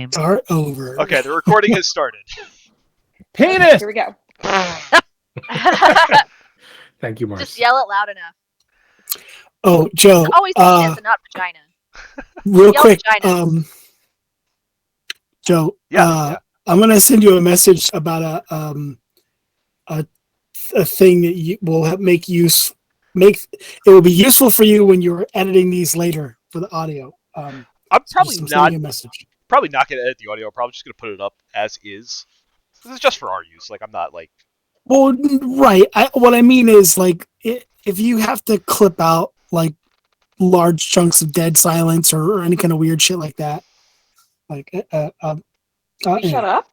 time. Start over. Okay, the recording has started. Penis! Here we go. Thank you, Mars. Just yell it loud enough. Oh, Joe. Always penis and not vagina. Real Yell quick, vagina. Joe. Yeah. I'm gonna send you a message about a thing that will make it will be useful for you when you're editing these later for the audio. I'm sending you a message. probably not going to edit the audio. I'm probably just going to put it up as is. This is just for our use. Like, I'm not like. Well, right. What I mean is, like, if you have to clip out like large chunks of dead silence or any kind of weird shit like that, like, Shut up.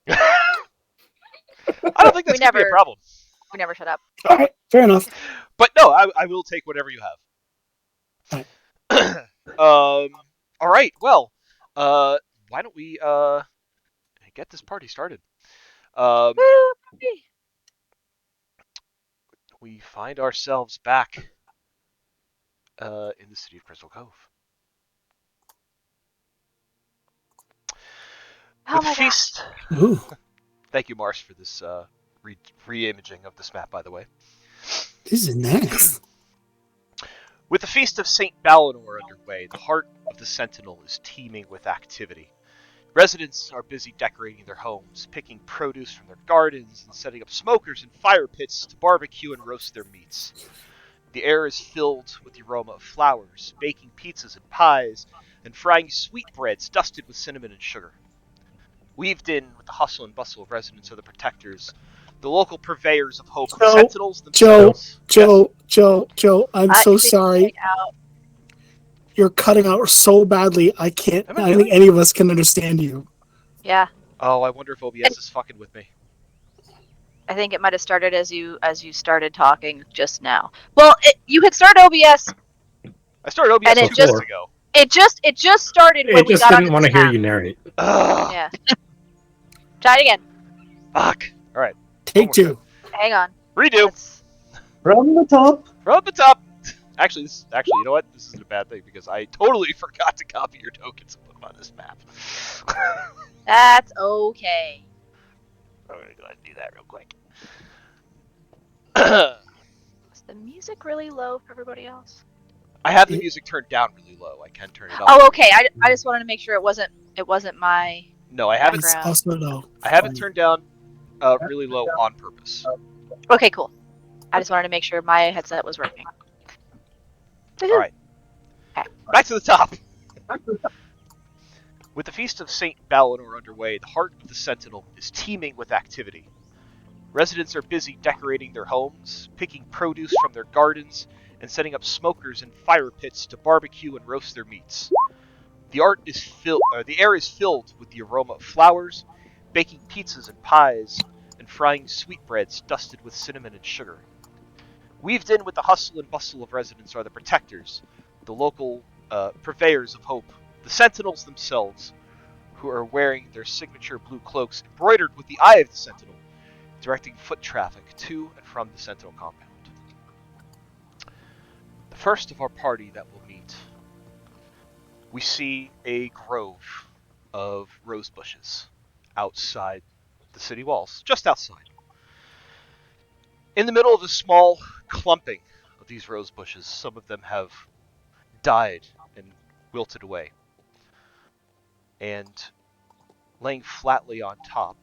I don't think that's going to be a problem. We never shut up. All right, fair enough. But no, I will take whatever you have. All right. Well, why don't we get this party started? We find ourselves back in the city of Crystal Cove. Oh my feast. Ooh. Thank you, Mars, for this re-imaging of this map, by the way. This is nice. With the Feast of Saint Balinor underway, the heart of the Sentinel is teeming with activity. Residents are busy decorating their homes, picking produce from their gardens, and setting up smokers and fire pits to barbecue and roast their meats. The air is filled with the aroma of flowers, baking pizzas and pies, and frying sweetbreads dusted with cinnamon and sugar. Weaved in with the hustle and bustle of residents are the protectors, the local purveyors of hope, the sentinels themselves. Joe, I'm so sorry. You're cutting out so badly. I don't think any of us can understand you. Yeah. Oh, I wonder if OBS is fucking with me. I think it might have started as you started talking just now. Well, you had started OBS. I started OBS 2 minutes ago. It just started when we got on. It just didn't want to hear you narrate. Yeah. Try it again. Fuck. All right. Take 2. Hang on. Redo. From the top. From the top. Actually, you know what? This isn't a bad thing because I totally forgot to copy your tokens and put them on this map. That's okay. I'm gonna go ahead and do that real quick. Is the music really low for everybody else? I have the music turned down really low. I can turn it up. Oh, okay. I just wanted to make sure it wasn't my. No, I haven't. It's also low. I have it turned down really low on purpose. Okay, cool. I just wanted to make sure my headset was working. All right. Okay. Back to the top. With the Feast of Saint Balinor underway, the heart of the Sentinel is teeming with activity. Residents are busy decorating their homes, picking produce from their gardens, and setting up smokers and fire pits to barbecue and roast their meats. The air is filled with the aroma of flowers, baking pizzas and pies, and frying sweetbreads dusted with cinnamon and sugar. Weaved in with the hustle and bustle of residents are the protectors, the local purveyors of hope, the sentinels themselves, who are wearing their signature blue cloaks embroidered with the eye of the sentinel, directing foot traffic to and from the sentinel compound. The first of our party that will meet, we see a grove of rose bushes outside the city walls, just outside. In the middle of a small clumping of these rose bushes, some of them have died and wilted away. And laying flatly on top,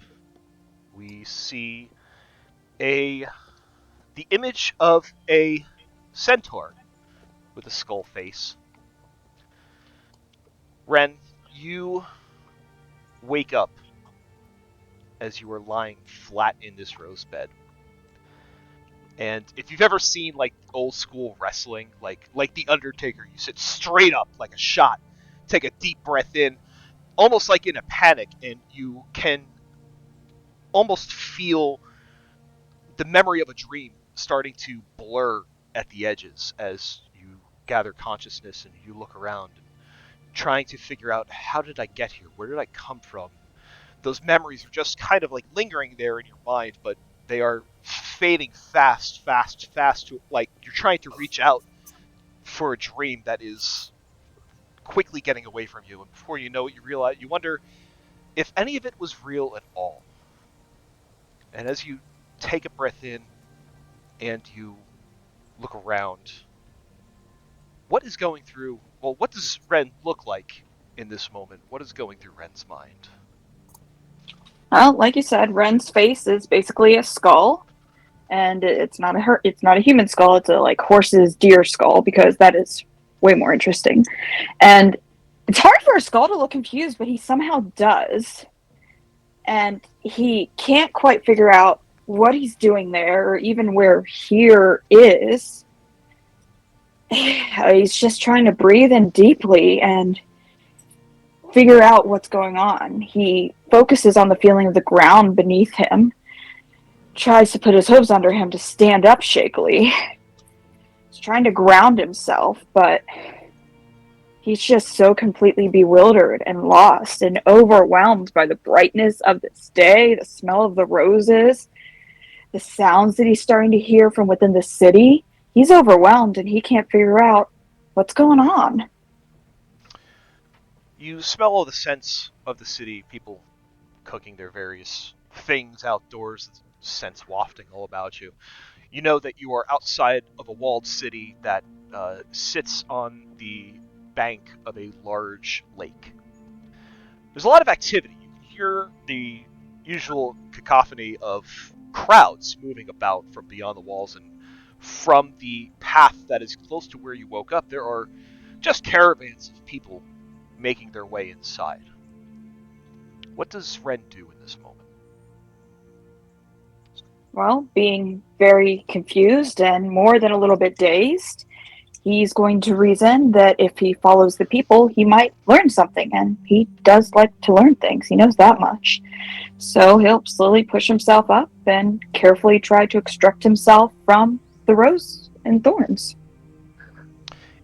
we see the image of a centaur with a skull face. Ren, you wake up as you are lying flat in this rose bed. And if you've ever seen like old school wrestling, like the Undertaker, you sit straight up like a shot, take a deep breath in, almost like in a panic, and you can almost feel the memory of a dream starting to blur at the edges as you gather consciousness and you look around, trying to figure out, how did I get here? Where did I come from? Those memories are just kind of like lingering there in your mind, but they are fading fast, to, like, you're trying to reach out for a dream that is quickly getting away from you, and before you know it, you wonder if any of it was real at all. And as you take a breath in and you look around, what does Ren look like in this moment? What is going through Ren's mind? Well, like you said, Ren's face is basically a skull, and it's not a human skull. It's a like horse's deer skull, because that is way more interesting. And it's hard for a skull to look confused, but he somehow does, and he can't quite figure out what he's doing there, or even where here is. He's just trying to breathe in deeply and figure out what's going on. He focuses on the feeling of the ground beneath him, tries to put his hooves under him to stand up shakily. He's trying to ground himself, but he's just so completely bewildered and lost and overwhelmed by the brightness of this day, the smell of the roses, the sounds that he's starting to hear from within the city. He's overwhelmed and he can't figure out what's going on. You smell all the scents of the city, people cooking their various things outdoors, the scents wafting all about you. You know that you are outside of a walled city that sits on the bank of a large lake. There's a lot of activity. You can hear the usual cacophony of crowds moving about from beyond the walls, and from the path that is close to where you woke up, there are just caravans of people making their way inside. What does Ren do in this moment? Well, being very confused and more than a little bit dazed, he's going to reason that if he follows the people, he might learn something, and he does like to learn things. He knows that much. So he'll slowly push himself up and carefully try to extract himself from the rose and thorns.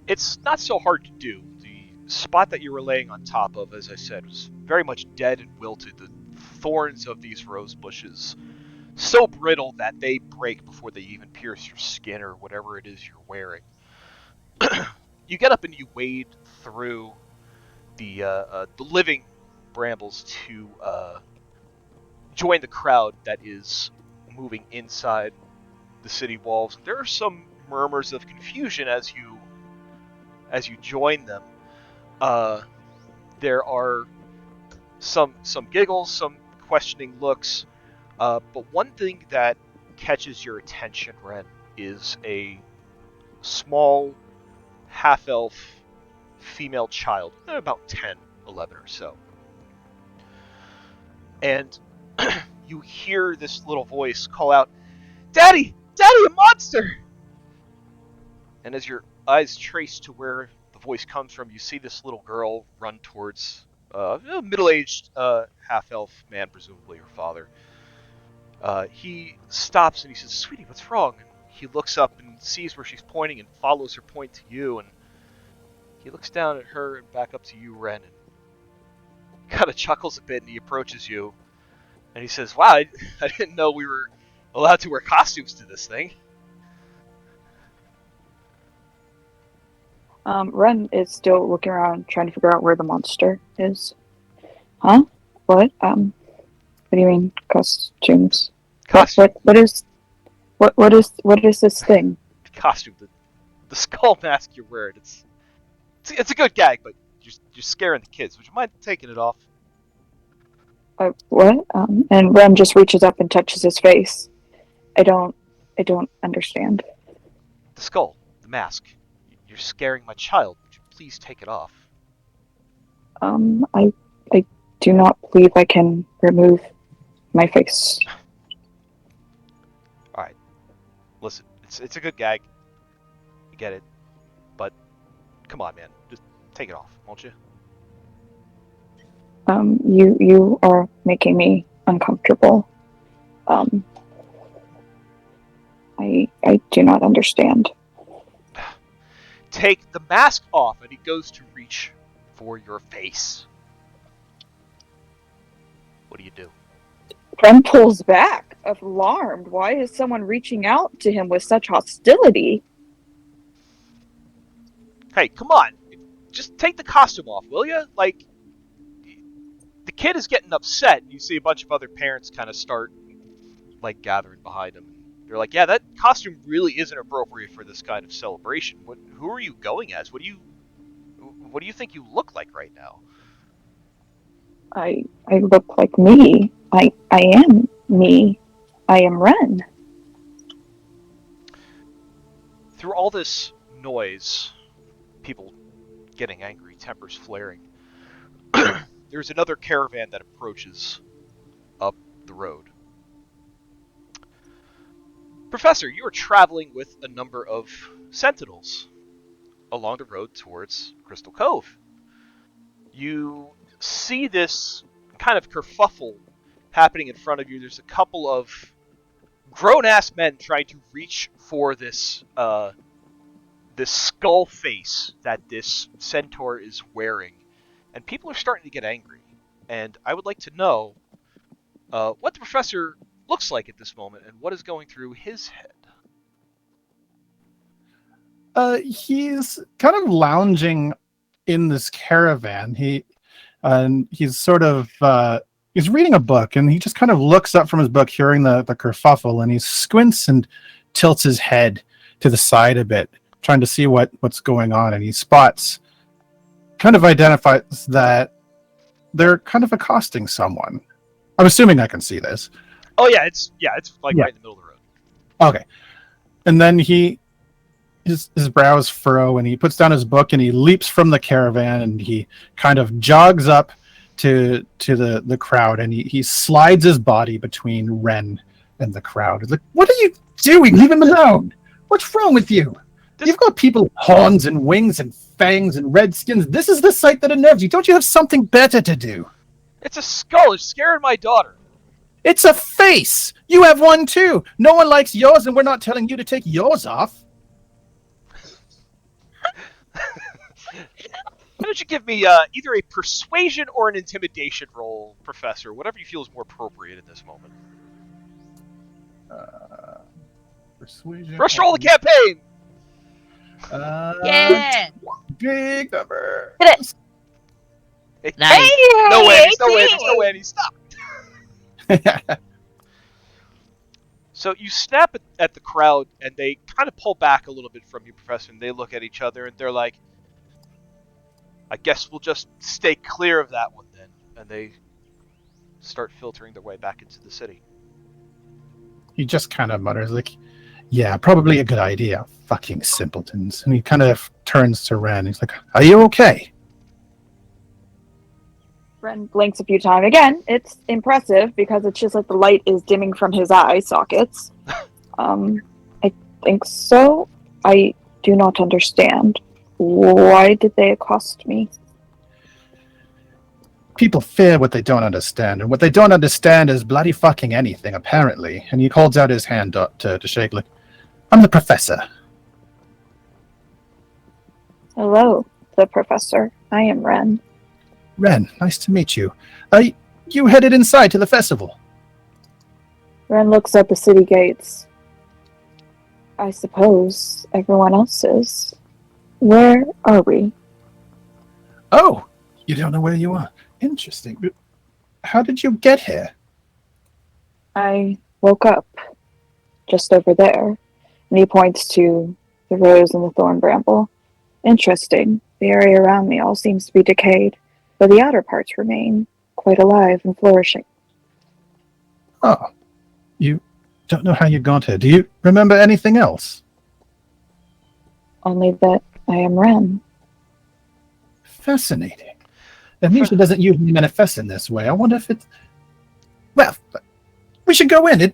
It's not so hard to do. The spot that you were laying on top of, as I said, was very much dead and wilted. The thorns of these rose bushes so brittle that they break before they even pierce your skin or whatever it is you're wearing. You get up and you wade through the living brambles to join the crowd that is moving inside the city walls. There are some murmurs of confusion as you join them. There are some giggles, some questioning looks. But one thing that catches your attention, Ren, is a small half-elf female child, about 10, 11 or so. And you hear this little voice call out, "Daddy! Daddy, a monster!" And as your eyes trace to where the voice comes from, you see this little girl run towards a middle-aged half-elf man, presumably her father. He stops and he says, "Sweetie, what's wrong?" And he looks up and sees where she's pointing and follows her point to you. And he looks down at her and back up to you, Ren, and kind of chuckles a bit, and he approaches you. And he says, "Wow, I didn't know we were allowed to wear costumes to this thing." Ren is still looking around, trying to figure out where the monster is. Huh? What? What do you mean costumes? Costume. What is this thing? Costume. The skull mask you're wearing. It's a good gag, but you're scaring the kids. Would you mind taking it off? What? And Ren just reaches up and touches his face. I don't understand. The skull. The mask. You're scaring my child. Would you please take it off? I do not believe I can remove my face. Alright. Listen, it's a good gag. You get it. But, come on, man. Just take it off, won't you? You are making me uncomfortable. I do not understand. Take the mask off, and he goes to reach for your face. What do you do? Ren pulls back, alarmed. Why is someone reaching out to him with such hostility? Hey, come on. just take the costume off, will you? Like, the kid is getting upset. You see a bunch of other parents kind of start, like, gathering behind him. They're like, yeah, that costume really isn't appropriate for this kind of celebration. Who are you going as? What do you think you look like right now? I look like me. I am me. I am Ren. Through all this noise, people getting angry, tempers flaring, there's another caravan that approaches up the road. Professor, you are traveling with a number of sentinels along the road towards Crystal Cove. You see this kind of kerfuffle happening in front of you. There's a couple of grown-ass men trying to reach for this this skull face that this centaur is wearing, and people are starting to get angry. And I would like to know what the professor looks like at this moment and what is going through his head. He's kind of lounging in this caravan. He's sort of he's reading a book, and he just kind of looks up from his book, hearing the kerfuffle, and he squints and tilts his head to the side a bit, trying to see what's going on. And he kind of identifies that they're kind of accosting someone. I'm assuming I can see this. Oh yeah, it's like right in the middle of the road. Okay, and then his brows furrow, and he puts down his book, and he leaps from the caravan, and he kind of jogs up to the crowd, and he slides his body between Ren and the crowd. He's like, "What are you doing? Leave him alone! What's wrong with you? You've got people with horns and wings and fangs and red skins. This is the sight that unnerves you. Don't you have something better to do?" It's a skull. It's scaring my daughter. It's a face. You have one too. No one likes yours, and we're not telling you to take yours off. Why don't you give me either a persuasion or an intimidation roll, Professor? Whatever you feel is more appropriate in this moment. Persuasion. First roll of the campaign! Yeah. Big number. Hit it. Nice. Hey, no whammies, no whammies. Stop. So you snap at the crowd, and they kind of pull back a little bit from you, Professor, and they look at each other, and they're like, I guess we'll just stay clear of that one then. And they start filtering their way back into the city. He just kind of mutters like, yeah, probably a good idea. Fucking simpletons. And he kind of turns to Ren. He's like, are you okay? Ren blinks a few times. Again, it's impressive because it's just like the light is dimming from his eye sockets. I think so. I do not understand. Why did they accost me? People fear what they don't understand, and what they don't understand is bloody fucking anything, apparently. And he holds out his hand to shake, like, I'm the professor. Hello, the professor. I am Ren. Ren, nice to meet you. You headed inside to the festival. Ren looks at the city gates. I suppose everyone else is. Where are we? Oh, you don't know where you are. Interesting. How did you get here? I woke up just over there. And he points to the rose and the thorn bramble. Interesting. The area around me all seems to be decayed, but the outer parts remain quite alive and flourishing. Oh, you don't know how you got here. Do you remember anything else? Only that I am Ren. Fascinating. Amnesia doesn't usually manifest in this way. I wonder if it's... Well, we should go in.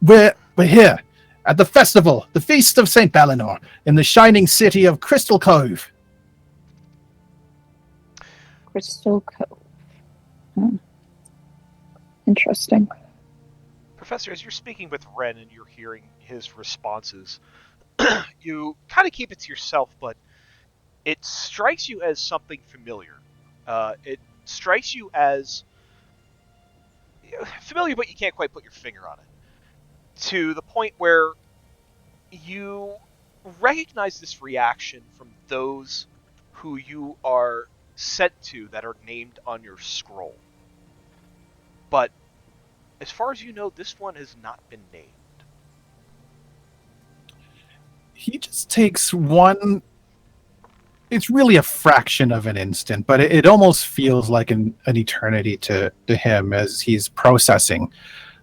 We're here at the festival, the Feast of Saint Balinor, in the shining city of Crystal Cove. Crystal Cove. Interesting. Professor, as you're speaking with Ren and you're hearing his responses, you kind of keep it to yourself, but it strikes you as something familiar. It strikes you as familiar, but you can't quite put your finger on it. To the point where you recognize this reaction from those who you are sent to that are named on your scroll. But as far as you know, this one has not been named. He just takes one. It's really a fraction of an instant, but it almost feels like an eternity to him as he's processing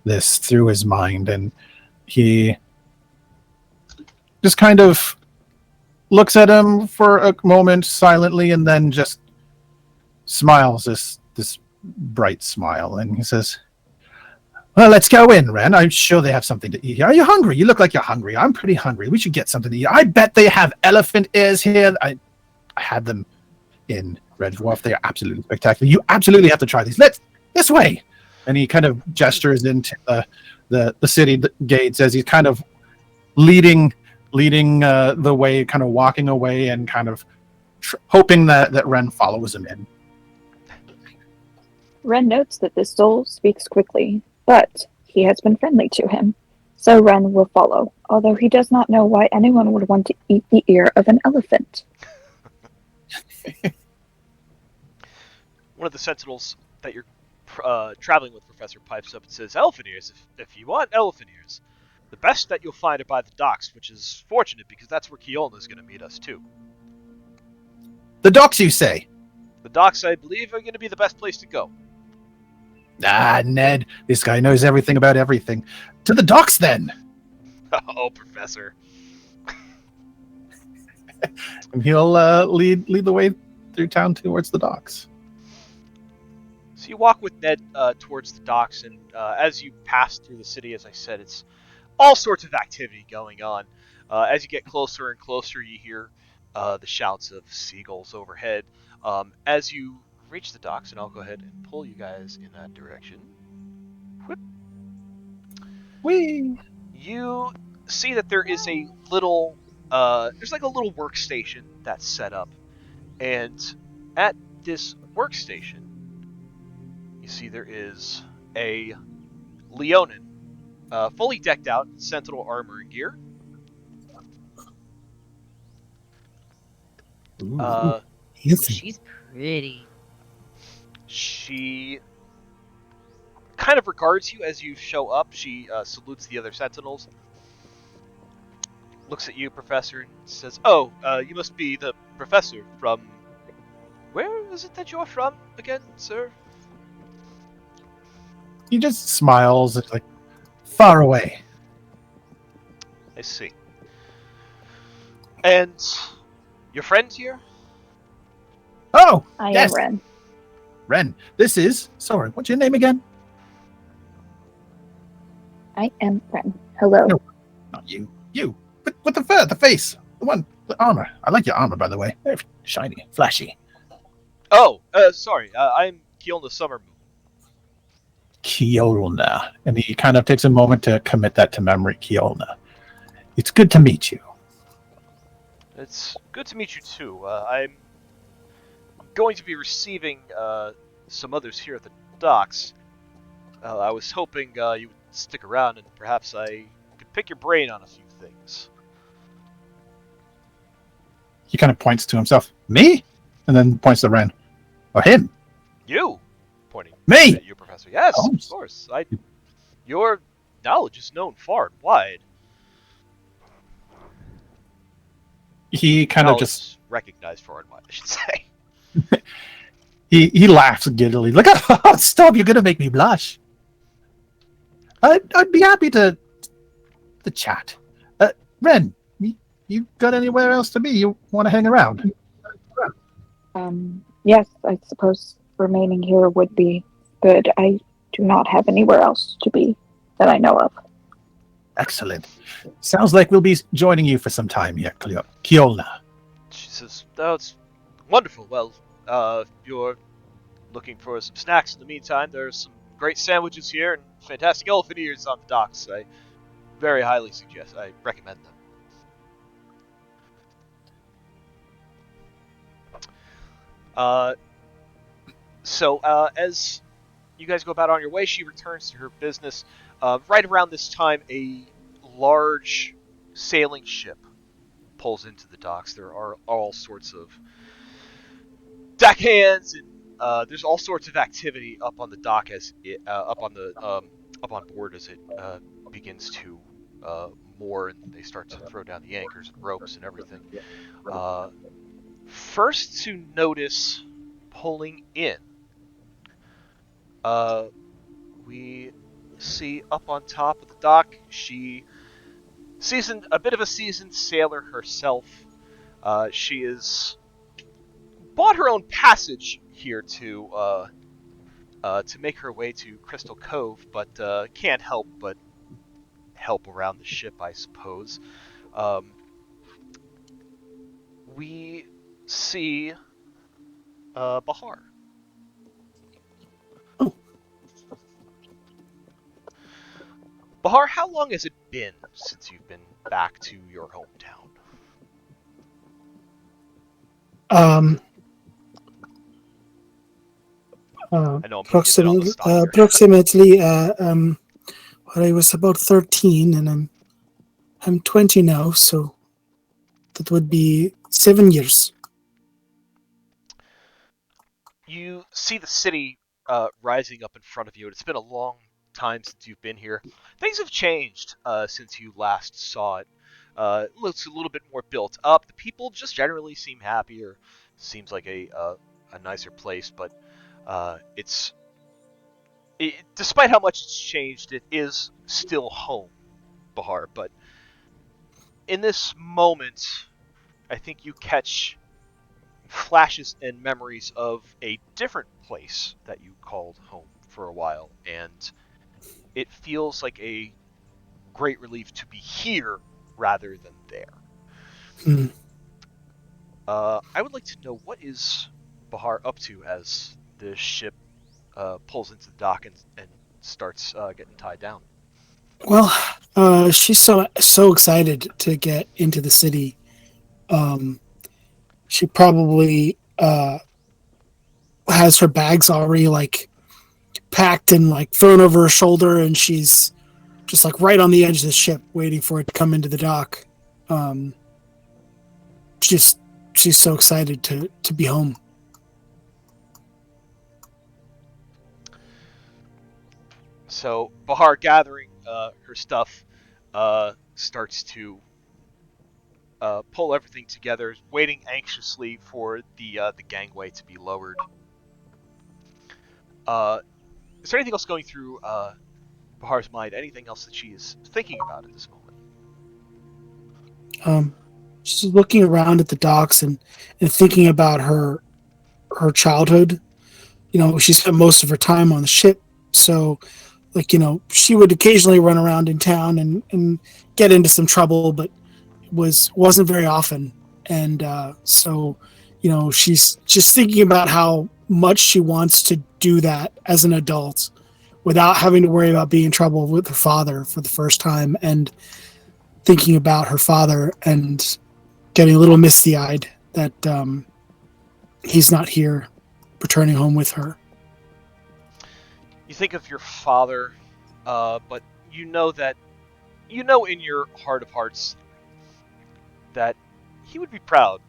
this through his mind. And he just kind of looks at him for a moment silently and then just smiles this bright smile. And he says, well, let's go in, Ren. I'm sure they have something to eat here. Are you hungry? You look like you're hungry. I'm pretty hungry. We should get something to eat. I bet they have elephant ears here. I had them in Red Dwarf. They are absolutely spectacular. You absolutely have to try these. Let's this way. And he kind of gestures into the city gates as he's kind of leading the way, kind of walking away and kind of hoping that Ren follows him in. Ren notes that this soul speaks quickly, but he has been friendly to him, so Ren will follow, although he does not know why anyone would want to eat the ear of an elephant. One of the sentinels that you're traveling with, Professor, pipes up and says, elephant ears, if you want elephant ears, the best that you'll find are by the docks, which is fortunate because that's where Keolna is going to meet us too. The docks, you say? The docks, I believe, are going to be the best place to go. Ah, Ned, this guy knows everything about everything. To the docks, then. Oh, Professor. And he'll lead the way through town towards the docks. So you walk with Ned towards the docks, and as you pass through the city, as I said, it's all sorts of activity going on. As you get closer and closer, you hear the shouts of seagulls overhead. As you reach the docks, and I'll go ahead and pull you guys in that direction. Whoop. Whee! You see that there is a little, there's like a little workstation that's set up, and at this workstation, you see there is a Leonin, fully decked out in Sentinel armor and gear. She's pretty. She kind of regards you as you show up. She salutes the other sentinels, looks at you, Professor, and says, oh, you must be the professor from... Where is it that you're from again, sir? He just smiles. It's like, far away. I see. And your friend here? Oh, I yes. am Ren. Ren, this is... Sorry, what's your name again? I am Ren. Hello. No. Not you. You. With the fur, the face. The one, the armor. I like your armor, by the way. Very shiny, flashy. Oh, sorry. I'm Keolna Summermoon. Keolna. And he kind of takes a moment to commit that to memory. Keolna. It's good to meet you. It's good to meet you too. I'm going to be receiving some others here at the docks. I was hoping you would stick around and perhaps I could pick your brain on a few things. He kind of points to himself. Me? And then points to Ren. Or him. You! Pointing Me! at you, Professor. Yes, Oh. of course. Your knowledge is known far and wide. He kind of just... recognized far and wide, I should say. He laughs giddily. Like, oh, stop, you're going to make me blush. I'd be happy to chat. Ren, you got anywhere else to be? You want to hang around? Yes, I suppose remaining here would be good. I do not have anywhere else to be that I know of. Excellent. Sounds like we'll be joining you for some time here, Keolna. She says, oh, it's wonderful. Well, if you're looking for some snacks in the meantime, there's some great sandwiches here and fantastic elephant ears on the docks. I very highly recommend them. So as you guys go about on your way, she returns to her business. Right around this time, a large sailing ship pulls into the docks. There are all sorts of deckhands, and there's all sorts of activity up on the dock up on board as it begins to moor, and they start to throw down the anchors and ropes and everything. First to notice pulling in, we see up on top of the dock, a bit of a seasoned sailor herself. She has bought her own passage here to make her way to Crystal Cove, but can't help but help around the ship, I suppose. We see Bahar. Oh. Bahar, how long has it been since you've been back to your hometown? I know I'm putting you a bit on the spot here. Approximately, I was about 13, and I'm 20 now, so that would be 7 years. You see the city rising up in front of you, and it's been a long time since you've been here. Things have changed since you last saw it. It looks a little bit more built up. The people just generally seem happier. Seems like a nicer place, but despite how much it's changed, it is still home, Bahar. But in this moment, I think you catch flashes and memories of a different place that you called home for a while, and it feels like a great relief to be here rather than there. Hmm. I would like to know, what is Bahar up to as the ship pulls into the dock and starts getting tied down? Well, she's so excited to get into the city. She probably has her bags already like packed and like thrown over her shoulder, and she's just like right on the edge of the ship, waiting for it to come into the dock. She's so excited to be home. So Bahar, gathering her stuff, starts to pull everything together, waiting anxiously for the gangway to be lowered. Is there anything else going through Bahar's mind? Anything else that she is thinking about at this moment? She's looking around at the docks and thinking about her childhood. She spent most of her time on the ship, so she would occasionally run around in town and get into some trouble, but wasn't very often. And so she's just thinking about how much she wants to do that as an adult without having to worry about being in trouble with her father for the first time, and thinking about her father and getting a little misty-eyed that he's not here returning home with her. You think of your father, but you know in your heart of hearts that he would be proud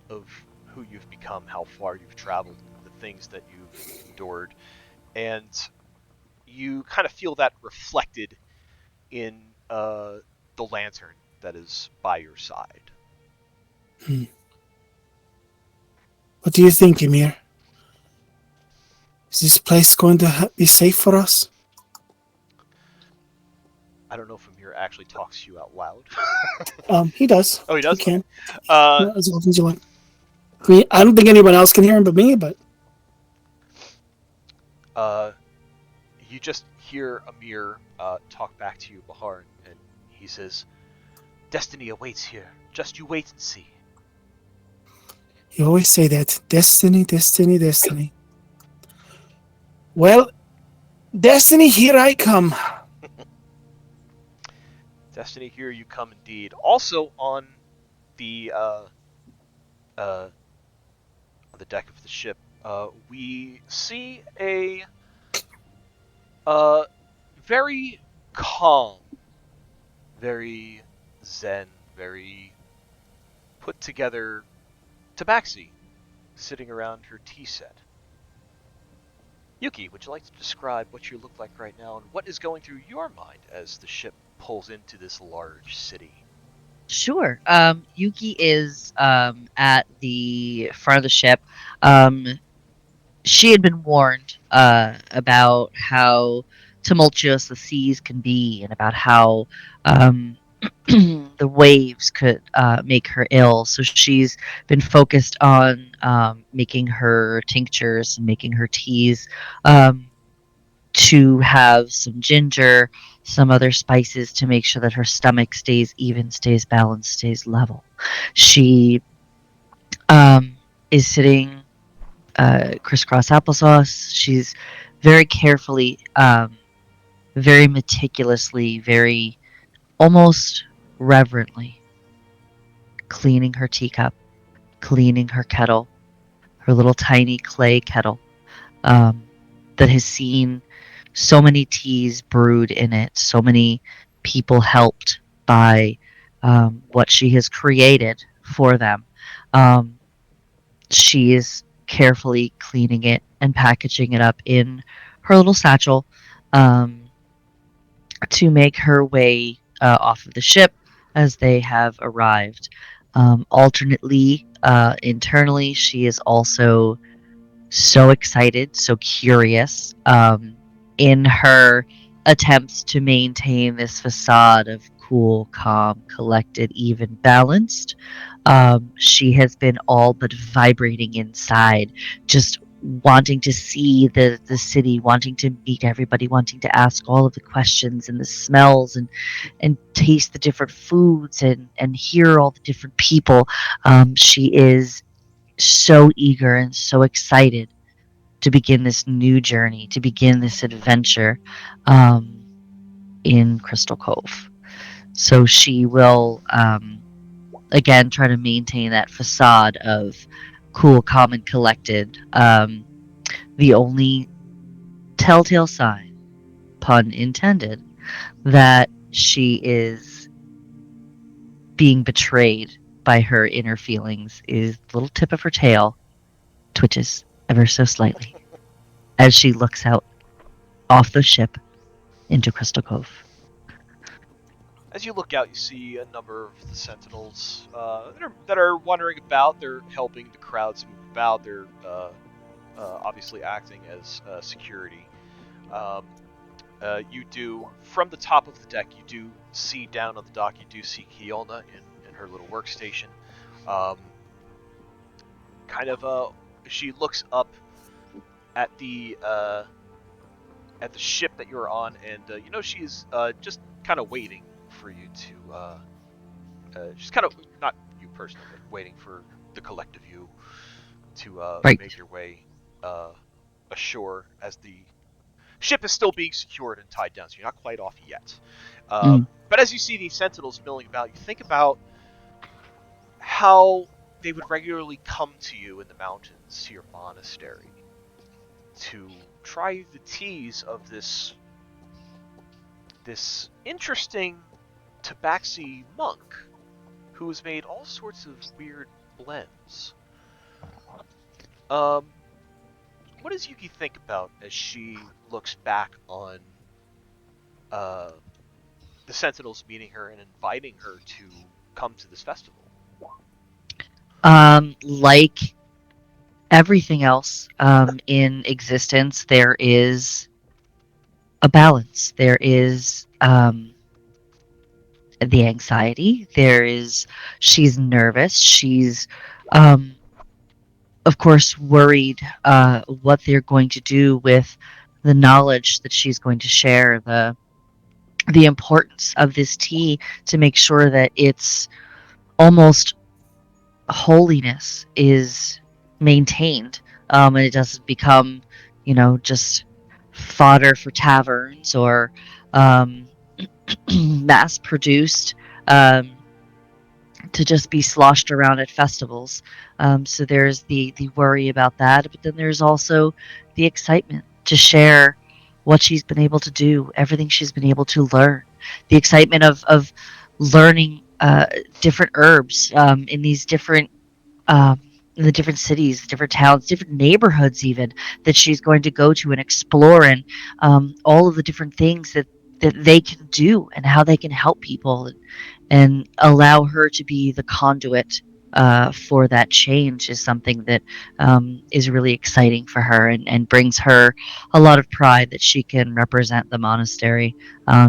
of who you've become, how far you've traveled, the things that you've endured, and you kind of feel that reflected in the lantern that is by your side. What do you think, Emir? Is this place going to be safe for us? I don't know if Amir actually talks to you out loud. He does. Oh, he does? He can. Okay. As often as you like. I mean, I don't think anyone else can hear him but me, but... You just hear Amir talk back to you, Bahar, and he says, "Destiny awaits here. Just you wait and see." You always say that. Destiny, destiny, destiny. Well, destiny, here I come. Destiny, here you come indeed. Also on the deck of the ship, we see a very calm, very zen, very put together tabaxi sitting around her tea set. Yuki, would you like to describe what you look like right now and what is going through your mind as the ship pulls into this large city? Sure. Yuki is at the front of the ship. Um, she had been warned about how tumultuous the seas can be and about how the waves could make her ill. So she's been focused on making her tinctures and making her teas to have some ginger, some other spices to make sure that her stomach stays even, stays balanced, stays level. She is sitting crisscross applesauce. She's very carefully, very meticulously, very almost reverently cleaning her teacup, cleaning her kettle, her little tiny clay kettle that has seen so many teas brewed in it, so many people helped by what she has created for them. Um, she is carefully cleaning it and packaging it up in her little satchel to make her way off of the ship as they have arrived. Alternately, internally, she is also so excited, so curious in her attempts to maintain this facade of cool, calm, collected, even balanced. She has been all but vibrating inside, just wanting to see the city, wanting to meet everybody, wanting to ask all of the questions and the smells and taste the different foods and hear all the different people. She is so eager and so excited to begin this new journey, to begin this adventure in Crystal Cove. So she will, again, try to maintain that facade of cool, calm, and collected. The only telltale sign, pun intended, that she is being betrayed by her inner feelings is the little tip of her tail twitches ever so slightly as she looks out off the ship into Crystal Cove. As you look out, you see a number of the sentinels that are wandering about. They're helping the crowds move about. They're obviously acting as security. You do, from the top of the deck, you do see down on the dock, you do see Kiona in her little workstation. She looks up at the ship that you're on, and she's just kind of waiting for you to. She's kind of, not you personally, but waiting for the collective you to Right. make your way ashore as the ship is still being secured and tied down, so you're not quite off yet. But as you see these sentinels milling about, you think about how they would regularly come to you in the mountains, to your monastery, to try the teas of this interesting tabaxi monk who has made all sorts of weird blends. What does Yuki think about as she looks back on the sentinels meeting her and inviting her to come to this festival? Like everything else in existence, there is a balance. There is the anxiety. She's nervous. She's, of course, worried what they're going to do with the knowledge that she's going to share, the importance of this tea to make sure that its almost holiness is maintained and it doesn't become, just fodder for taverns or mass produced to just be sloshed around at festivals. So there's the worry about that, but then there's also the excitement to share what she's been able to do, everything she's been able to learn, the excitement of learning different herbs in these different the different cities, different towns, different neighborhoods, even that she's going to go to and explore, and all of the different things that they can do and how they can help people and allow her to be the conduit for that change is something that is really exciting for her and brings her a lot of pride that she can represent the monastery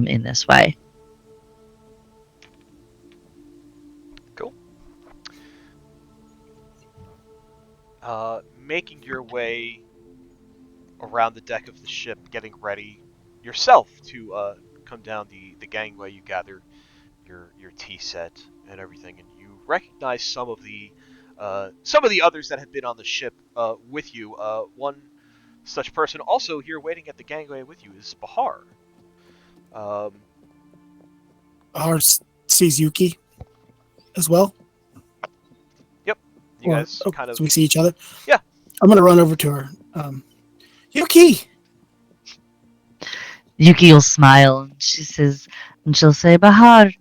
in this way. Cool. Making your way around the deck of the ship, getting ready yourself to come down the gangway. You gather your tea set and everything, and you recognize some of the others that have been on the ship with you. One such person also here waiting at the gangway with you is Bahar. Bahar sees Yuki as well. Yep, you guys kind of. So we see each other. Yeah. I'm gonna run over to her. Yuki. Yuki will smile and she'll say, Bahar,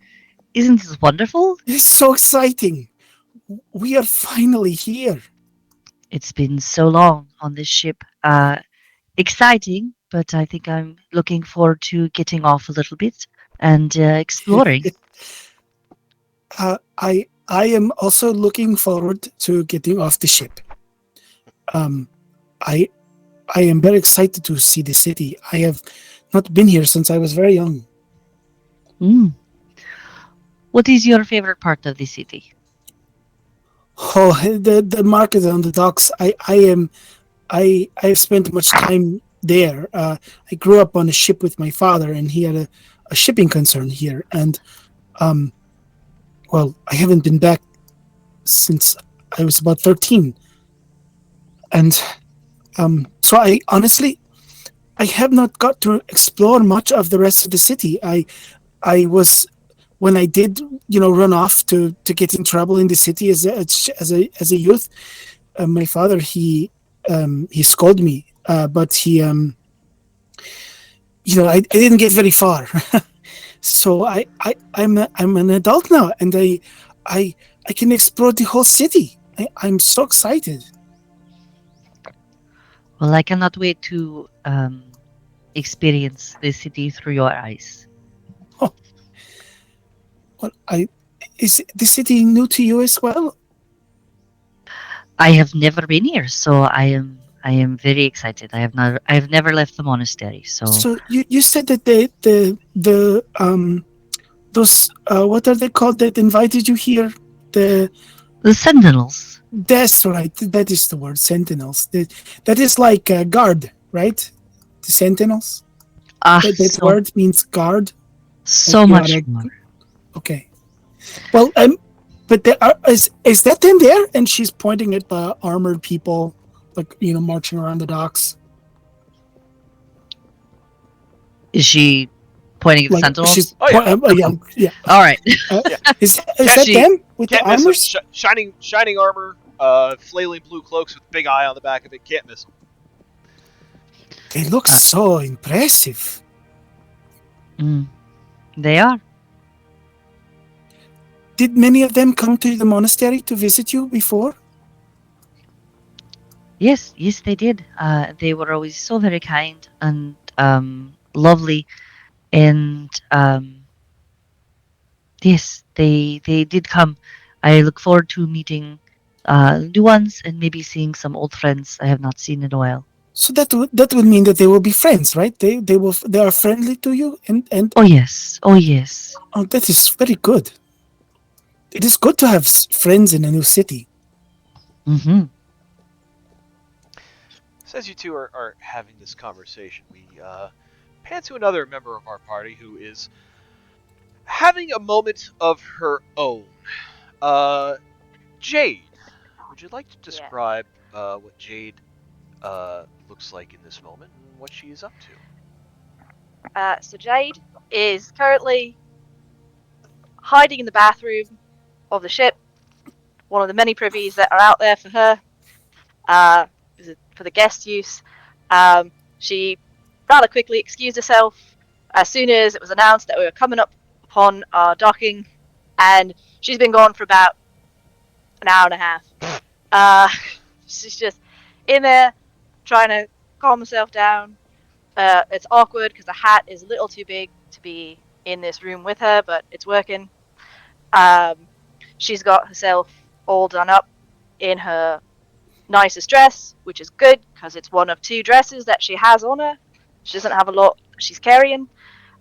isn't this wonderful? This is so exciting. We are finally here. It's been so long on this ship. Exciting, but I think I'm looking forward to getting off a little bit and exploring. I am also looking forward to getting off the ship. I am very excited to see the city. I have not been here since I was very young. What is your favorite part of the city? Oh, the market on the docks. I've spent much time there. I grew up on a ship with my father, and he had a shipping concern here. And well, I haven't been back since I was about 13. And so I honestly, I have not got to explore much of the rest of the city. I was, when I did, run off to get in trouble in the city as a youth. My father, he scolded me, but he, I didn't get very far. So I'm an adult now, and I can explore the whole city. I'm so excited. Well, I cannot wait to experience the city through your eyes. Oh. Well, is the city new to you as well? I have never been here, so I am very excited. I have never left the monastery. So you said that those what are they called that invited you here? The sentinels. That's right. That is the word, sentinels. That is like a guard, right? The sentinels. That word means guard. So like much more. Okay. Well, but is that them there? And she's pointing at the armored people, marching around the docks. Is she pointing at the sentinels? Yeah. All right. Is that them with the armors? Shining armor, flailing blue cloaks with big eye on the back of it. Can't miss them. They look so impressive. They are. Did many of them come to the monastery to visit you before? Yes, they did. They were always so very kind and lovely, and yes, they did come. I look forward to meeting new ones and maybe seeing some old friends I have not seen in a while. So that would mean that they will be friends, right? They are friendly to you and. Oh yes. Oh, that is very good. It is good to have friends in a new city. Mm-hmm. So as you two are having this conversation, we pan to another member of our party who is having a moment of her own. Jade, would you like to describe what Jade looks like in this moment and what she is up to? So Jade is currently hiding in the bathroom of the ship, one of the many privies that are out there for her, for the guest use. She rather quickly excused herself as soon as it was announced that we were coming up upon our docking, and she's been gone for about an hour and a half. She's just in there trying to calm herself down. It's awkward because the hat is a little too big to be in this room with her, but it's working. She's got herself all done up in her nicest dress, which is good because it's one of 2 dresses that she has on her. She doesn't have a lot she's carrying.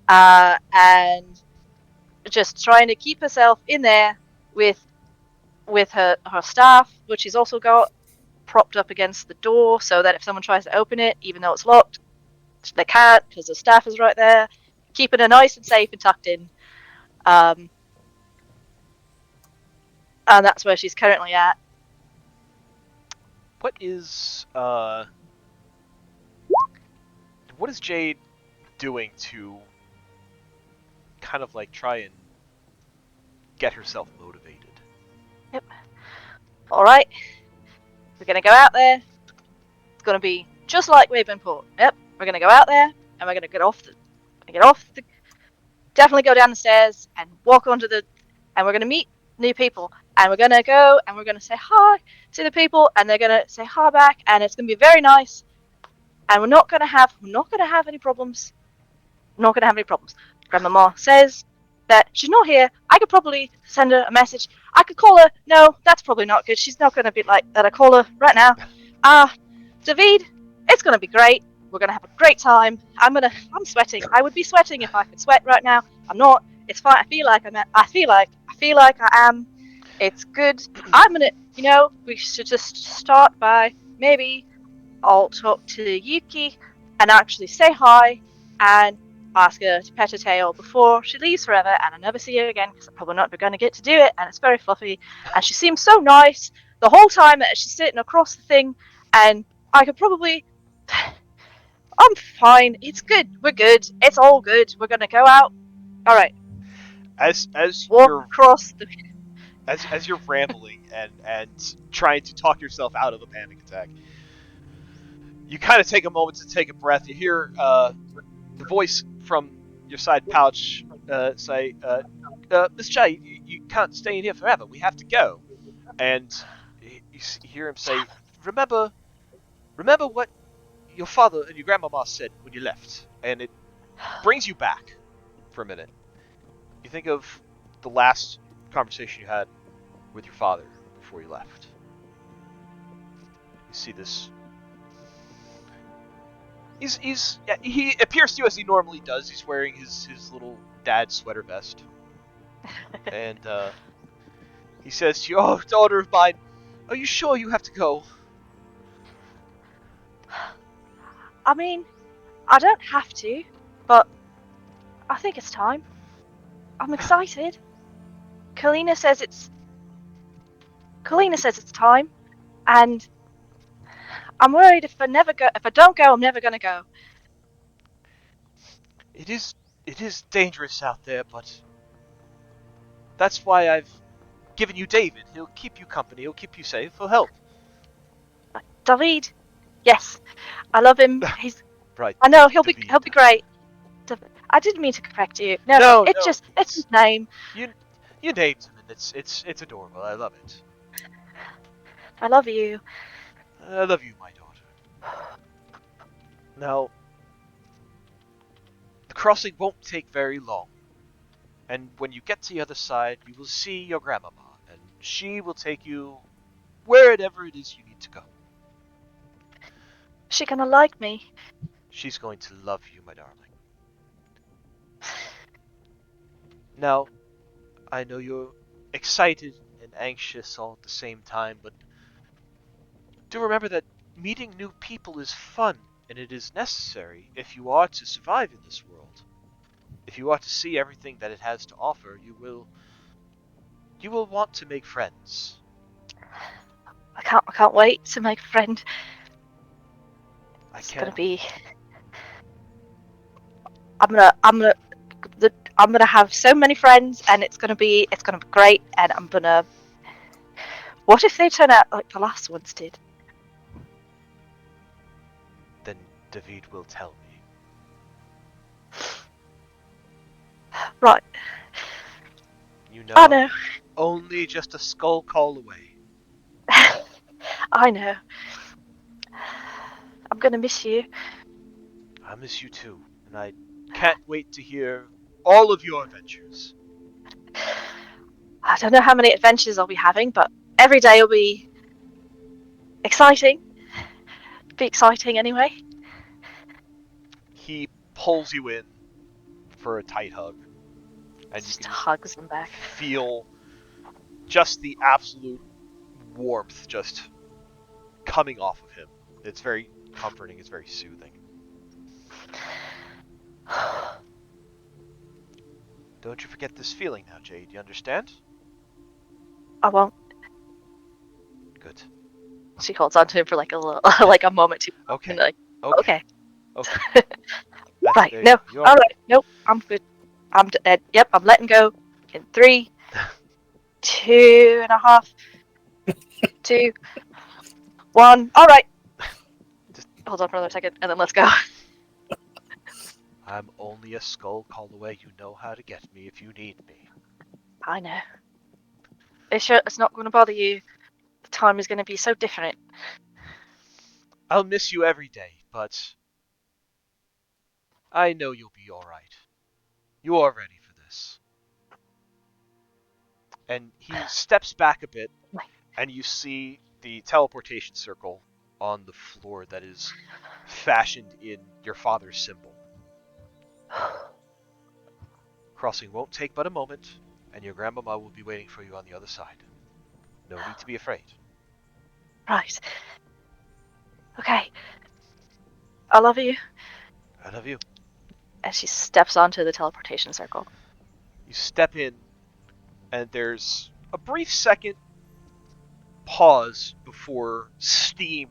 And just trying to keep herself in there with her staff, which she's also got propped up against the door so that if someone tries to open it, even though it's locked, they can't because the staff is right there, keeping her nice and safe and tucked in. And that's where she's currently at. What is Jade doing to kind of like try and get herself motivated? Yep. All right. We're gonna go out there. It's gonna be just like Ravenport. Yep. We're gonna go out there and we're gonna get off the. Definitely go down the stairs and walk onto the. And we're gonna meet new people. And we're gonna go and we're gonna say hi to the people, and they're gonna say hi back, and it's gonna be very nice. And we're not gonna have any problems. Not gonna have any problems. Grandmama says that she's not here. I could probably send her a message. I could call her. No, that's probably not good. She's not gonna be like that. I call her right now. David, it's gonna be great. We're gonna have a great time. I'm sweating. I would be sweating if I could sweat right now. I'm not. It's fine. I feel like I am. It's good. We should just start by maybe I'll talk to Yuki and actually say hi and ask her to pet her tail before she leaves forever, and I never see her again because I'm probably not going to get to do it, and it's very fluffy, and she seems so nice the whole time that she's sitting across the thing, and I could probably... I'm fine. It's good. We're good. It's all good. We're going to go out. All right. As Walk you're across the... as you're rambling and trying to talk yourself out of a panic attack, you kind of take a moment to take a breath. You hear the voice from your side pouch say, Miss J, you can't stay in here forever. We have to go. And you hear him say, remember what your father and your grandmama said when you left. And it brings you back for a minute. You think of the last conversation you had with your father before you left. You see this. He appears to you as he normally does. He's wearing his little dad sweater vest. And he says to you, oh, daughter of mine, are you sure you have to go? I mean, I don't have to, but I think it's time. I'm excited. Kalina says it's time, and I'm worried if I don't go, I'm never gonna go. It is dangerous out there, but that's why I've given you David. He'll keep you company. He'll keep you safe. He'll help. David, yes, I love him. He's right. I know he'll David. be great. I didn't mean to correct you. No, it's his name. You named him, and it's adorable. I love it. I love you. I love you, my daughter. Now, the crossing won't take very long, and when you get to the other side, you will see your grandmama, and she will take you wherever it is you need to go. Is she gonna like me? She's going to love you, my darling. Now, I know you're excited and anxious all at the same time, but do remember that meeting new people is fun, and it is necessary if you are to survive in this world. If you are to see everything that it has to offer, you will want to make friends. I can't wait to make a friend. It's gonna be. I'm gonna have so many friends, and it's gonna be great, and I'm gonna. What if they turn out like the last ones did? Then David will tell me. Right. You know, I know. only just a skull call away. I know. I'm gonna miss you. I miss you too, and I can't wait to hear all of your adventures. I don't know how many adventures I'll be having, but every day will be exciting. Be exciting anyway. He pulls you in for a tight hug, and you Just can hugs them back. feel just the absolute warmth just coming off of him. It's very comforting, it's very soothing. Don't you forget this feeling now, Jade, you understand? I won't. Good. She holds on to him for like a little, like a moment too. Okay. And like, Okay. okay. That's, Right. there you No. go. You're All right. Nope. I'm good. I'm dead. Yep. I'm letting go. In 3, 2.5, 2, 1. All right. Just- Hold on for another second, and then let's go. I'm only a skull call away. You know how to get me if you need me. I know. It's not going to bother you. The time is going to be so different. I'll miss you every day, but I know you'll be alright. You are ready for this. And he steps back a bit, and you see the teleportation circle on the floor that is fashioned in your father's symbol. Crossing won't take but a moment, and your grandmama will be waiting for you on the other side. No need to be afraid. Right. Okay. I love you. I love you. And she steps onto the teleportation circle. You step in, and there's a brief second pause before steam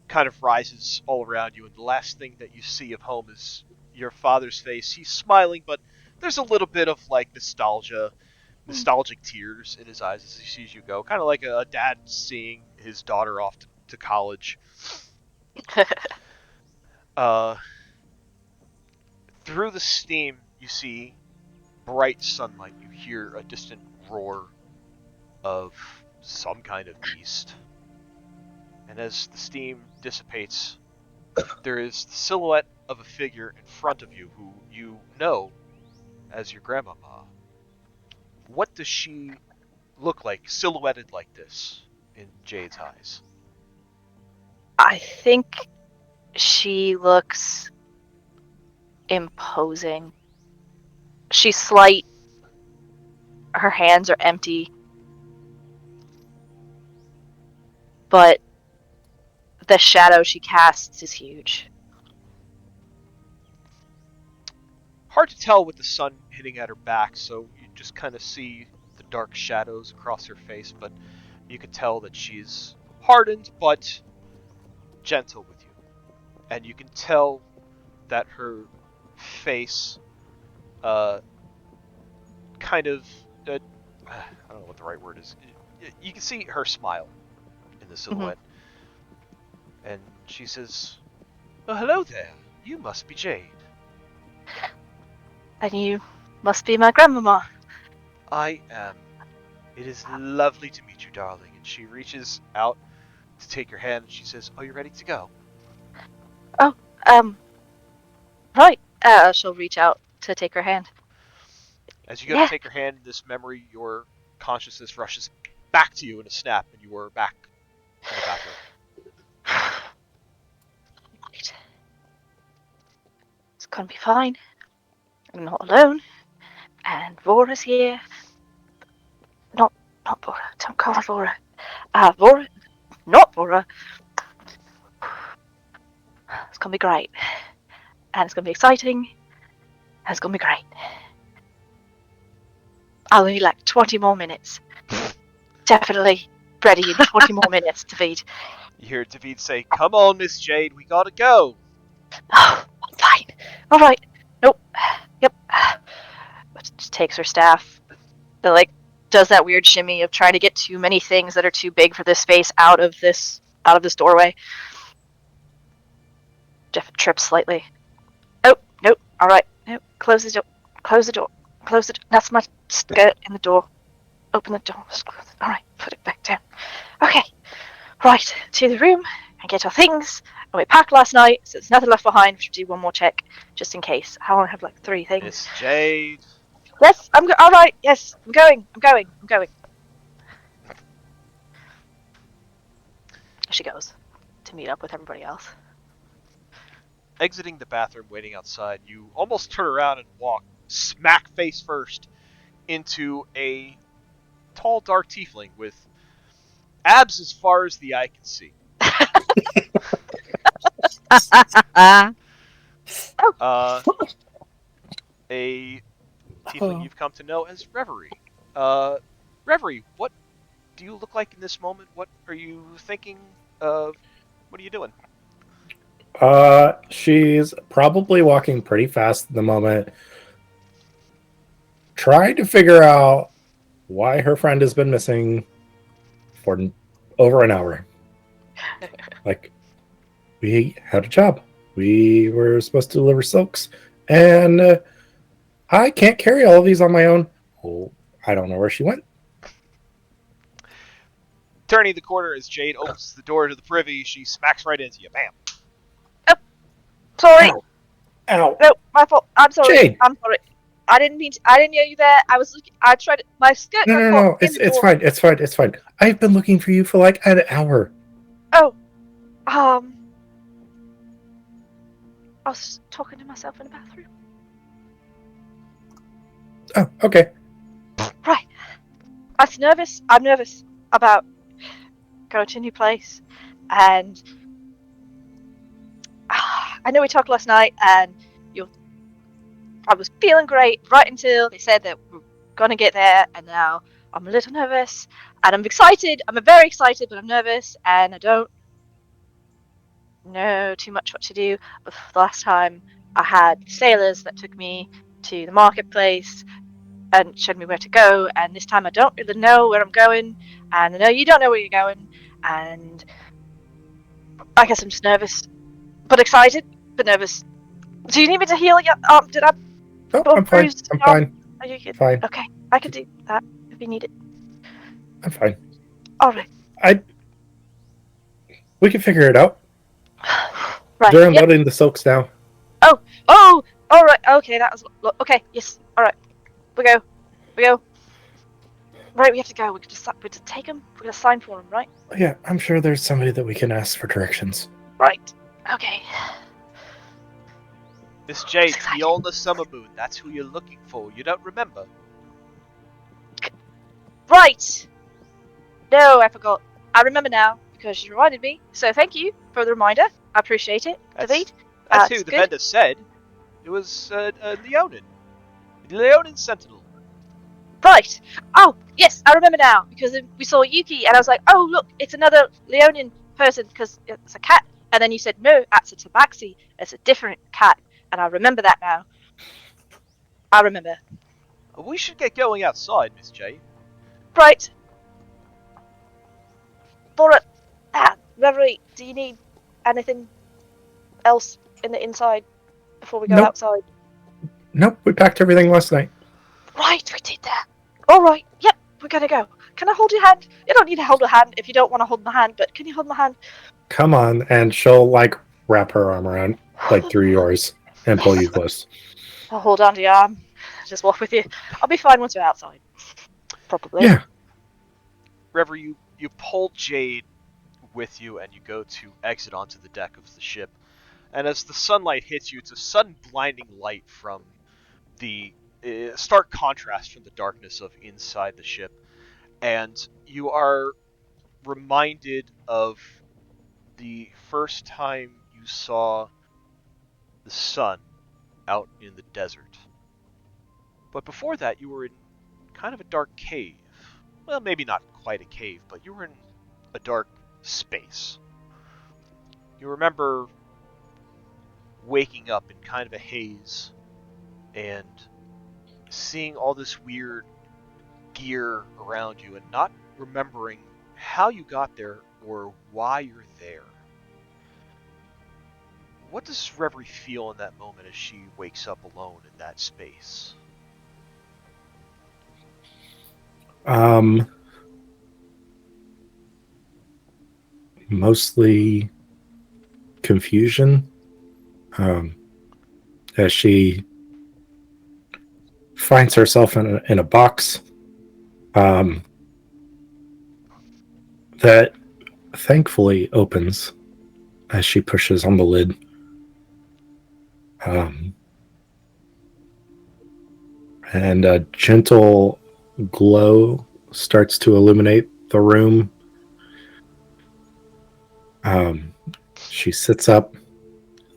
kind of rises all around you, and the last thing that you see of home is your father's face. He's smiling, but there's a little bit of like nostalgic tears in his eyes as he sees you go, kind of like a dad seeing his daughter off to college. Through the steam, you see bright sunlight. You hear a distant roar of some kind of beast. And as the steam dissipates, there is the silhouette of a figure in front of you who you know as your grandmama. What does she look like, silhouetted like this, in Jade's eyes? I think she looks imposing. She's slight. Her hands are empty. But the shadow she casts is huge. Hard to tell with the sun hitting at her back, so you just kind of see the dark shadows across her face, but you can tell that she's hardened but gentle with you. And you can tell that her face kind of I don't know what the right word is. You can see her smile in the silhouette. And she says, "Oh, hello there. You must be Jade." And you must be my grandmama. "I am. It is lovely to meet you, darling." And she reaches out to take your hand, and she says, "Are you ready to go?" Oh, right. She'll reach out to take her hand. As you go to take her hand, this memory, your consciousness rushes back to you in a snap, and you are back in the bathroom. Right. It's gonna be fine. I'm not alone. And Vora's here. Not Vora. Don't call her Vora. Vora. Not Vora. It's gonna be great. And it's gonna be exciting. And it's gonna be great. I'll need like 20 more minutes. Definitely ready in 20 more minutes, David. You hear David say, "Come on, Miss Jade, we gotta go." Oh, fine. All right. Nope. Yep. But just takes her staff. Like does that weird shimmy of trying to get too many things that are too big for this space out of this doorway. Jeff trips slightly. Oh, nope. All right. Nope. Close the door. Close the door. Close the door. That's my skirt in the door. Open the door. All right. Put it back down. Okay. Right, to the room and get our things. And we packed last night, so there's nothing left behind. We should do one more check, just in case. I only have like 3 things. Miss Jade. Yes, all right. Yes, I'm going. She goes to meet up with everybody else. Exiting the bathroom, waiting outside, you almost turn around and walk smack face first into a tall, dark tiefling with abs as far as the eye can see. A tiefling you've come to know as Reverie. Reverie, what do you look like in this moment? What are you thinking of? What are you doing? She's probably walking pretty fast at the moment, trying to figure out why her friend has been missing for over an hour. Like, we had a job. We were supposed to deliver silks, and I can't carry all of these on my own. Oh, I don't know where she went. Turning the corner as Jade opens the door to the privy, she smacks right into you. Bam. Sorry. Ow. No, my fault. I'm sorry. Jade. I'm sorry. I didn't mean to. I didn't know you there. I was looking. I tried. My skirt got caught in the It's door. fine. It's fine. It's fine. I've been looking for you for like an hour. Oh, I was talking to myself in the bathroom. Oh, okay. Right. I was nervous. I'm nervous about going to a new place, and I know we talked last night, and I was feeling great right until they said that we're gonna get there, and now I'm a little nervous, and I'm excited. I'm very excited, but I'm nervous, and I don't know too much what to do. But the last time I had sailors that took me to the marketplace and showed me where to go, and this time I don't really know where I'm going, and I know you don't know where you're going, and I guess I'm just nervous, but excited, but nervous. Do you need me to heal your arm? Did I? Oh, I'm fine. I'm fine. Are you good? Fine. Okay, I can do that if you need it. I'm fine. All right. We can figure it out. Right. They're Yep. unloading the silks now. Oh, all right. Okay, that was okay. Yes. All right. We go. Right, we have to go. We're to take them. We're gonna sign for them, right? Yeah, I'm sure there's somebody that we can ask for directions. Right. Okay. Miss Jade, Fiona Summermoon, that's who you're looking for. You don't remember? Right. No, I forgot. I remember now because you reminded me. So thank you for the reminder. I appreciate it, David. That's who the vendor said. It was Leonin. Leonin Sentinel. Right. Oh, yes, I remember now because we saw Yuki and I was like, oh, look, it's another Leonin person because it's a cat. And then you said, no, that's a tabaxi. It's a different cat. And I remember that now. I remember. We should get going outside, Miss Jade. Right. Bora, Reverie, do you need anything else in the inside before we go outside? Nope, we packed everything last night. Right, we did that. All right, yep, we're gonna go. Can I hold your hand? You don't need to hold a hand if you don't want to hold my hand, but can you hold my hand? Come on, and she'll like wrap her arm around like through yours and pull you close. I'll hold onto your arm. Just walk with you. I'll be fine once we're outside. Probably. Yeah. Reverie, you pull Jade with you and you go to exit onto the deck of the ship. And as the sunlight hits you, it's a sudden blinding light from the stark contrast from the darkness of inside the ship. And you are reminded of the first time you saw the sun out in the desert. But before that, you were in kind of a dark cave. Well, maybe not quite a cave, but you were in a dark space. You remember waking up in kind of a haze and seeing all this weird gear around you and not remembering how you got there or why you're there. What does Reverie feel in that moment as she wakes up alone in that space? mostly confusion as she finds herself in a box that thankfully opens as she pushes on the lid. And a gentle glow starts to illuminate the room. She sits up,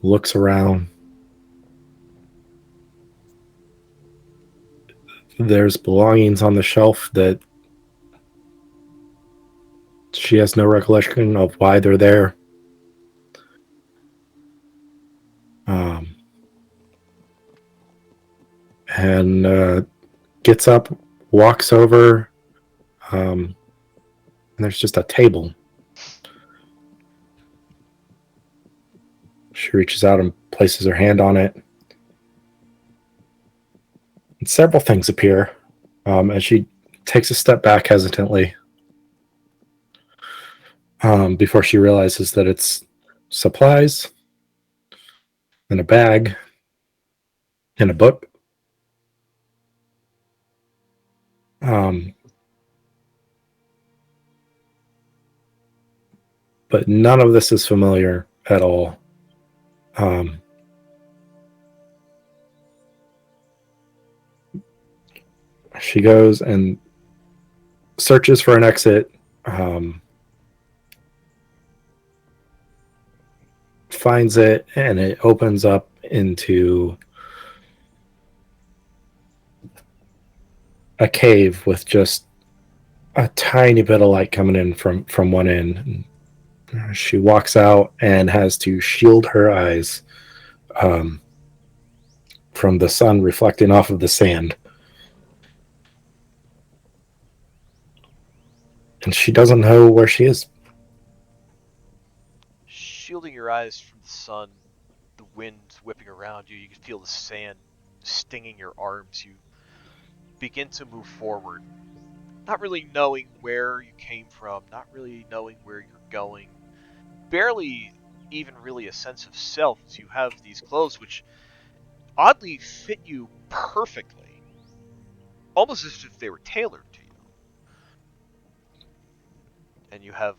looks around. There's belongings on the shelf that she has no recollection of why they're there. And gets up, walks over, and there's just a table. She reaches out and places her hand on it. And several things appear as she takes a step back hesitantly before she realizes that it's supplies and a bag and a book. But none of this is familiar at all. She goes and searches for an exit, finds it, and it opens up into a cave with just a tiny bit of light coming in from one end. She walks out and has to shield her eyes from the sun reflecting off of the sand. And she doesn't know where she is. Shielding your eyes from the sun, the wind whipping around you, you can feel the sand stinging your arms. You begin to move forward, not really knowing where you came from, not really knowing where you're going, barely even really a sense of self, as you have these clothes which oddly fit you perfectly, almost as if they were tailored to you. And you have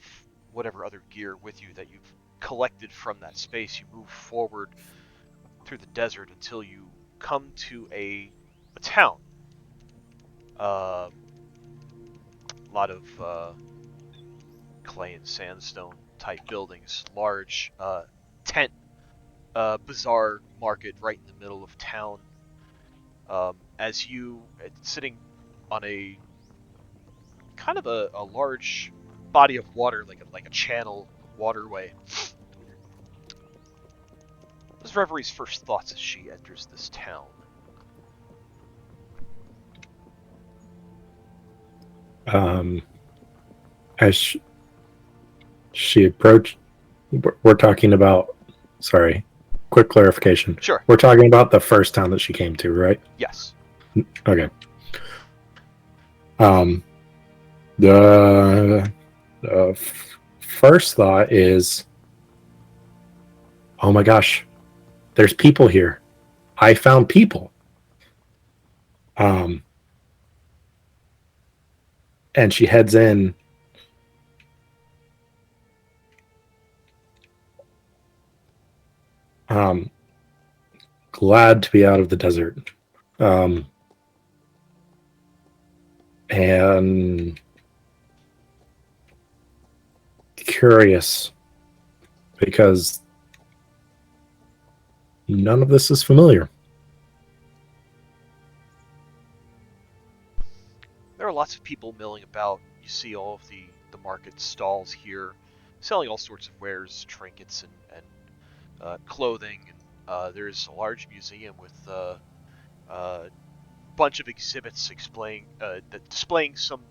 whatever other gear with you that you've collected from that space. You move forward through the desert until you come to a town. A lot of clay and sandstone type buildings, large tent, bazaar market right in the middle of town. As you sitting on a kind of a large body of water, like a channel waterway. What's Reverie's first thoughts as she enters this town? As she approached, we're talking about, sorry, quick clarification. Sure. We're talking about the first town that she came to, right? Yes. Okay. The first thought is, oh my gosh, there's people here. I found people. And she heads in. Glad to be out of the desert. And curious because none of this is familiar. There are lots of people milling about. You see all of the market stalls here, selling all sorts of wares, trinkets, and clothing. And there's a large museum with a bunch of exhibits displaying some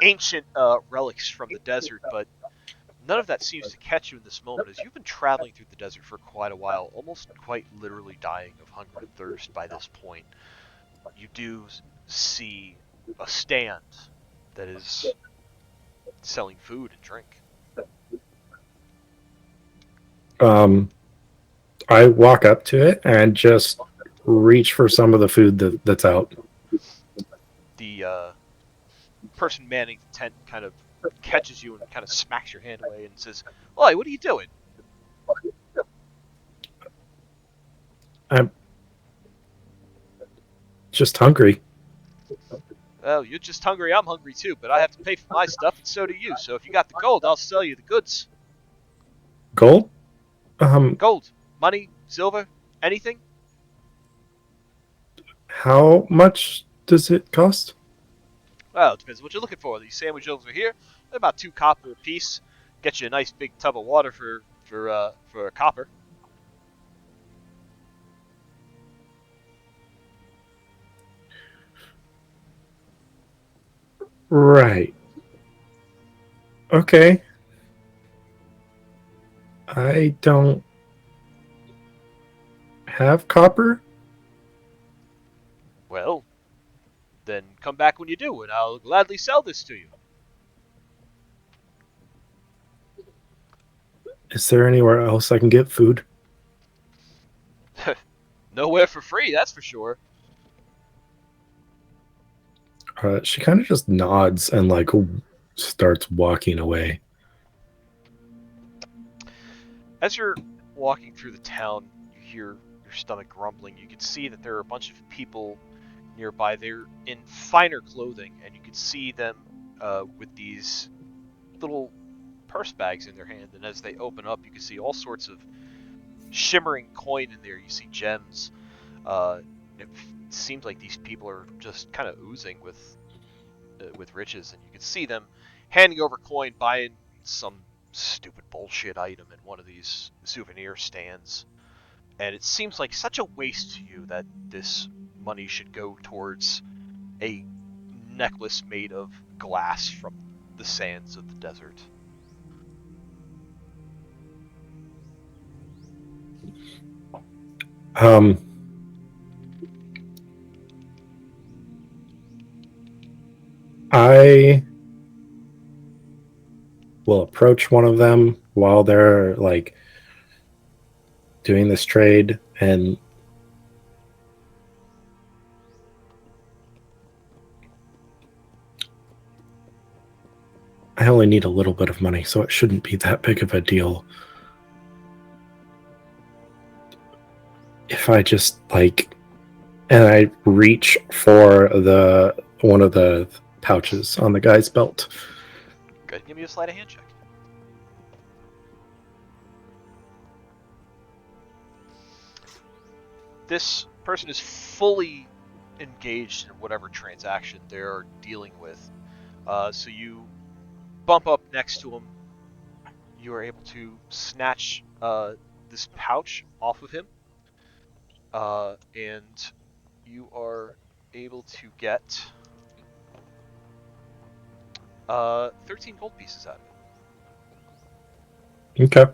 ancient relics from the desert, but none of that seems to catch you in this moment, as you've been traveling through the desert for quite a while, almost quite literally dying of hunger and thirst by this point. You do see a stand that is selling food and drink. I walk up to it and just reach for some of the food that's out. The person manning the tent kind of catches you and kind of smacks your hand away and says, "Oi, what are you doing?" I'm just hungry. Well, you're just hungry. I'm hungry too, but I have to pay for my stuff, and so do you. So if you got the gold, I'll sell you the goods. Gold? Gold, money, silver, anything. How much does it cost? Well, it depends what you're looking for. These sandwich over here, they're about 2 copper a piece. Get you a nice big tub of water for a copper. Right. Okay. I don't have copper. Well, then come back when you do, and I'll gladly sell this to you. Is there anywhere else I can get food? Nowhere for free, that's for sure. She kind of just nods and like starts walking away. As you're walking through the town, you hear your stomach grumbling. You can see that there are a bunch of people nearby. They're in finer clothing, and you can see them with these little purse bags in their hand. And as they open up, you can see all sorts of shimmering coin in there. You see gems. It seems like these people are just kind of oozing with riches, and you can see them handing over coin, buying some stupid bullshit item in one of these souvenir stands. And it seems like such a waste to you that this money should go towards a necklace made of glass from the sands of the desert. I will approach one of them while they're like doing this trade, and I only need a little bit of money, so it shouldn't be that big of a deal. If I just like, and I reach for the one of the pouches on the guy's belt. Good. Give me a sleight of hand check. This person is fully engaged in whatever transaction they're dealing with. So you bump up next to him. You are able to snatch this pouch off of him. And you are able to get 13 gold pieces out of it. Okay.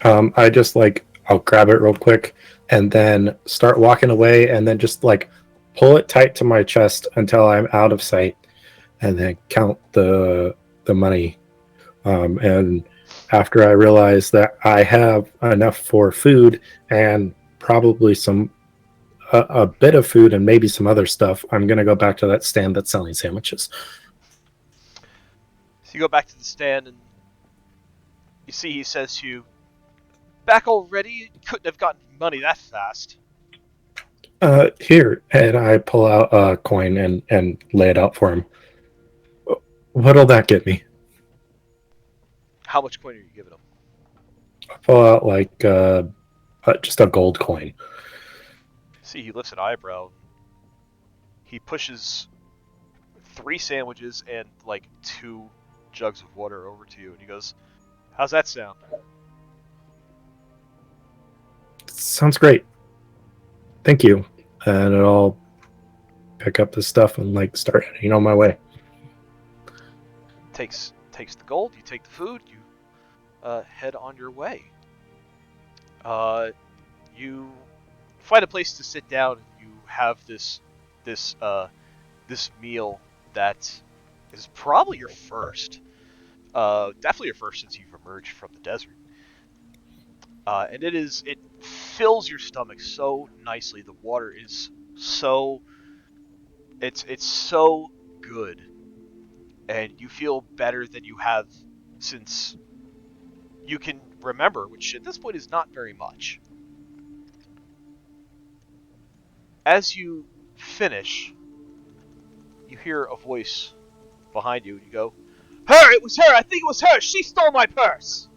I just like, I'll grab it real quick and then start walking away, and then just like pull it tight to my chest until I'm out of sight, and then count the money. And after I realize that I have enough for food and probably a bit of food and maybe some other stuff, I'm gonna go back to that stand that's selling sandwiches. So you go back to the stand, and you see he says to you, "Back already? You couldn't have gotten money that fast." Here, and I pull out a coin and lay it out for him. What'll that get me? How much coin are you giving him? I pull out like just a gold coin. See, he lifts an eyebrow. He pushes 3 sandwiches and like 2 jugs of water over to you, and he goes, "How's that sound?" Sounds great. Thank you. And I'll pick up the stuff and like start heading on my way. Takes the gold. You take the food. You head on your way. You find a place to sit down, and you have this meal that is probably your first. Definitely your first since you've emerged from the desert. And it fills your stomach so nicely. The water is so it's so good, and you feel better than you have since you can remember, which at this point is not very much. As you finish, you hear a voice behind you, and you go, "Her! It was her! I think it was her! She stole my purse!"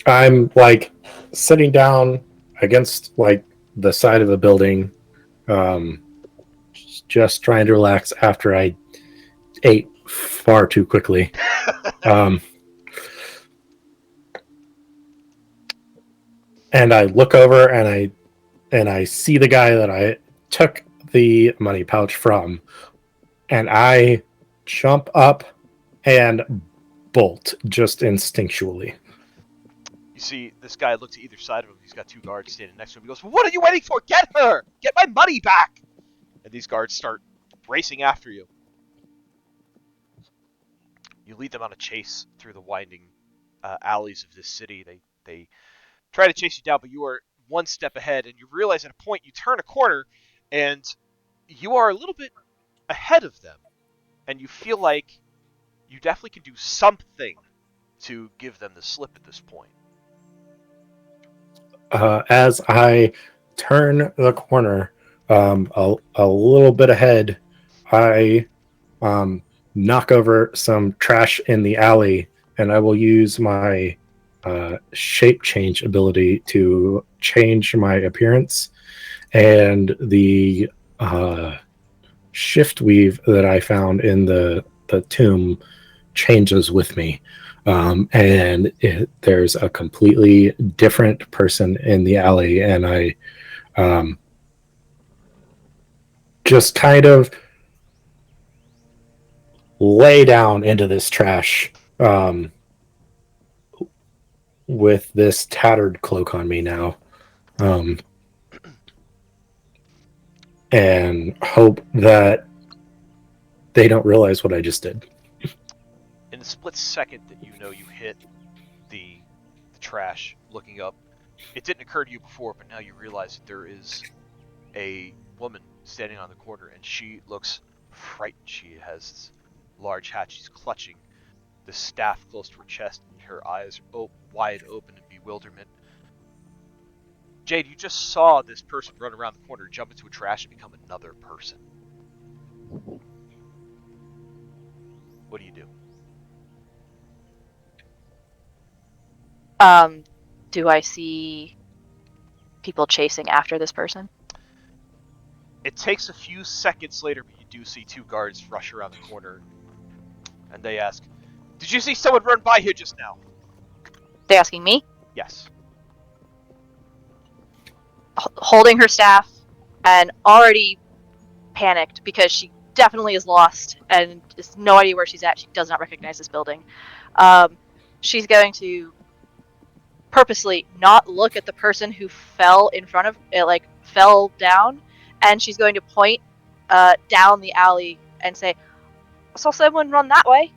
I'm like sitting down against like the side of the building, um, just trying to relax after I ate far too quickly. Um, and I look over and I see the guy that I took the money pouch from, and I jump up and bolt just instinctually. You see this guy look to either side of him. He's got two guards standing next to him. He goes, "What are you waiting for? Get her! Get my money back!" And these guards start racing after you. You lead them on a chase through the winding alleys of this city. They try to chase you down, but you are one step ahead, and you realize at a point you turn a corner, and you are a little bit ahead of them, and you feel like you definitely can do something to give them the slip at this point. As I turn the corner, a little bit ahead, I knock over some trash in the alley, and I will use my shape change ability to change my appearance. And the shift weave that I found in the tomb changes with me. There's a completely different person in the alley, and I just kind of lay down into this trash with this tattered cloak on me now, and hope that they don't realize what I just did. In the split second that you know you hit the trash, looking up, it didn't occur to you before, but now you realize that there is a woman standing on the corner, and she looks frightened. She has this large hat. She's clutching the staff close to her chest, and her eyes are wide open in bewilderment. Jade, you just saw this person run around the corner, jump into a trash, and become another person. What do you do? Do I see people chasing after this person? It takes a few seconds later, but you do see two guards rush around the corner, and they ask, "Did you see someone run by here just now?" They asking me? Yes. Holding her staff and already panicked because she definitely is lost and has no idea where she's at. She does not recognize this building. She's going to purposely not look at the person who fell in front of it, like fell down, and she's going to point down the alley and say, "I saw someone run that way."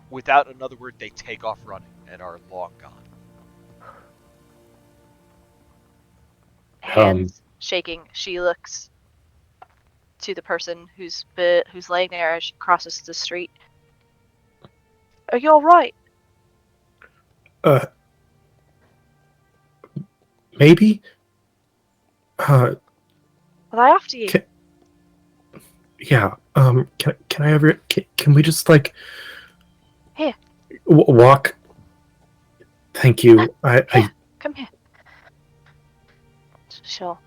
Without another word, they take off running and are long gone. Hands shaking, she looks to the person who's laying there as she crosses the street. "Are you all right?" Maybe. "Are they after you?" Yeah. Can I ever? Can we just like Here. Walk? Thank you. I Come here. She'll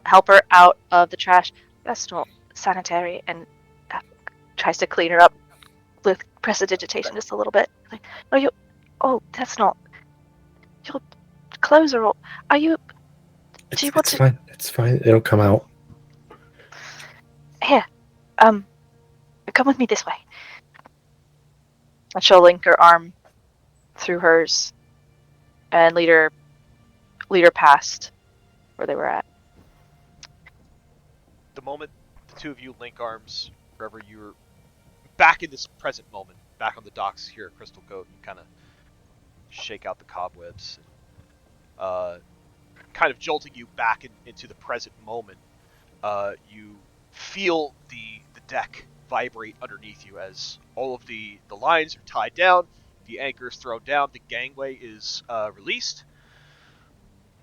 help her out of the trash. "That's not sanitary," and tries to clean her up with prestidigitation just a little bit. Like, "Are you? Oh, that's not. Your clothes are all. Are you? Do you want it's to? fine. It's fine. It'll come out. Here, come with me this way." And she'll link her arm through hers and lead her past where they were at. The moment the two of you link arms, wherever you're back in this present moment, back on the docks here at Crystal Cove, you kind of shake out the cobwebs, kind of jolting you back into the present moment. You feel the deck vibrate underneath you as all of the lines are tied down, the anchor is thrown down, the gangway is released.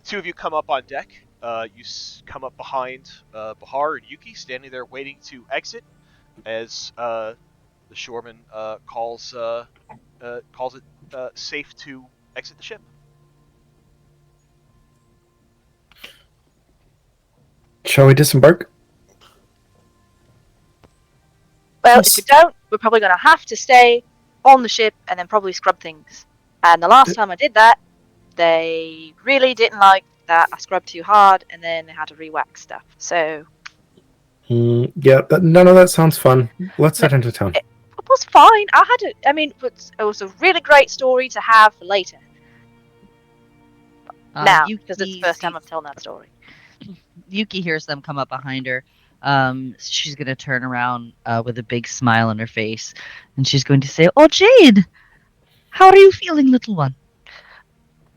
Two of you come up on deck. You come up behind Bahar and Yuki, standing there waiting to exit, as the shoreman calls it safe to exit the ship. Shall we disembark? Well, Yes. if we don't, we're probably going to have to stay on the ship and then probably scrub things. And the last time I did that, they really didn't like that I scrubbed too hard, and then they had to re-wax stuff. So Yeah, none of that sounds fun. Let's head into town. it was fine. It was a really great story to have for later. Now, because it's the first time I'm telling that story. Yuki hears them come up behind her. She's going to turn around with a big smile on her face, and she's going to say, "Oh, Jade, how are you feeling, little one?"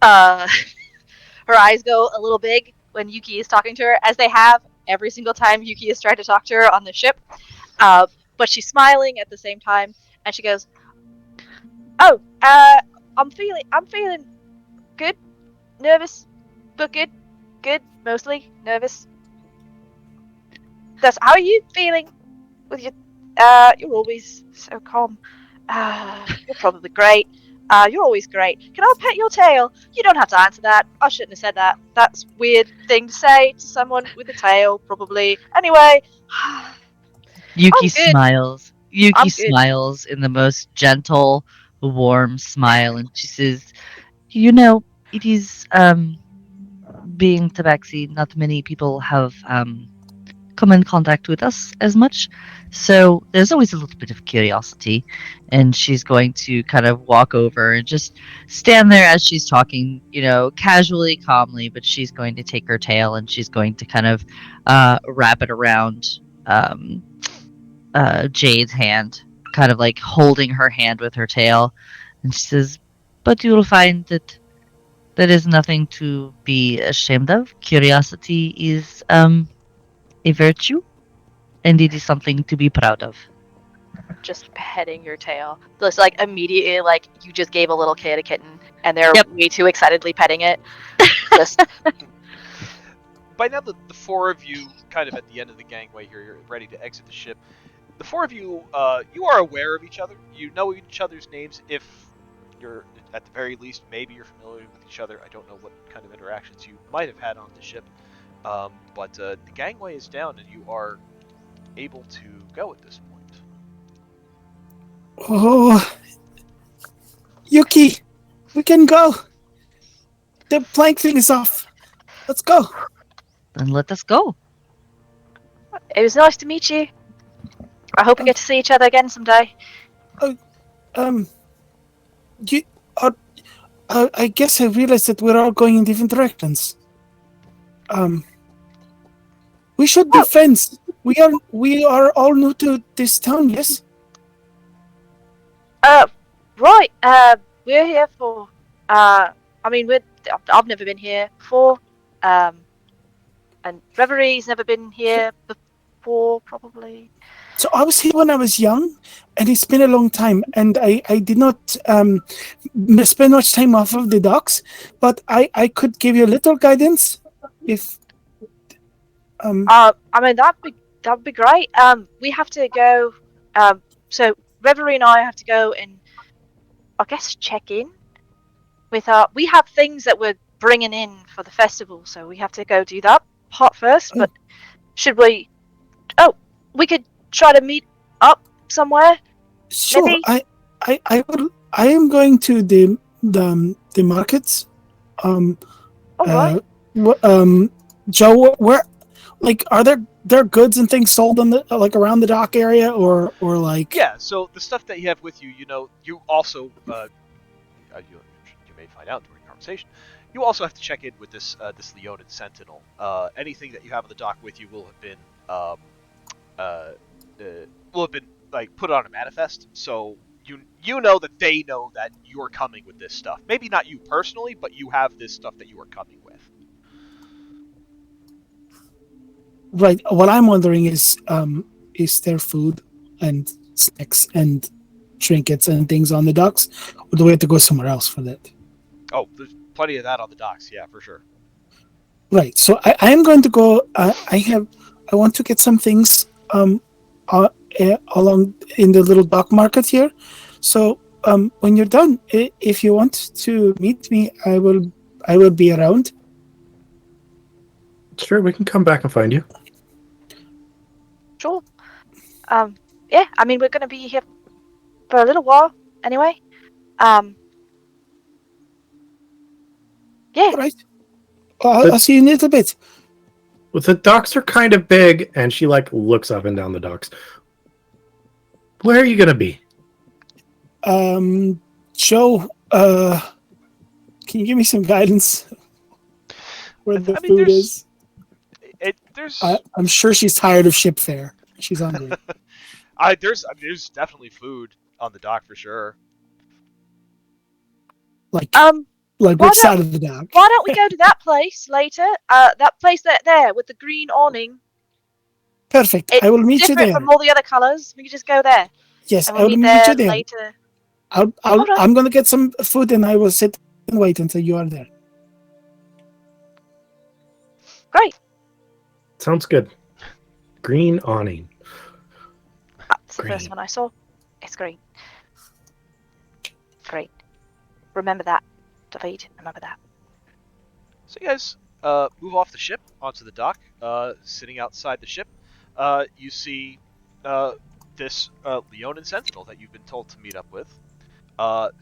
Her eyes go a little big when Yuki is talking to her, as they have every single time Yuki has tried to talk to her on the ship. But she's smiling at the same time, and she goes, "Oh, I'm feeling good, nervous, but good, mostly nervous. How are you feeling with your? You're always so calm. You're probably great. You're always great. Can I pet your tail? You don't have to answer that. I shouldn't have said that. That's a weird thing to say to someone with a tail, probably. Anyway, Yuki I'm good. smiles. Yuki I'm good. smiles in the most gentle, warm smile, and she says, "You know, it is being Tabaxi. Not many people have come in contact with us as much, so there's always a little bit of curiosity." And she's going to kind of walk over and just stand there as she's talking, casually, calmly, but she's going to take her tail and she's going to kind of wrap it around Jade's hand, kind of like holding her hand with her tail. And she says, "But you'll find that there is nothing to be ashamed of. Curiosity is a virtue, and it is something to be proud of." Just petting your tail. Just like immediately, like you just gave a little kid a kitten, and they're way too excitedly petting it. Just By now, the four of you, kind of at the end of the gangway here, you're ready to exit the ship. The four of you, you are aware of each other. You know each other's names. If you're, at the very least, maybe you're familiar with each other. I don't know what kind of interactions you might have had on the ship. But the gangway is down, and you are able to go at this point. Oh, Yuki, we can go. The plank thing is off. Let's go. Then let us go. it was nice to meet you. I hope we get to see each other again someday. You, I guess I realized that we're all going in different directions. We should be friends. We are all new to this town, yes? Right. We're here for. I've never been here before. And Reverie's never been here before, probably. So I was here when I was young, and it's been a long time, and I did not spend much time off of the docks, but I could give you a little guidance if. That'd be great. We have to go. So Reverie and I have to go and, I guess, check in with our. We have things that we're bringing in for the festival, so we have to go do that part first. But should we? Oh, we could try to meet up somewhere. Sure, Maybe? I will. I am going to the markets. All right. Joe, where, like, are there goods and things sold on the around the dock area, or like? Yeah. So the stuff that you have with you, you also you may find out during the conversation. You also have to check in with this Leonin Sentinel. Anything that you have on the dock with you will have been like put on a manifest. So you know that they know that you're coming with this stuff. Maybe not you personally, but you have this stuff that you are coming with. Right. What I'm wondering is there food and snacks and trinkets and things on the docks, or do we have to go somewhere else for that? Oh, there's plenty of that on the docks. Yeah, for sure. Right. So I am going to go. I want to get some things along in the little dock market here. So when you're done, if you want to meet me, I will be around. Sure, we can come back and find you. Sure. Yeah, I mean, we're going to be here for a little while anyway. Yeah. All right. I'll see you in a little bit. Well, the docks are kind of big, and she like looks up and down the docks. Where are you gonna be? Joe, can you give me some guidance where the food is? I'm sure she's tired of ship fare. She's hungry. There's definitely food on the dock for sure. Like why which side of the dock? Why don't we go to that place later? That place there with the green awning. Perfect. I will meet you there. Different from all the other colours. We can just go there. Yes, And I will meet meet you there. later. I'm going to get some food and I will sit and wait until you are there. Great. Sounds good. Green awning. That's the first one I saw. It's green. Great. Remember that, David. Remember that. So you guys move off the ship onto the dock. Sitting outside the ship, you see this Leonin sentinel that you've been told to meet up with.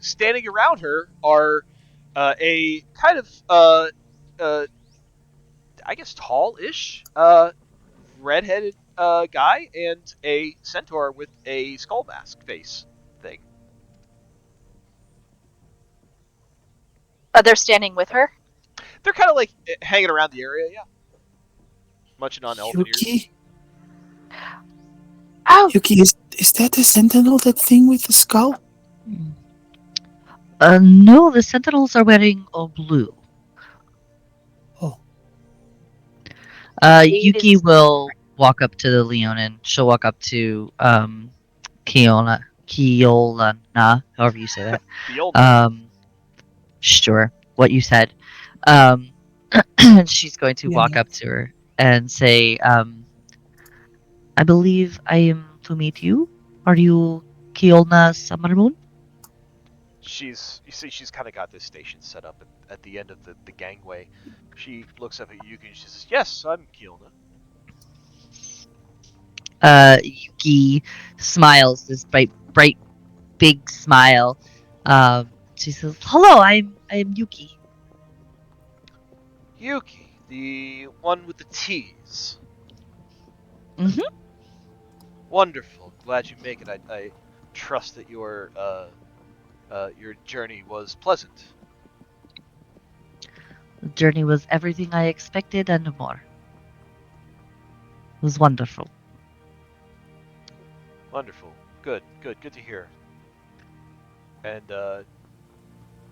Standing around her are a kind of, I guess, tall-ish, redheaded guy and a centaur with a skull mask face thing. They're standing with her. They're kind of like hanging around the area, yeah. Munching on elephant ears. Yuki? Oh! Yuki, is that the sentinel, that thing with the skull? No, the sentinels are wearing all blue. Oh. Yuki will walk up to the Leonin. She'll walk up to Kiolana, however you say that. Sure, what you said. She's going to walk up to her and say, I believe I am to meet you. Are you Kiolna Summermoon? You see, she's kind of got this station set up at the end of the gangway. She looks up at Yuki and she says, "Yes, I'm Kiolna." Yuki smiles, this bright, big smile. She says, "Hello, I'm Yuki." Yuki, the one with the T's. Mm-hmm. Wonderful. Glad you make it. I trust that your journey was pleasant. The journey was everything I expected and more. It was wonderful. Wonderful. Good to hear. And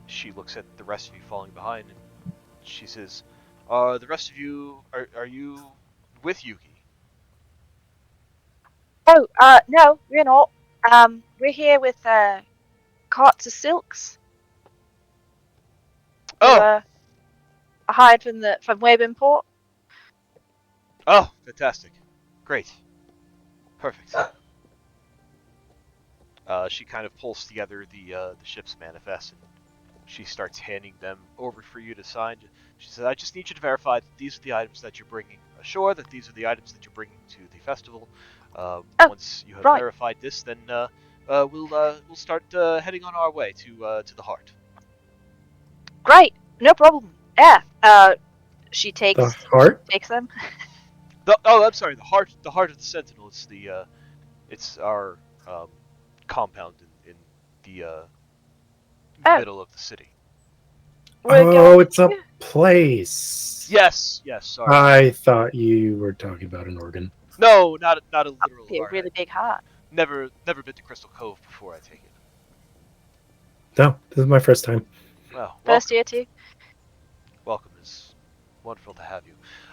she looks at the rest of you falling behind and she says, the rest of you, are you with Yuki? Oh, no, we're not. We're here with carts of silks. Oh! Hired from Webinport. Oh, fantastic. Great. Perfect. She kind of pulls together the ship's manifest and she starts handing them over for you to sign. She says, I just need you to verify that these are the items that you're bringing ashore, that these are the items that you're bringing to the festival. Once you have verified this, then we'll start heading on our way to the heart. Great, no problem. Yeah. She takes the heart. Takes them. I'm sorry. The heart of the Sentinel. It's our compound in the middle of the city. It's a place. Yes. Sorry. I thought you were talking about an organ. No, not a literal heart. Really big heart. Never been to Crystal Cove before. I take it. No, this is my first time. Well, First welcome. year too. Welcome. It's wonderful to have you.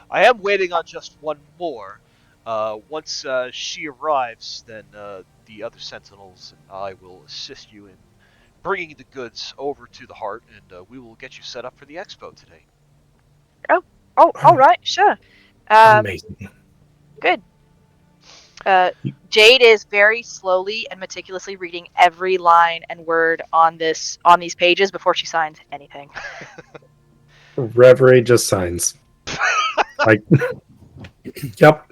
I am waiting on just one more. Once she arrives, then the other sentinels and I will assist you in bringing the goods over to the heart, and we will get you set up for the expo today. Oh, all right, sure. Amazing. Good. Jade is very slowly and meticulously reading every line and word on these pages before she signs anything. Reverie just signs. Like, yep,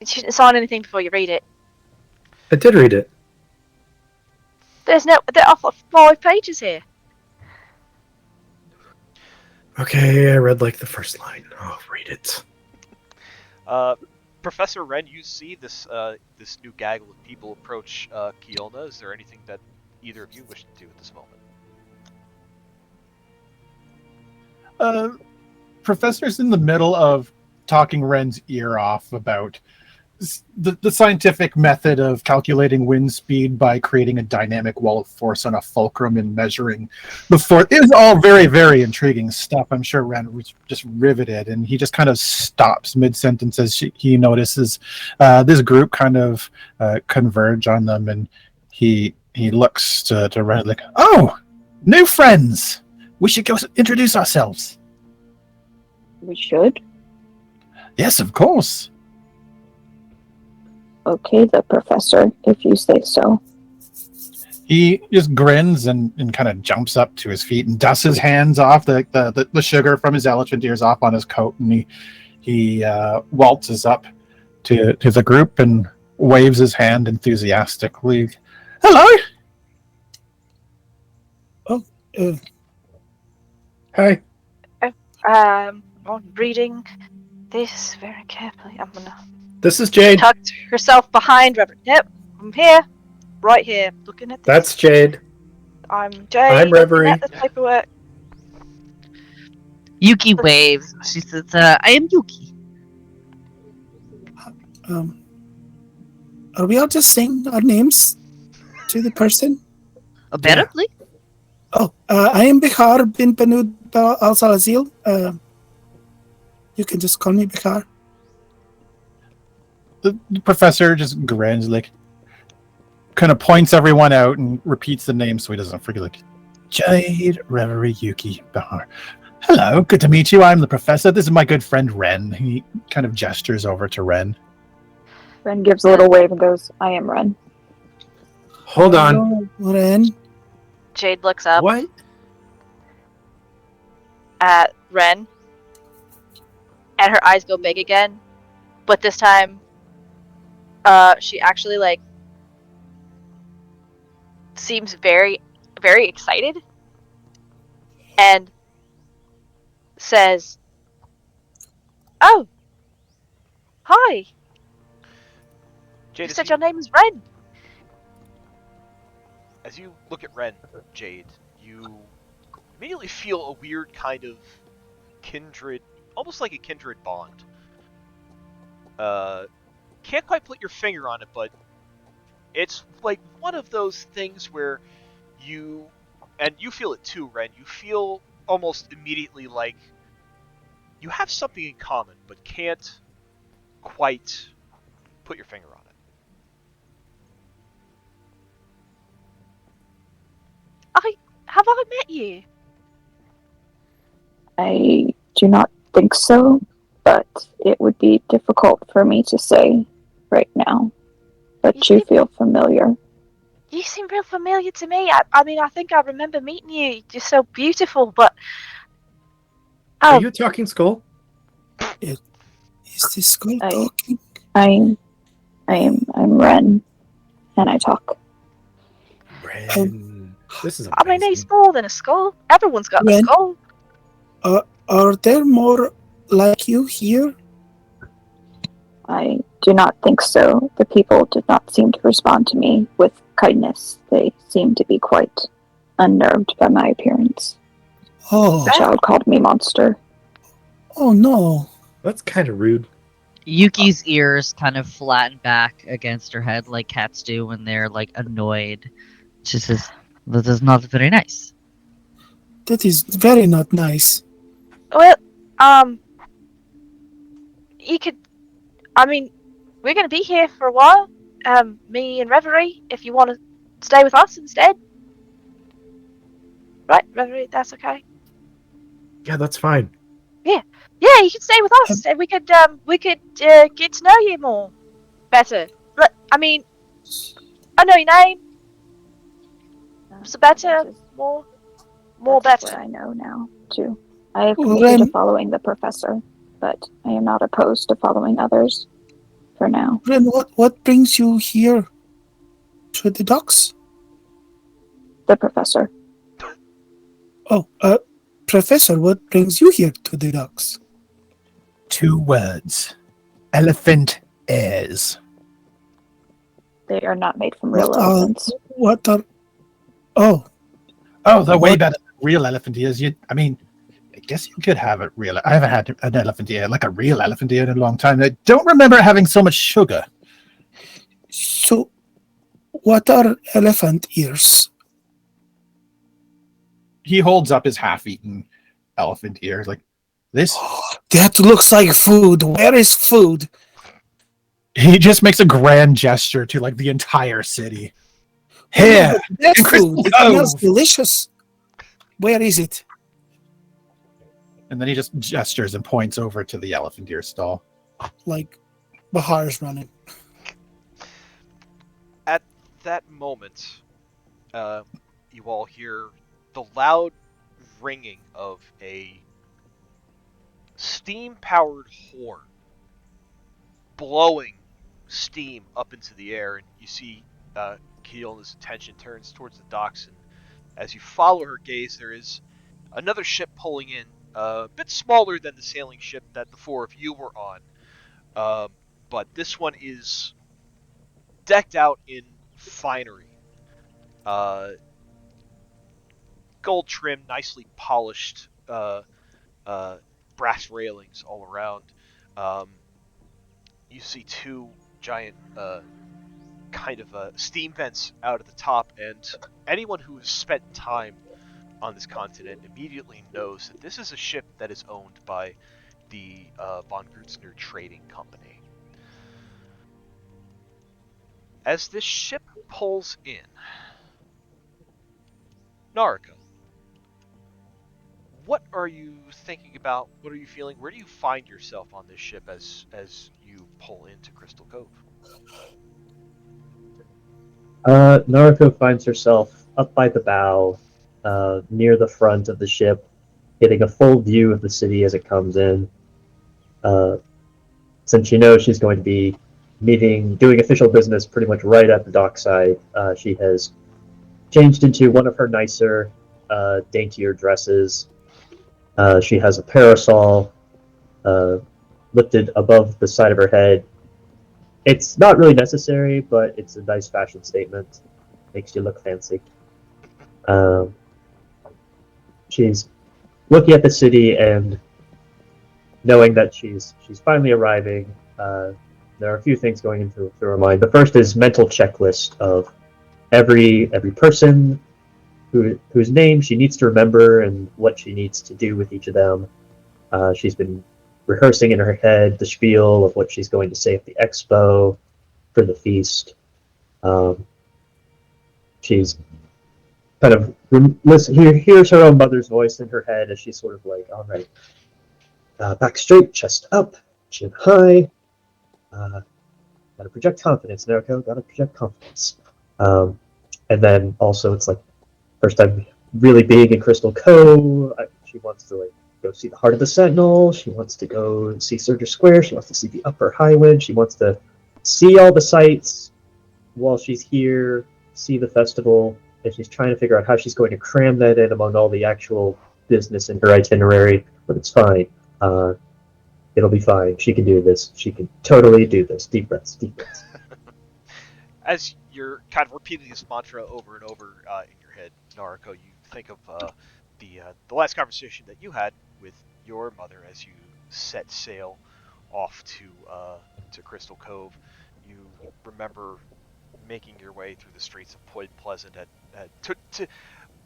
She didn't sign anything before you read it. I did read it. There are 5 pages here. Okay, I read like the first line. I'll read it. Professor Wren, you see this this new gaggle of people approach Kiona. Is there anything that either of you wish to do at this moment? Professor's in the middle of talking Ren's ear off about the scientific method of calculating wind speed by creating a dynamic wall of force on a fulcrum and measuring the force. It was all very, very intriguing stuff. I'm sure Ren was just riveted, and he just kind of stops mid-sentence as he notices this group kind of converge on them, and he looks to Ren like, "Oh, new friends! We should go introduce ourselves." We should. Yes, of course. Okay, the professor, if you say so. He just grins and kind of jumps up to his feet and dusts his hands off the sugar from his elephant ears off on his coat, and he waltzes up to the group and waves his hand enthusiastically. Hello. Hi. I'm reading this very carefully. I'm gonna This is Jade. tuck herself behind Reverend. Yep, I'm here, right here, looking at this. That's Jade. I'm Jade. I'm Reverie. Looking at the paperwork. Yuki waves. She says, I am Yuki. Are we all just saying our names to the person? Apparently. Oh, I am Bihar bin Banud al Salazil. You can just call me Bihar. The professor just grins, like, kind of points everyone out and repeats the name so he doesn't forget, like, Jade, Reverie, Yuki, Bahar. Hello, good to meet you. I'm the professor. This is my good friend Ren. He kind of gestures over to Ren. Ren gives a little wave and goes, I am Ren. Hold on. Hello, Ren. Jade looks up What? at Ren, and her eyes go big again, but this time, she actually seems very, very excited, and says, "Oh, hi! Jade, You said your name is Ren." as you look at Ren, Jade, you immediately feel a weird kind of kindred, almost like a kindred bond. Can't quite put your finger on it, but it's like one of those things where you feel it too, Ren. You feel almost immediately like you have something in common, but can't quite put your finger on it. Have I met you? I do not think so, but it would be difficult for me to say right now. But you feel familiar. You seem real familiar to me. I mean, I think I remember meeting you. You're so beautiful, but Are you talking skull? Is this skull I- talking? I'm Ren, and I talk. Ren. This is I mean, amazing. he's more than a skull. Everyone's got a Ren? skull. Are there more like you here? I do not think so. The people did not seem to respond to me with kindness. They seemed to be quite unnerved by my appearance. Oh, The child called me monster. oh no. That's kind of rude. Yuki's ears kind of flatten back against her head like cats do when they're annoyed. She says, That is not very nice. That is very not nice. Well, you could. I mean, we're going to be here for a while. Me and Reverie, if you want to stay with us instead. Right, Reverie, that's okay. Yeah, that's fine. Yeah, you can stay with us, and we could get to know you more better. I mean, I know your name. So better, more That's better. what I know now, too. I have Well, committed to then- following the professor, but I am not opposed to following others for now. Then what brings you here to the docks? The professor. Oh, Professor, what brings you here to the docks? 2 words. Elephant ears. They are not made from real What are- elephants. What are... Oh, Oh, they're way What? better than real elephant ears. I mean, I guess you could have a real. I haven't had an elephant ear, like a real elephant ear, in a long time. I don't remember having so much sugar. so what are elephant ears? He holds up his half-eaten elephant ear, like this. That looks like food. Where is food? He just makes a grand gesture to like the entire city. Here, That in Crystal food. It smells Cove. delicious. Where is it? And then he just gestures and points over to the elephant ear stall. Like Bahar's running. At that moment, you all hear the loud ringing of a steam-powered horn blowing steam up into the air, and you see Keel's attention turns towards the docks, and as you follow her gaze, there is another ship pulling in, a bit smaller than the sailing ship that the 4 of you were on, but this one is decked out in finery. Gold trim, nicely polished brass railings all around. You see 2 giant kind of steam vents out at the top, and anyone who has spent time on this continent immediately knows that this is a ship that is owned by the von Grutzner Trading Company. As this ship pulls in, Nariko, what are you thinking about? What are you feeling? Where do you find yourself on this ship as you pull into Crystal Cove? Nariko finds herself up by the bow, near the front of the ship, getting a full view of the city as it comes in. Since she knows she's going to be doing official business pretty much right at the dockside, she has changed into one of her nicer, daintier dresses. She has a parasol lifted above the side of her head. It's not really necessary, but it's a nice fashion statement. Makes you look fancy. She's looking at the city and knowing that she's finally arriving. There are a few things going through her mind. The first is mental checklist of every person whose name she needs to remember and what she needs to do with each of them. She's been rehearsing in her head the spiel of what she's going to say at the expo for the feast. She's kind of hears her own mother's voice in her head as she's sort of like, all right, back straight, chest up, chin high. Gotta project confidence, Nariko. Gotta project confidence. And then also it's like first time really being in Crystal Cove. She wants to like go see the Heart of the Sentinel. She wants to go see Surger Square. She wants to see the Upper Highwind. She wants to see all the sights while she's here, see the festival, and she's trying to figure out how she's going to cram that in among all the actual business in her itinerary. But it's fine. It'll be fine. She can do this. She can totally do this. Deep breaths, deep breaths. As you're kind of repeating this mantra over and over in your head, Nariko, you think of the last conversation that you had with your mother as you set sail off to Crystal Cove. You remember making your way through the streets of Point Pleasant at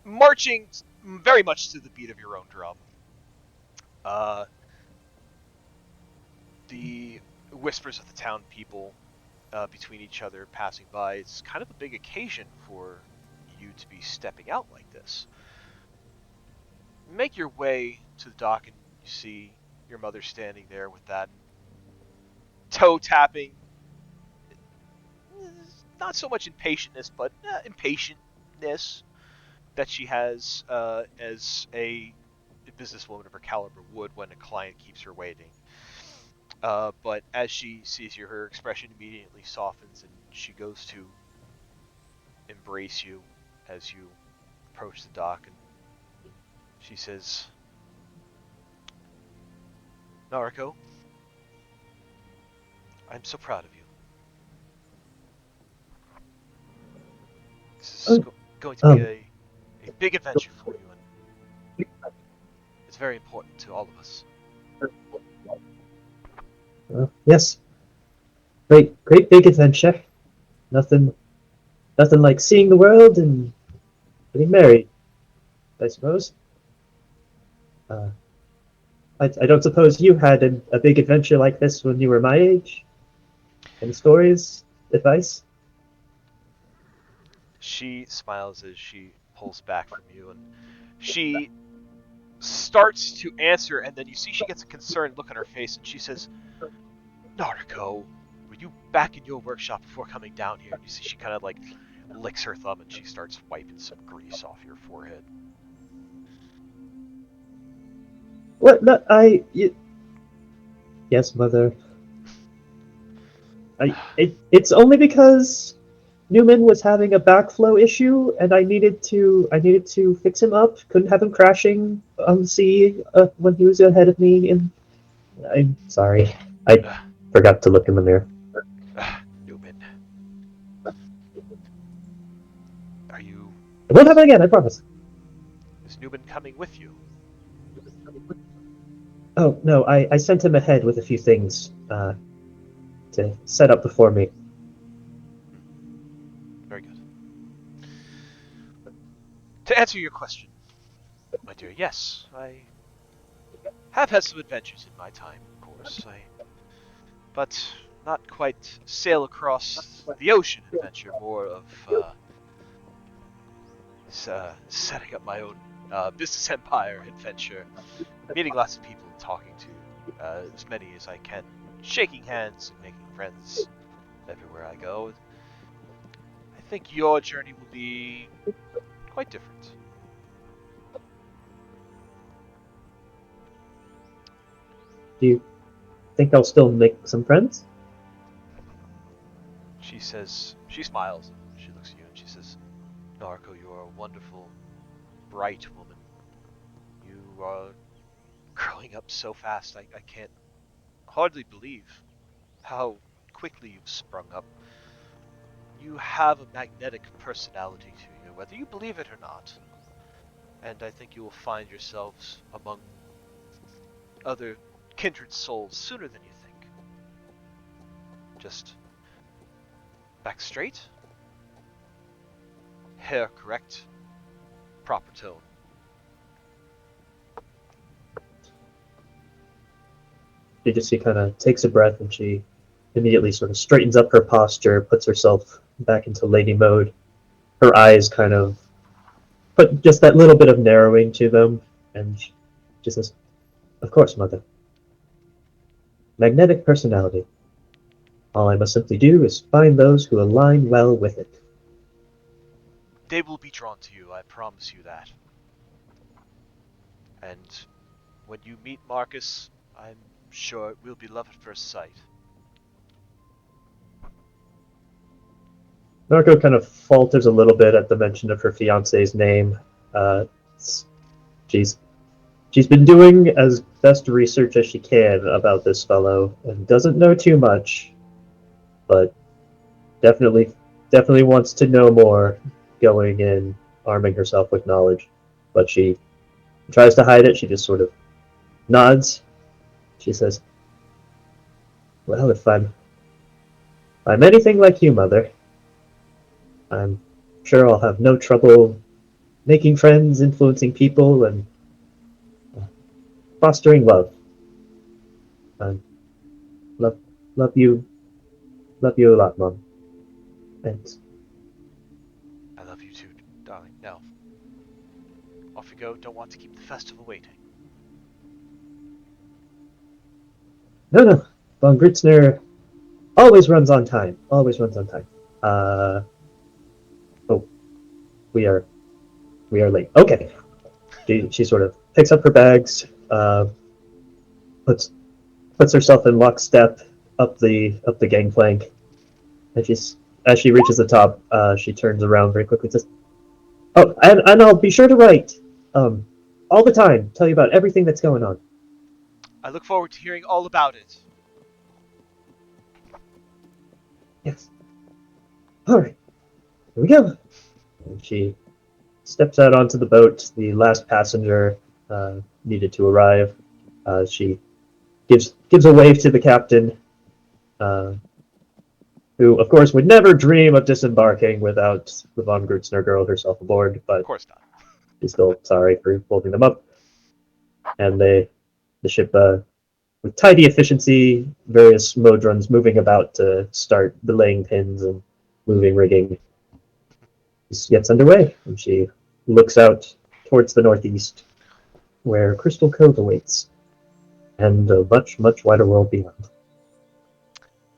marching very much to the beat of your own drum. The whispers of the town people between each other passing by. It's kind of a big occasion for you to be stepping out like this. Make your way to the dock and you see your mother standing there with that toe tapping. Not so much impatientness, but impatientness that she has as a businesswoman of her caliber would when a client keeps her waiting. But as she sees you, her expression immediately softens and she goes to embrace you as you approach the dock, and she says, Nariko, I'm so proud of you. This is going to be a big adventure for you, and it's very important to all of us. Yes. Great big adventure. Nothing like seeing the world and getting married, I suppose. I don't suppose you had a big adventure like this when you were my age? Any stories? Advice? She smiles as she pulls back from you, and she starts to answer, and then you see she gets a concerned look on her face, and she says, Nariko, were you back in your workshop before coming down here? And you see she kind of like licks her thumb, and she starts wiping some grease off your forehead. What? No, Yes, mother. It's only because Newman was having a backflow issue, and I needed to fix him up. Couldn't have him crashing on the sea when he was ahead of me. And I'm sorry, I forgot to look in the mirror. Newman, are you? It won't happen again. I promise. Is Newman coming with you? Oh no, I sent him ahead with a few things to set up before me. Very good. To answer your question, my dear, yes, I have had some adventures in my time, of course. But not quite sail across the ocean adventure, more of setting up my own business empire adventure, meeting lots of people, talking to as many as I can, shaking hands and making friends everywhere I go. I think your journey will be quite different. Do you think I'll still make some friends? She says, she smiles, and she looks at you and she says, Nariko, you are a wonderful, bright woman. You are growing up so fast, I can't hardly believe how quickly you've sprung up. You have a magnetic personality to you, whether you believe it or not. And I think you will find yourselves among other kindred souls sooner than you think. Just back straight, hair correct, proper tone. She kind of takes a breath and she immediately sort of straightens up her posture, puts herself back into lady mode. Her eyes kind of put just that little bit of narrowing to them, and she says, Of course, mother. Magnetic personality. All I must simply do is find those who align well with it. They will be drawn to you, I promise you that. And when you meet Marcus, I'm sure it will be love at first sight. Narco kind of falters a little bit at the mention of her fiance's name. She's been doing as best research as she can about this fellow and doesn't know too much, but definitely wants to know more, going in, arming herself with knowledge. But she tries to hide it. She just sort of nods. She says, if I'm anything like you, mother, I'm sure I'll have no trouble making friends, influencing people, and fostering love. And love, love you a lot, Mom. Thanks. I love you too, darling. Now, off you go. Don't want to keep the festival waiting. No. Von Grutzner always runs on time. Always runs on time. Oh, we are late. Okay. She sort of picks up her bags, puts herself in lockstep up the gangplank, and as she reaches the top, she turns around very quickly and says, "Oh, and I'll be sure to write, all the time, tell you about everything that's going on." I look forward to hearing all about it. Yes. All right. Here we go. And she steps out onto the boat. The last passenger needed to arrive. She gives a wave to the captain, who, of course, would never dream of disembarking without the von Grutzner girl herself aboard, Of but course not. she's still sorry for holding them up. And the ship, with tidy efficiency, various modrons moving about to start belaying pins and moving rigging, just gets underway. And she looks out towards the northeast, where Crystal Cove awaits, and a much, much wider world beyond.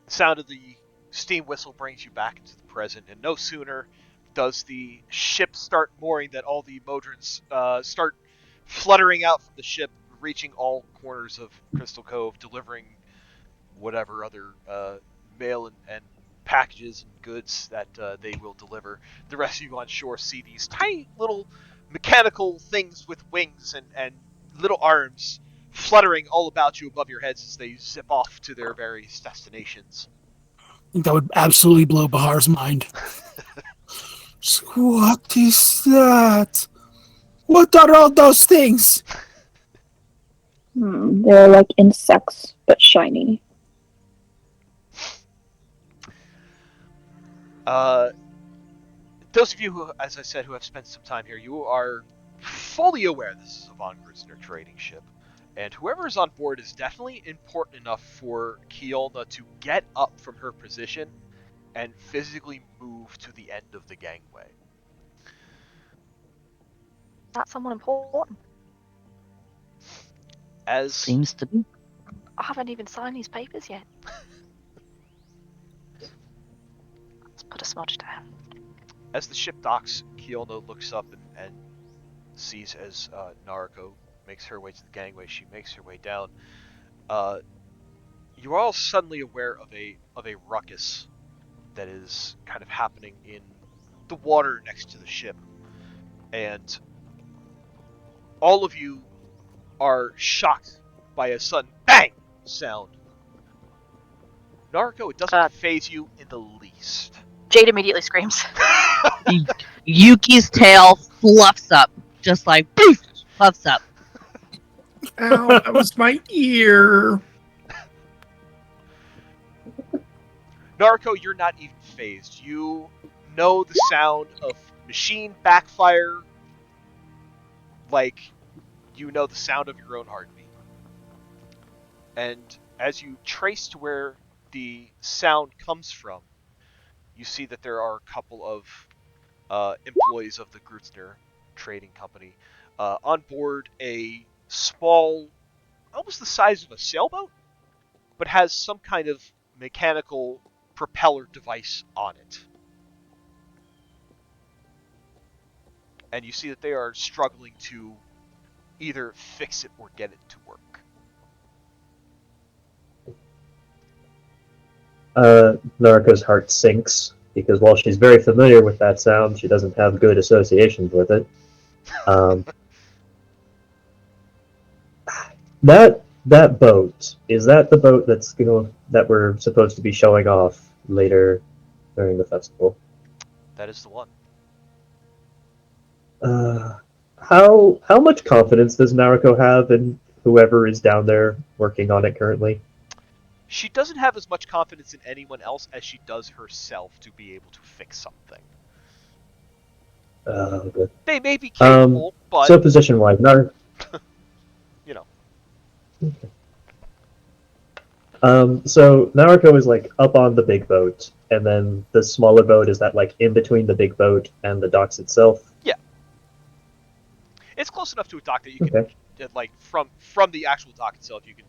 The sound of the steam whistle brings you back into the present, and no sooner does the ship start mooring that all the Modrons start fluttering out from the ship, reaching all corners of Crystal Cove, delivering whatever other mail and packages and goods that they will deliver. The rest of you on shore see these tiny little mechanical things with wings and little arms fluttering all about you above your heads as they zip off to their various destinations. I think that would absolutely blow Bahar's mind. What is that? What are all those things? They're like insects, but shiny. Those of you who, as I said, who have spent some time here, you are fully aware this is a von Grutzner trading ship. And whoever is on board is definitely important enough for Kiolna to get up from her position and physically move to the end of the gangway. That's someone important. As Seems to be. I haven't even signed these papers yet. Let's put a smudge down. As the ship docks, Kiolna looks up and sees as Nariko makes her way to the gangway. She makes her way down. You are all suddenly aware of a ruckus that is kind of happening in the water next to the ship, and all of you are shocked by a sudden bang sound. Nariko, it doesn't faze you in the least. Jade immediately screams. Yuki's tail fluffs up, just like poof, puffs up. Ow, that was my ear. Nariko, you're not even phased. You know the sound of machine backfire like you know the sound of your own heartbeat. And as you trace to where the sound comes from, you see that there are a couple of employees of the Grutzner trading company on board a small, almost the size of a sailboat, but has some kind of mechanical propeller device on it. And you see that they are struggling to either fix it or get it to work. Nariko's heart sinks, because while she's very familiar with that sound, she doesn't have good associations with it. That boat, is that the boat that we're supposed to be showing off later during the festival? That is the one. How much confidence does Nariko have in whoever is down there working on it currently? She doesn't have as much confidence in anyone else as she does herself to be able to fix something. Good. They may be capable, but So position-wise, you know. So Naruto is like up on the big boat, and then the smaller boat is that like in between the big boat and the docks itself. Yeah, it's close enough to a dock that you can, Okay. like from the actual dock itself, you can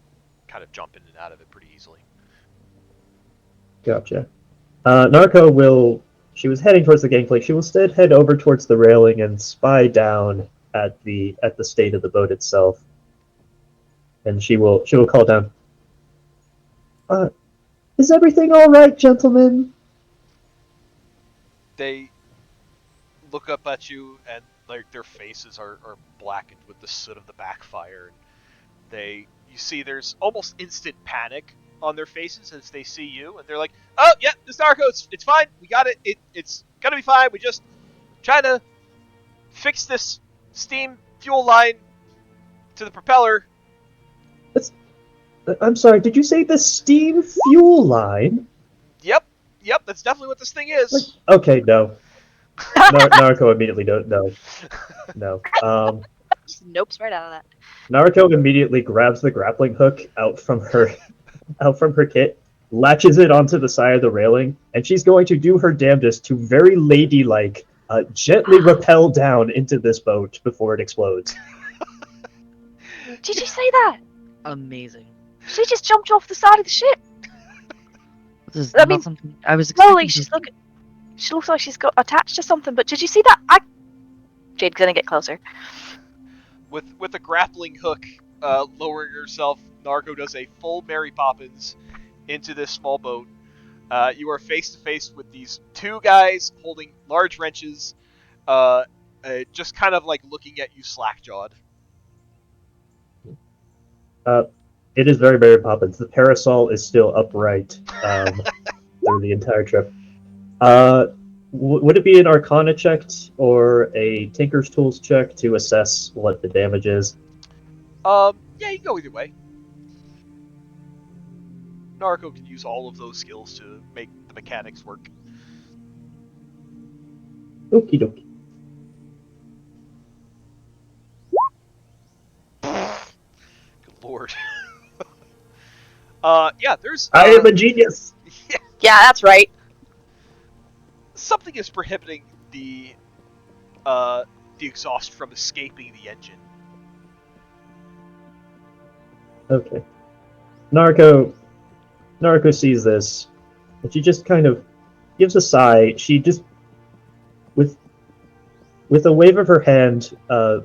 kind of jump in and out of it pretty easily. Gotcha. Naruto will. She was heading towards the gangplank. She will instead head over towards the railing and spy down at the state of the boat itself. And she will call down. Is everything all right, gentlemen? They look up at you, and like their faces are blackened with the soot of the backfire. You see there's almost instant panic on their faces as they see you, and they're like, "Oh yeah, Miss Narco, it's fine. We got it. It's gonna be fine. We just trying to fix this steam fuel line to the propeller." I'm sorry. Did you say the steam fuel line? Yep, that's definitely what this thing is. Okay, no. Naruto immediately don't. No. Just nopes right out of that. Naruto immediately grabs the grappling hook out from her kit, latches it onto the side of the railing, and she's going to do her damnedest to very ladylike gently rappel down into this boat before it explodes. Did you say that? Amazing. She just jumped off the side of the ship. This is I not mean, something I was Slowly, expecting. she looks like she's got attached to something. But did you see that? Jade's gonna get closer. With a grappling hook, lowering herself, Narco does a full Mary Poppins into this small boat. You are face to face with these two guys holding large wrenches, just kind of like looking at you slack-jawed. It is very, very Poppins. The parasol is still upright through the entire trip. Would it be an Arcana check or a Tinker's Tools check to assess what the damage is? Yeah, you can go either way. Narco can use all of those skills to make the mechanics work. Okie dokie. Good lord. Yeah, there's. I am a genius. Yeah, that's right. Something is prohibiting the exhaust from escaping the engine. Okay. Narco sees this, and she just kind of gives a sigh. She just, with a wave of her hand,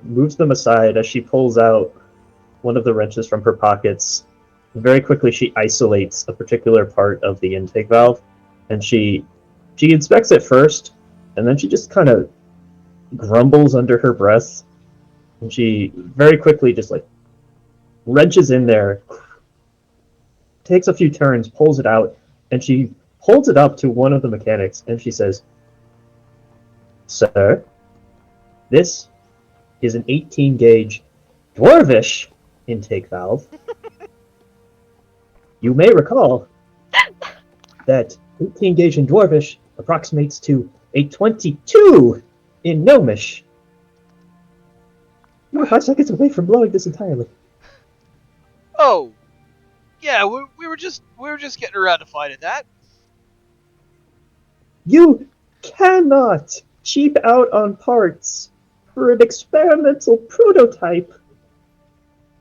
moves them aside as she pulls out one of the wrenches from her pockets. Very quickly, she isolates a particular part of the intake valve, and she inspects it first, and then she just kind of grumbles under her breath, and she very quickly just like wrenches in there, takes a few turns, pulls it out, and she holds it up to one of the mechanics, and she says, "Sir, this is an 18-gauge Dwarvish intake valve. You may recall that 18-gauge in Dwarvish approximates to a 22 in Gnomish. You are 5 seconds away from blowing this entirely." Oh, yeah, we were just getting around to finding that. You cannot cheap out on parts for an experimental prototype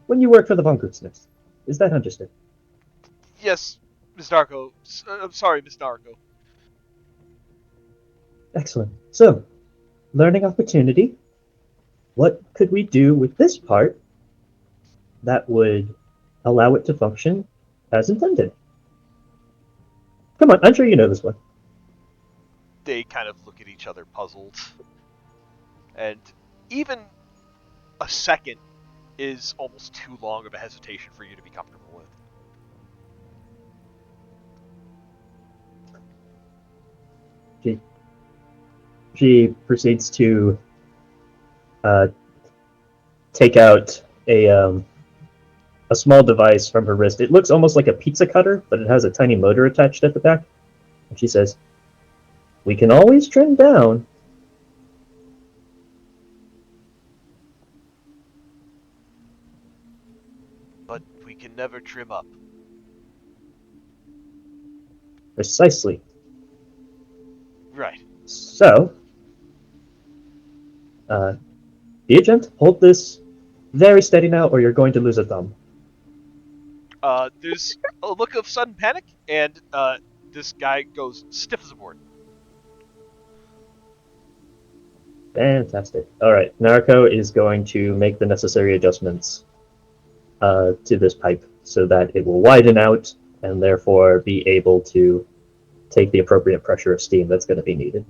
when you work for the Von Grutzner. Is that understood? Yes, Miss Narco. I'm sorry, Miss Narco. Excellent. So, learning opportunity. What could we do with this part that would allow it to function as intended? Come on, I'm sure you know this one. They kind of look at each other puzzled. And even a second is almost too long of a hesitation for you to be comfortable with. She proceeds to take out a small device from her wrist. It looks almost like a pizza cutter, but it has a tiny motor attached at the back. And she says, "We can always trim down can never trim up. Precisely. Right. So, Agent, hold this very steady now, or you're going to lose a thumb. There's a look of sudden panic, and this guy goes stiff as a board. Fantastic. All right, Narco is going to make the necessary adjustments to this pipe so that it will widen out and therefore be able to take the appropriate pressure of steam that's going to be needed.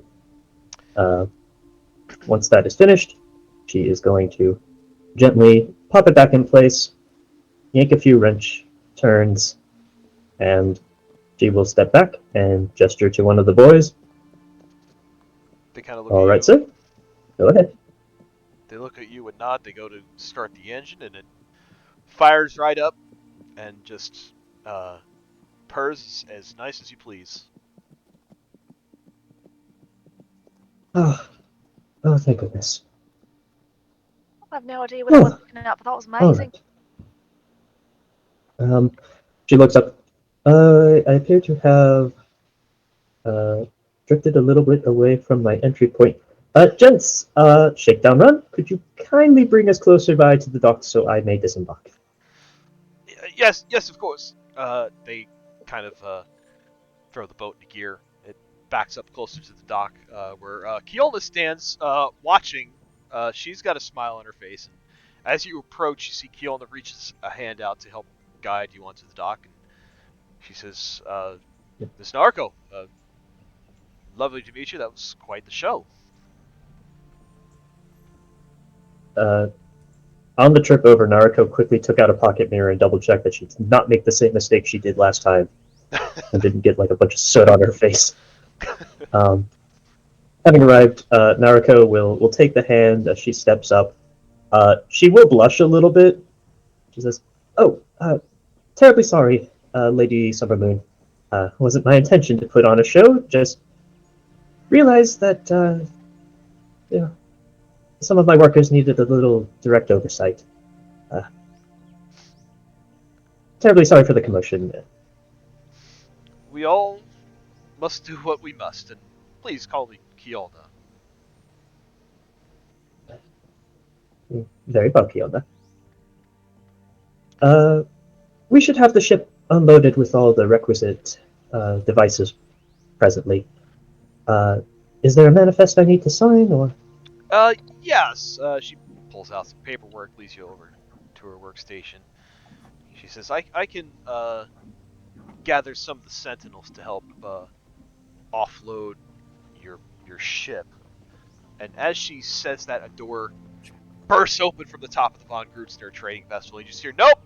Once that is finished, she is going to gently pop it back in place, yank a few wrench turns, and she will step back and gesture to one of the boys. They kind of look All at right, you. sir. Go ahead. They look at you and nod. They go to start the engine, and it fires right up and just purrs as nice as you please. Oh, thank goodness. I have no idea what I was looking at, but that was All amazing. right. She looks up. I appear to have drifted a little bit away from my entry point. Gents, shakedown run. Could you kindly bring us closer by to the dock so I may disembark? Yes, of course. They kind of throw the boat into gear. It backs up closer to the dock, where Keola stands watching. She's got a smile on her face, and as you approach, you see Keola reaches a hand out to help guide you onto the dock, and she says, Miss Narco, lovely to meet you. That was quite the show. On the trip over, Nariko quickly took out a pocket mirror and double-checked that she did not make the same mistake she did last time and didn't get like a bunch of soot on her face. Having arrived, Nariko will take the hand as she steps up. She will blush a little bit. She says, "Oh, terribly sorry, Lady Summermoon. Wasn't my intention to put on a show. Just realized that you know, some of my workers needed a little direct oversight. Terribly sorry for the commotion." We all must do what we must, and please call me Keola. Very well, Kiona. We should have the ship unloaded with all the requisite devices presently. Is there a manifest I need to sign, or? Yes. She pulls out some paperwork, leads you over to her workstation. She says, I can gather some of the sentinels to help offload your ship. And as she says that, a door bursts open from the top of the Von Grutzner trading vessel. You just hear, nope,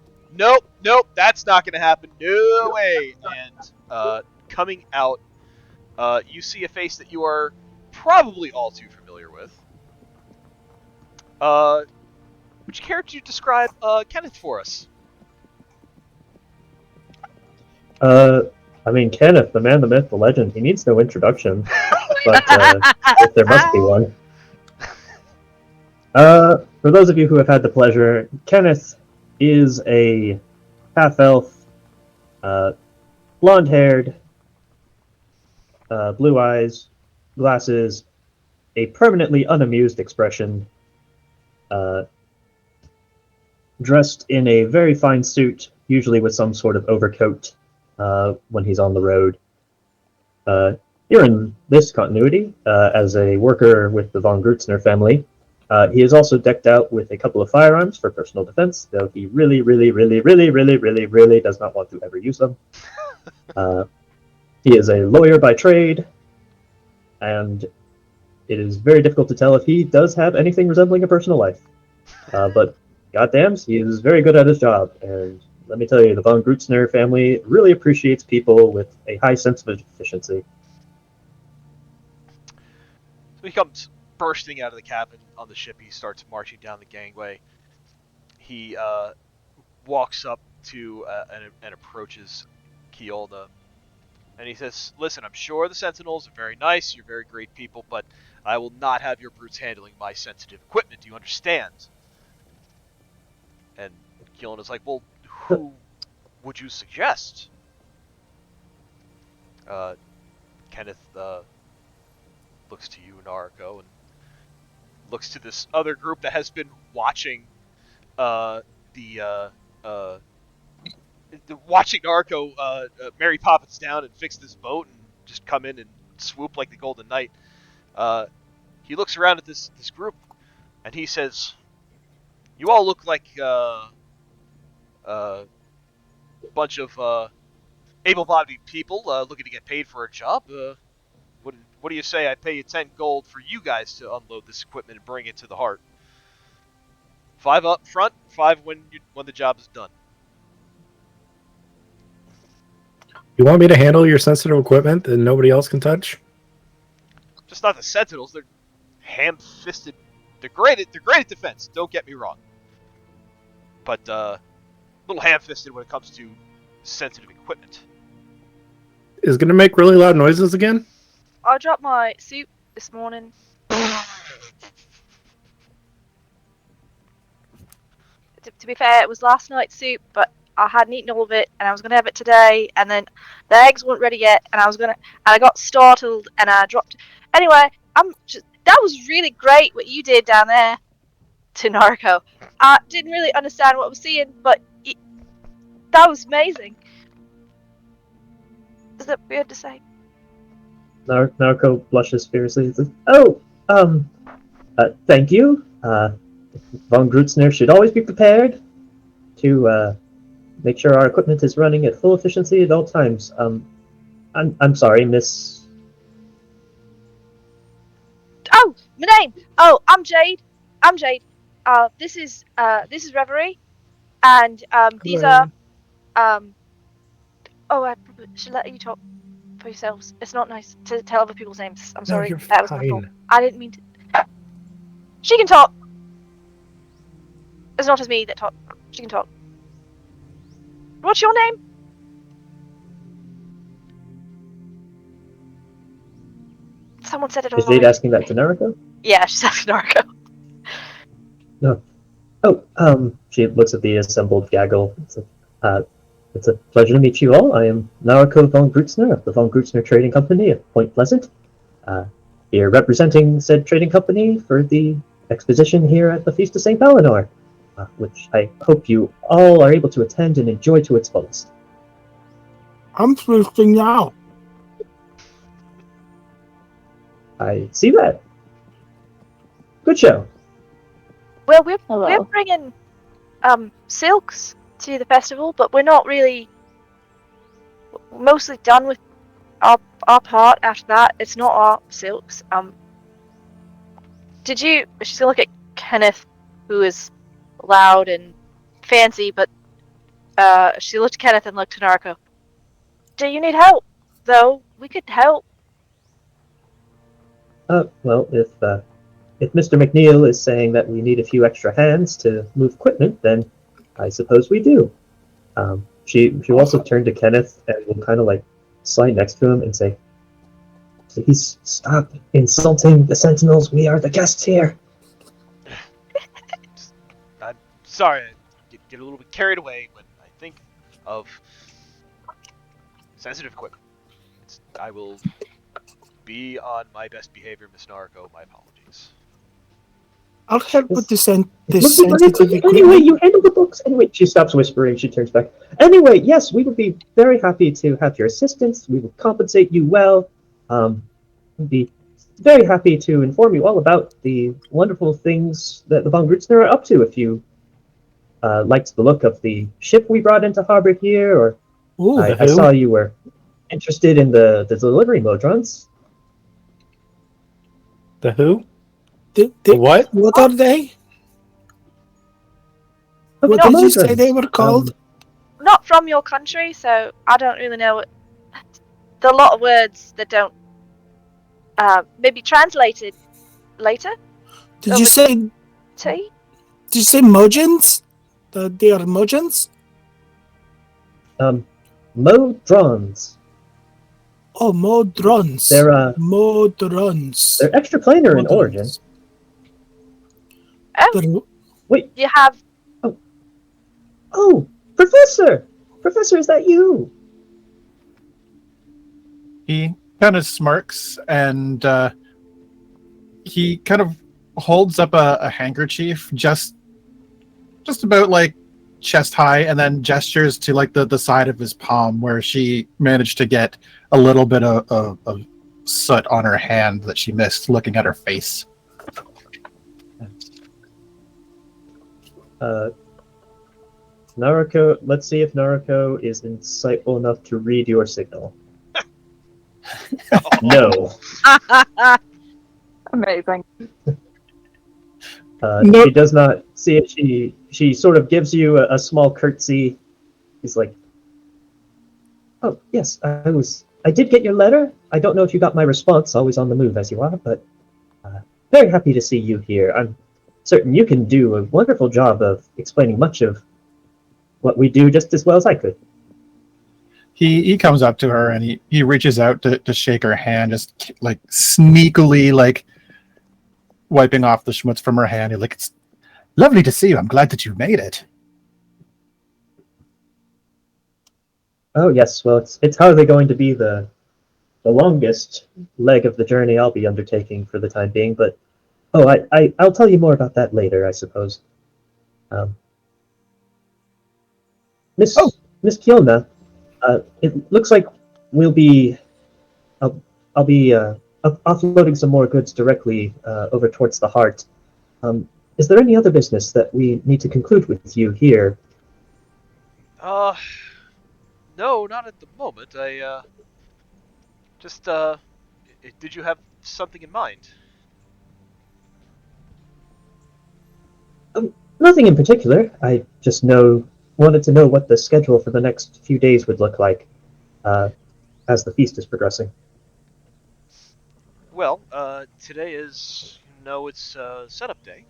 that's not going to happen. No way. And coming out, you see a face that you are probably all too familiar with. Would you care to describe Kenneth for us? I mean, Kenneth, the man, the myth, the legend, he needs no introduction. But if there must be one. For those of you who have had the pleasure, Kenneth is a half-elf, blonde-haired, blue eyes, glasses, a permanently unamused expression, dressed in a very fine suit, usually with some sort of overcoat when he's on the road. Here in this continuity, as a worker with the von Grutzner family, he is also decked out with a couple of firearms for personal defense, though he really does not want to ever use them. He is a lawyer by trade, and it is very difficult to tell if he does have anything resembling a personal life. But goddamn, he is very good at his job, and let me tell you, the von Grutzner family really appreciates people with a high sense of efficiency. So he comes bursting out of the cabin on the ship. He starts marching down the gangway. He walks up to and approaches Keola. And he says, listen, I'm sure the Sentinels are very nice. You're very great people, but I will not have your brutes handling my sensitive equipment. Do you understand? And Keolana's like, well, who would you suggest? Kenneth looks to you, Narco, and looks to this other group that has been watching watching Narco Mary Poppins down and fix this boat and just come in and swoop like the Golden Knight. He looks around at this group and he says, "You all look like a bunch of able-bodied people looking to get paid for a job. What do you say I pay you 10 gold for you guys to unload this equipment and bring it to the heart? 5 up front, 5 when the job is done." You want me to handle your sensitive equipment that nobody else can touch? Just not the Sentinels. They're ham-fisted. They're great at defense. Don't get me wrong. But a little ham-fisted when it comes to sensitive equipment. Is it going to make really loud noises again? I dropped my soup this morning. To be fair, it was last night's soup, but I hadn't eaten all of it, and I was gonna have it today, and then the eggs weren't ready yet, and I got startled, and I dropped. Anyway, that was really great what you did down there to Narco. I didn't really understand what I was seeing, but that was amazing. Is that weird to say? Narco blushes fiercely. Says, "Oh, thank you. Von Grutzner should always be prepared to make sure our equipment is running at full efficiency at all times. I'm sorry, Miss." Oh, my name. Oh, I'm Jade. This is Reverie, and these are Oh, I probably should let you talk for yourselves. It's not nice to tell other people's names. I'm sorry. you're That was my fault. fine. I didn't mean to. She can talk. It's not as me that talk. She can talk. What's your name? Someone said it Is online. Jade asking that to Narco? Yeah, she's asking Narco. No. Oh, she looks at the assembled gaggle. It's a pleasure to meet you all. I am Narco von Grutzner of the von Grutzner Trading Company of Point Pleasant. Here representing said trading company for the exposition here at the Feast of Saint Balinor, which I hope you all are able to attend and enjoy to its fullest. I'm feasting now. I see that. Good show. Well, we're Hello. bringing silks to the festival, but we're not really mostly done with our part after that. It's not our silks. She's gonna look at Kenneth, who is loud and fancy, but she looked at Kenneth and looked to Narco. Do you need help? Though we could help. Well, if Mr. McNeil is saying that we need a few extra hands to move equipment, then I suppose we do. She will also turn to Kenneth and will kind of like slide next to him and say, "Please stop insulting the Sentinels. We are the guests here." I'm sorry, I get a little bit carried away when I think of sensitive equipment. I will be on my best behavior, Miss Narco. My apologies. I'll help with this Anyway, sensitive equipment. you handle the books. Anyway, she stops whispering. She turns back. Anyway, yes, we would be very happy to have your assistance. We will compensate you well. We'd be very happy to inform you all about the wonderful things that the von Grutzner are up to. If you liked the look of the ship we brought into harbor here, or Ooh, I saw you were interested in the delivery modrons. The who? the What? What are they? Oh, What the did you say modrons. they were called? Not from your country, so I don't really know what. There are a lot of words that don't maybe translated later. Did you say T? Did you say Mojans? They are Mojans? Modrons. Oh, Modrons. They're Modrons. they're extraplanar in origin. Oh, They're- Wait. you have. Oh, Professor! Professor, is that you? He kind of smirks and he kind of holds up a handkerchief just about like chest high, and then gestures to like the side of his palm where she managed to get a little bit of soot on her hand that she missed looking at her face. Naruko, let's see if Naruko is insightful enough to read your signal. No. Amazing. No. She does not see it. She sort of gives you a small curtsy. He's like, "Oh yes, I did get your letter. I don't know if you got my response. Always on the move as you are, but very happy to see you here. I'm certain you can do a wonderful job of explaining much of what we do just as well as I could." He comes up to her and he reaches out to shake her hand, just like sneakily like wiping off the schmutz from her hand. He's like, "It's lovely to see you. I'm glad that you made it." Oh yes, well it's hardly going to be the longest leg of the journey I'll be undertaking for the time being, but I'll tell you more about that later, I suppose. Miss Oh. Miss Kiona, it looks like we'll be I'll be offloading some more goods directly over towards the heart. Is there any other business that we need to conclude with you here? No, not at the moment. I just did you have something in mind? Nothing in particular. I just wanted to know what the schedule for the next few days would look like as the feast is progressing. Well, today is it's setup day.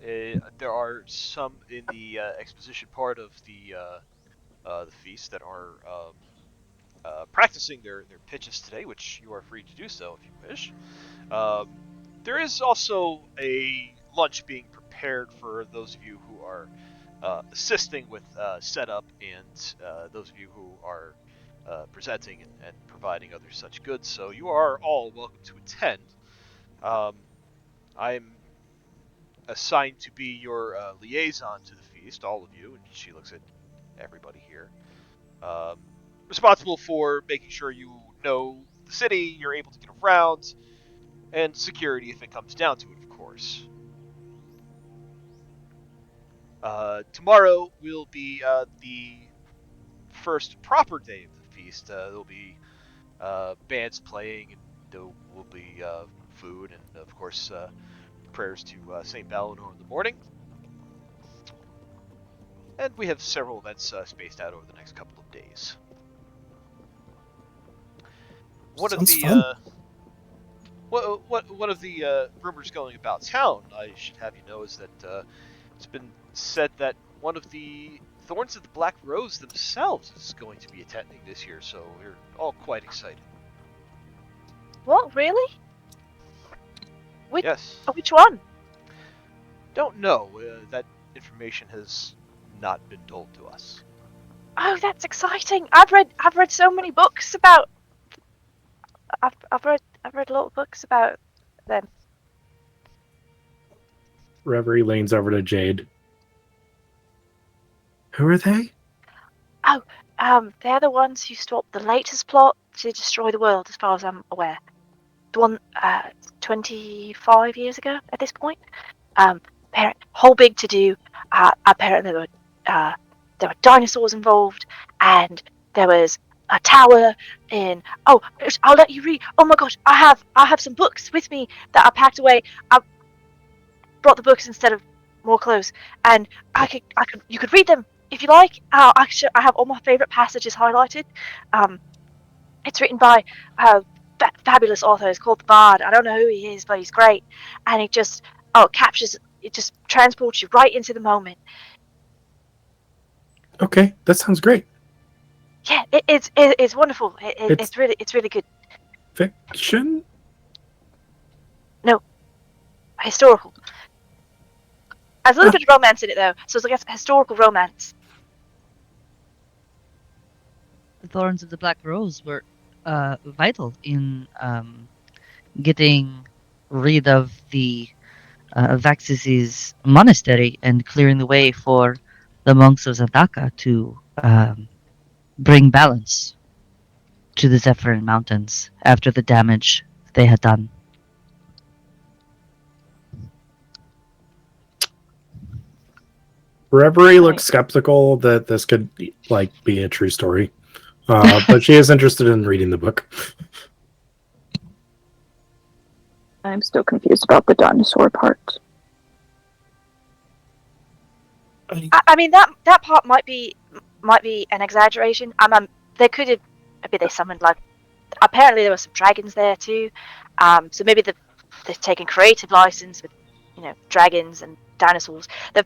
There are some in the exposition part of the feast that are practicing their pitches today, which you are free to do so if you wish. There is also a lunch being prepared for those of you who are assisting with setup and those of you who are presenting and providing other such goods. So you are all welcome to attend. I'm assigned to be your liaison to the feast, all of you, and she looks at everybody here. Responsible for making sure you know the city, you're able to get around, and security if it comes down to it, of course. Tomorrow will be the first proper day of the feast. There'll be bands playing, and there will be food, and of course prayers to Saint Balinor in the morning. And we have several events spaced out over the next couple of days. One Sounds fun. One of the rumors going about town, I should have you know, is that it's been said that one of the Thorns of the Black Rose themselves is going to be attending this year, so we're all quite excited. What, really? Yes. Which one? Don't know. That information has not been told to us. Oh, that's exciting! I've read so many books about. I've read a lot of books about them. Reverie leans over to Jade. Who are they? They're the ones who stopped the latest plot to destroy the world, as far as I'm aware. The one 25 years ago at this point. Whole big to do. Apparently there were dinosaurs involved, and there was a tower in. Oh, I'll let you read. Oh my gosh, I have some books with me that I packed away. I brought the books instead of more clothes, and you could read them if you like. I have all my favorite passages highlighted. It's written by fabulous author. It's called The Bard. I don't know who he is, but he's great, and it just transports you right into the moment. Okay, that sounds great. Yeah, it's wonderful. It's really good. Fiction? No, historical. There's a little bit of romance in it though, so it's like a historical romance. thorns of the Black Rose were vital in getting rid of the Vaxis' monastery and clearing the way for the monks of Zadaka to bring balance to the Zephyrin Mountains after the damage they had done. Reverie looks skeptical that this could be a true story, but she is interested in reading the book. I'm still confused about the dinosaur part. I mean that part might be an exaggeration. They could have maybe they summoned apparently there were some dragons there too. So maybe they've taken creative license with dragons and dinosaurs. They're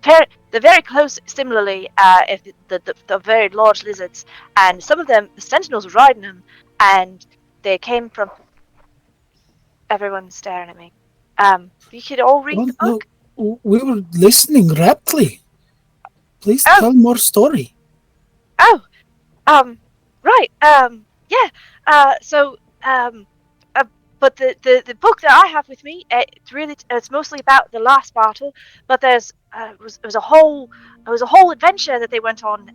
very close. Similarly, if the very large lizards, and some of them the sentinels were riding them, and they came from. Everyone's staring at me. You could all read the book. No, we were listening raptly. Please tell more story. Oh, right. Yeah. But the book that I have with me, it's mostly about the last battle. But it was a whole adventure that they went on.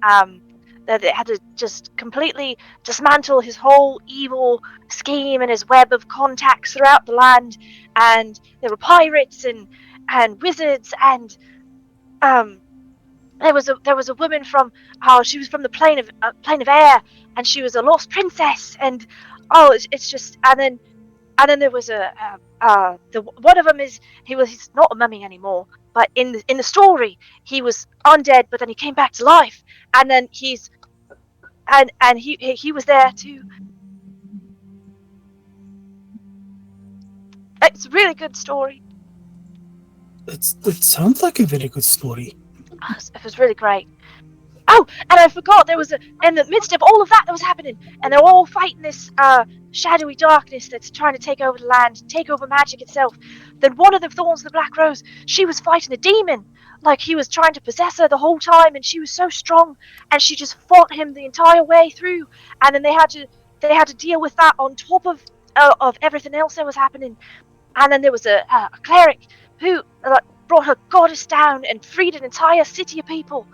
That they had to just completely dismantle his whole evil scheme and his web of contacts throughout the land. And there were pirates and wizards and there was a woman from she was from the plane of air, and she was a lost princess. And it's just and then there was one of them he's not a mummy anymore, but in the story he was undead, but then he came back to life, and then he was there too. It's a really good story. It sounds like a very good story. It was really great. Oh, and I forgot there was in the midst of all of that was happening, and they're all fighting this shadowy darkness that's trying to take over the land, take over magic itself. Then one of the thorns of the Black Rose, she was fighting a demon, like he was trying to possess her the whole time, and she was so strong, and she just fought him the entire way through. And then they had to deal with that on top of everything else that was happening. And then there was a cleric who brought her goddess down and freed an entire city of people.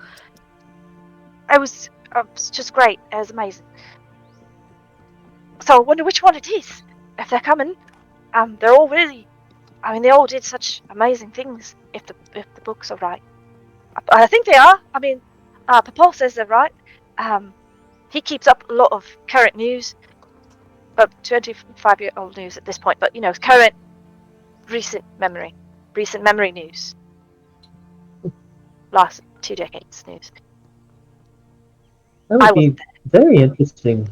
It was just great. It was amazing. So I wonder which one it is. If they're coming, they're all really. I mean, they all did such amazing things. If the books are right, I think they are. I mean, Papa says they're right. He keeps up a lot of current news, but 25-year-old news at this point. But current, recent memory news. Last 2 decades news. That would be very interesting.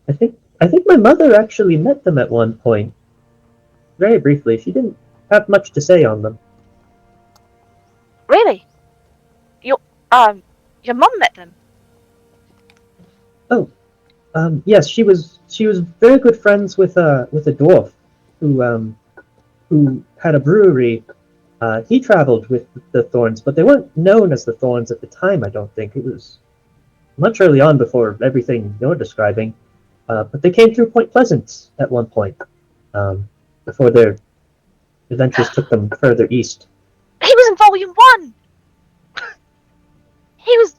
I think my mother actually met them at one point. Very briefly. She didn't have much to say on them. Really? Your mum met them? Oh. Yes, she was very good friends with a dwarf who had a brewery. He traveled with the Thorns, but they weren't known as the Thorns at the time, I don't think. It was much early on before everything you're describing. But they came through Point Pleasant at one point, before their adventures took them further east. He was in Volume 1! He was...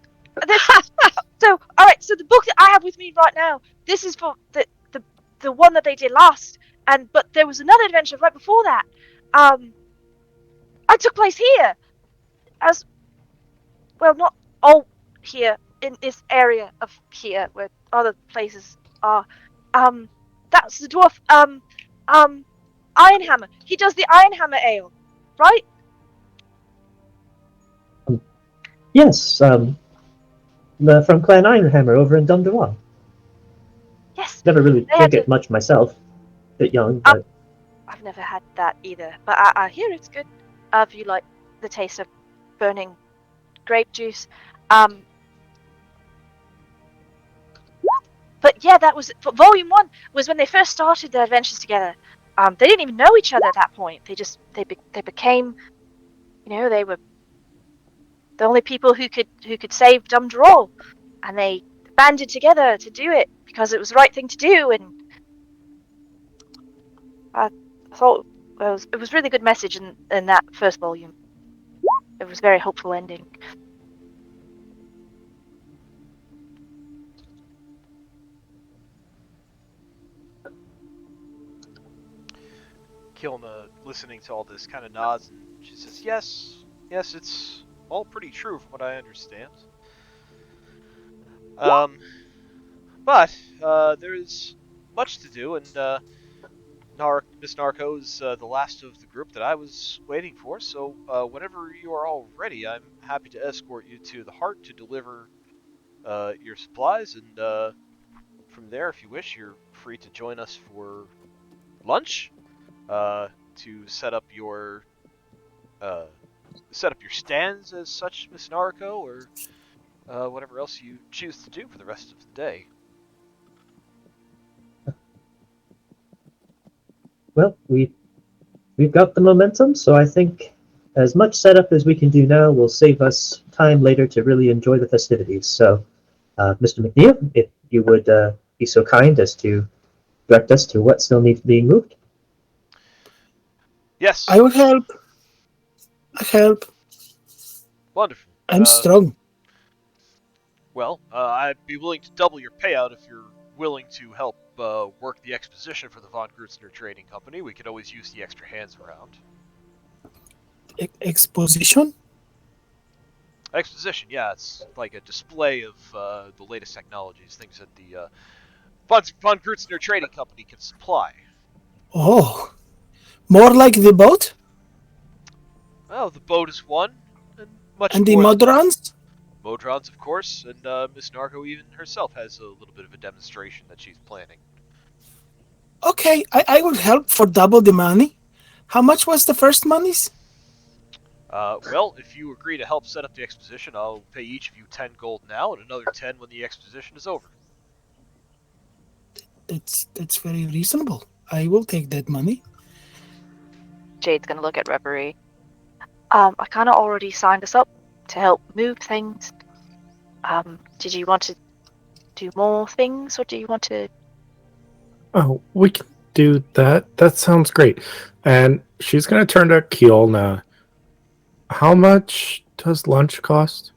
So, alright, so the book that I have with me right now, this is for the one that they did last, but there was another adventure right before that. I took place here, not all here, in this area of here, where other places are. That's the dwarf, Ironhammer. He does the Ironhammer ale, right? Yes, from Clan Ironhammer over in Dumdawang. Yes. Never really drink it much myself. Bit young, but... I've never had that either, but I hear it's good. If you like the taste of burning grape juice. But yeah, that was Volume 1 was when they first started their adventures together. They didn't even know each other at that point. They became, they were the only people who could save Dumdrawal, and they banded together to do it because it was the right thing to do, and I thought it was really good message in that first volume. It was a very hopeful ending. Kilna, listening to all this, kind of nods and she says, yes, it's all pretty true from what I understand. But there is much to do, and Miss Narco is the last of the group that I was waiting for, so whenever you are all ready, I'm happy to escort you to the Heart to deliver your supplies, and from there, if you wish, you're free to join us for lunch, to set up your stands as such, Miss Narco, or whatever else you choose to do for the rest of the day. Well, we've got the momentum, so I think as much setup as we can do now will save us time later to really enjoy the festivities. So, Mr. McNeil, if you would be so kind as to direct us to what still needs being moved. Yes. I will help. I help. Wonderful. I'm strong. Well, I'd be willing to double your payout if you're willing to help work the exposition for the Von Grutzner Trading Company. We could always use the extra hands around. Exposition? Exposition, yeah, it's like a display of the latest technologies, things that the Von Grutzner Trading Company can supply. Oh, more like the boat? Well, the boat is one, and much And the more than that. Modrons? Modrons, of course, and Miss Narco even herself has a little bit of a demonstration that she's planning. Okay, I will help for double the money. How much was the first monies? Well, if you agree to help set up the exposition, I'll pay each of you 10 gold now and another 10 when the exposition is over. That's very reasonable. I will take that money. Jade's gonna look at Reverie. I kind of already signed us up to help move things. Did you want to do more things, or do you want to? Oh, we can do that. That sounds great. And she's going to turn to Kielna. How much does lunch cost?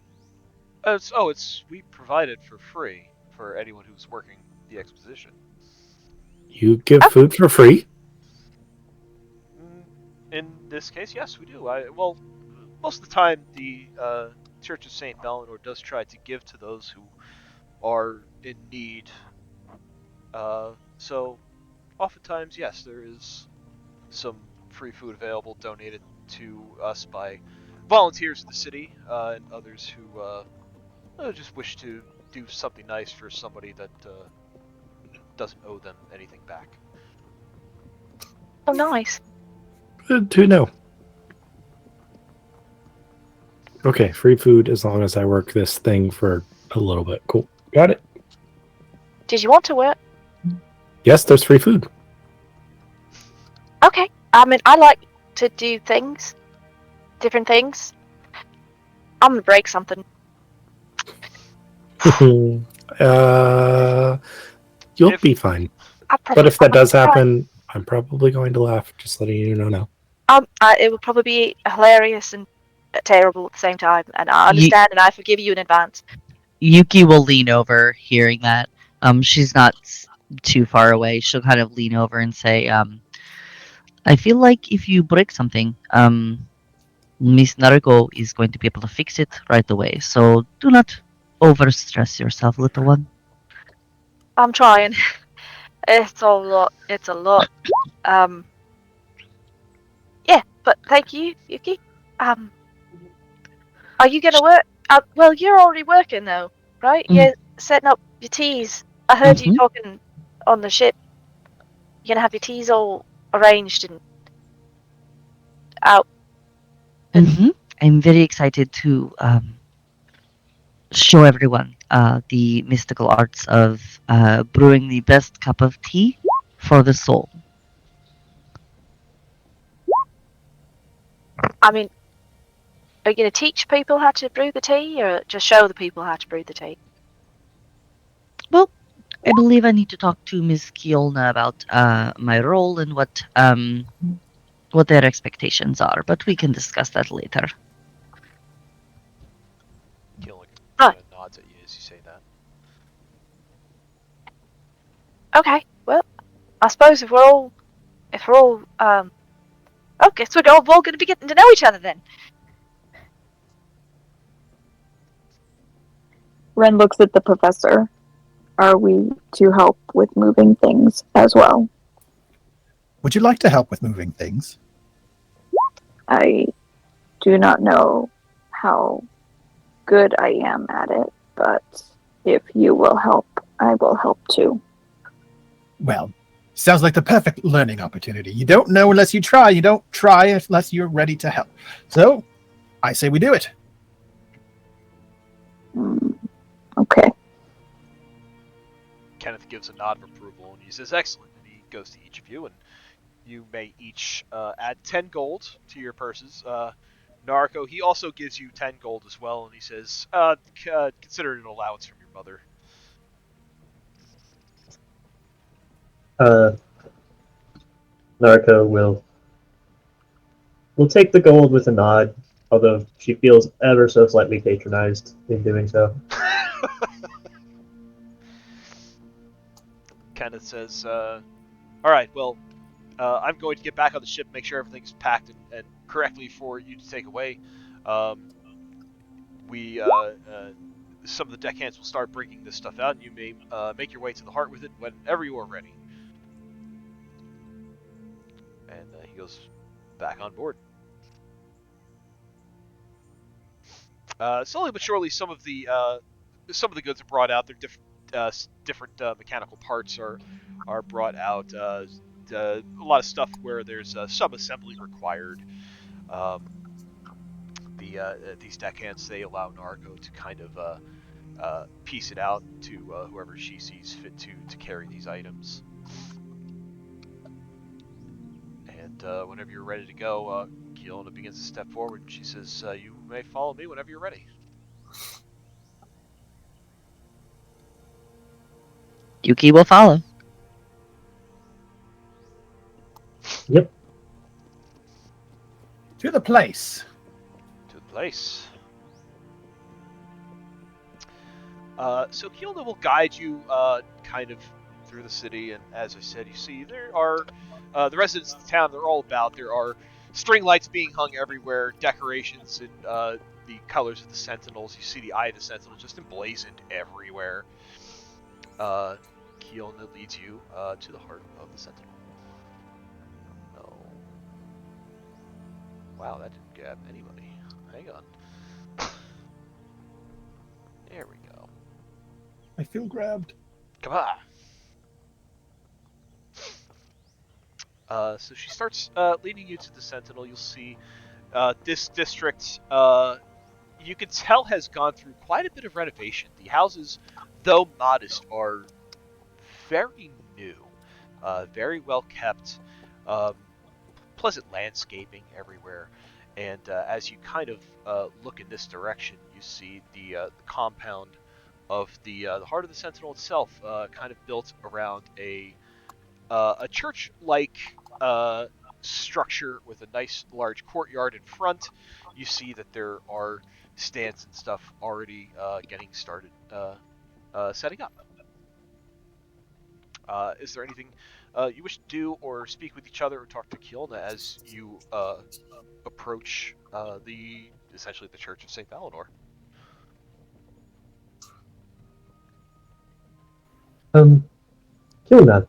We provide it for free for anyone who's working the exposition. You give food for free? In this case, yes, we do. Well, most of the time, the Church of Saint Balinor does try to give to those who are in need. So, oftentimes, yes, there is some free food available donated to us by volunteers of the city and others who just wish to do something nice for somebody that doesn't owe them anything back. Oh, nice. Good to know. Okay, free food as long as I work this thing for a little bit. Cool. Got it. Did you want to work? Yes, there's free food. Okay. I mean, I like to do things, different things. I'm gonna break something. You'll be fine. But if that does happen, I'm probably going to laugh. Just letting you know now. It would probably be hilarious and terrible at the same time, and I understand, and I forgive you in advance. Yuki will lean over, hearing that. She's not too far away. She'll kind of lean over and say, I feel like if you break something, Miss Naruko is going to be able to fix it right away. So do not overstress yourself, little one. I'm trying. It's a lot. Yeah, but thank you, Yuki. Are you gonna work? Well, you're already working though, right? You're setting up your teas. I heard you talking on the ship. You're gonna have your teas all arranged and out. I'm very excited to show everyone the mystical arts of brewing the best cup of tea for the soul. I mean, are you gonna teach people how to brew the tea, or just show the people how to brew the tea? Well, I believe I need to talk to Miss Kiolna about my role and what their expectations are, but we can discuss that later. Keelan Right. kind of nods at you as you say that. Okay. Well, I suppose if we're all oh, guess we're all going to be getting to know each other then. Ren looks at the professor. Are we to help with moving things as well? Would you like to help with moving things? I do not know how good I am at it, but if you will help, I will help too. Well, sounds like the perfect learning opportunity. You don't know unless you try. You don't try unless you're ready to help. So, I say we do it. Okay. Kenneth gives a nod of approval and he says, "Excellent." And he goes to each of you, and you may each add 10 gold to your purses. Narco, he also gives you 10 gold as well, and he says, consider it an allowance from your mother. Narco will take the gold with a nod, although she feels ever so slightly patronized in doing so. Kenneth says, alright, well, I'm going to get back on the ship, make sure everything's packed and correctly for you to take away. Some of the deckhands will start bringing this stuff out, and you may make your way to the heart with it whenever you are ready. And he goes back on board. Slowly but surely, some of the goods are brought out. They're different mechanical parts are brought out. A lot of stuff where there's some assembly required. These deckhands, they allow Narco to kind of piece it out to whoever she sees fit to carry these items. And whenever you're ready to go, Keelna begins to step forward. She says, "You may follow me whenever you're ready." Yuki will follow. Yep. To the place. To the place. So Keelna will guide you kind of through the city, and as I said, you see there are the residents of the town. They're all about. There are string lights being hung everywhere, decorations in the colors of the Sentinels. You see the eye of the Sentinel just emblazoned everywhere. Keelna leads you to the heart of the Sentinel. Oh. Wow, that didn't grab anybody. Hang on. There we go. I feel grabbed. Come on. So she starts leading you to the Sentinel. You'll see this district, you can tell, has gone through quite a bit of renovation. The houses, though modest, are very new, very well kept, pleasant landscaping everywhere. And as you kind of look in this direction, you see the compound of the heart of the Sentinel itself, kind of built around a church-like structure with a nice large courtyard in front. You see that there are stands and stuff already getting started setting up. Is there anything you wish to do or speak with each other or talk to Kielna as you approach essentially the Church of Saint Balinor? Kilna,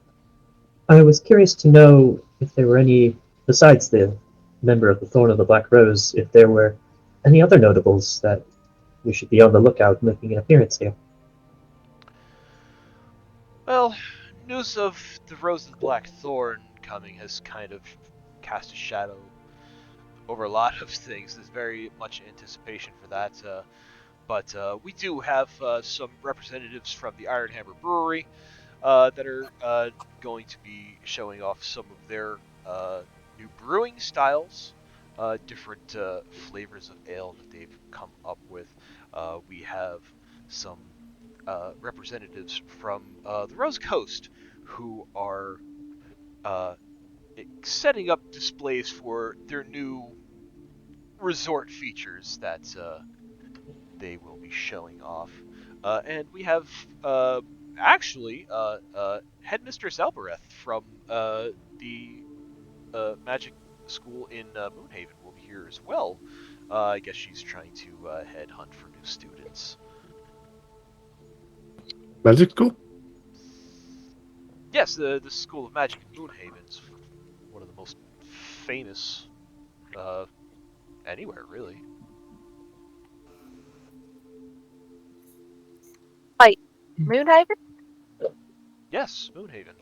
I was curious to know if there were any, besides the member of the Thorn of the Black Rose, if there were any other notables that we should be on the lookout making an appearance here. Well, news of the Rose of the Black Thorn coming has kind of cast a shadow over a lot of things. There's very much anticipation for that. But we do have some representatives from the Iron Hammer Brewery that are going to be showing off some of their new brewing styles, different flavors of ale that they've come up with. We have some representatives from the Rose Coast who are setting up displays for their new resort features that they will be showing off. And we have actually Headmistress Elbereth from the magic school in Moonhaven will be here as well. I guess she's trying to headhunt for new students. Magic school? Yes, the School of Magic in Moonhaven is one of the most famous anywhere, really. Moonhaven? Yes, Moonhaven.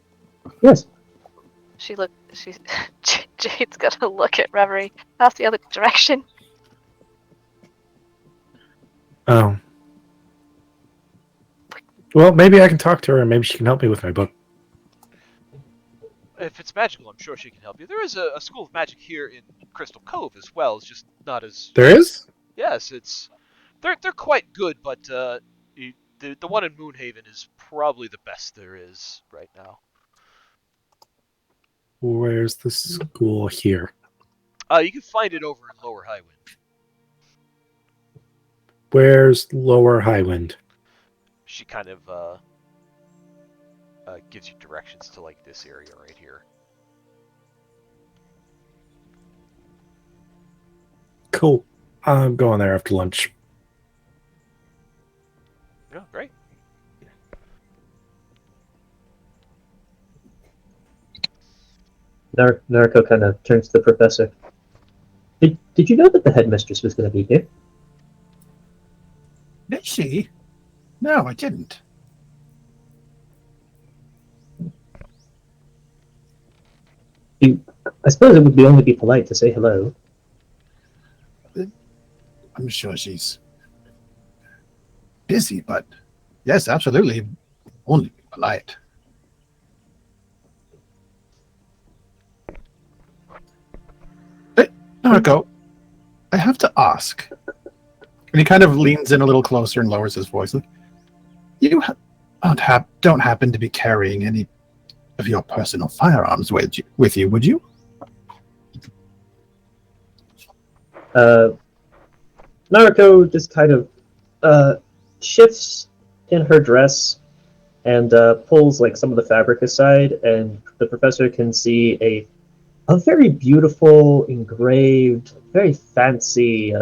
Yes. She's Jade's gonna look at Reverie. That's the other direction. Oh. Well, maybe I can talk to her and maybe she can help me with my book. If it's magical, I'm sure she can help you. There is a School of Magic here in Crystal Cove as well. It's just not as... There is? Yes, they're quite good, but the one in Moonhaven is probably the best there is right now. Where's the school here? You can find it over in Lower Highwind. Where's Lower Highwind? She kind of gives you directions to like this area right here. Cool. I'm going there after lunch. Yeah, great. Narco kind of turns to the professor. Did you know that the headmistress was going to be here? Did she? No, I didn't. I suppose it would only be polite to say hello. I'm sure she's busy, but yes, absolutely. Only be polite. Hey, Narco, I have to ask. And he kind of leans in a little closer and lowers his voice. You don't happen to be carrying any of your personal firearms with you, would you? Narco just kind of shifts in her dress and pulls like some of the fabric aside, and the professor can see a very beautiful, engraved, very fancy,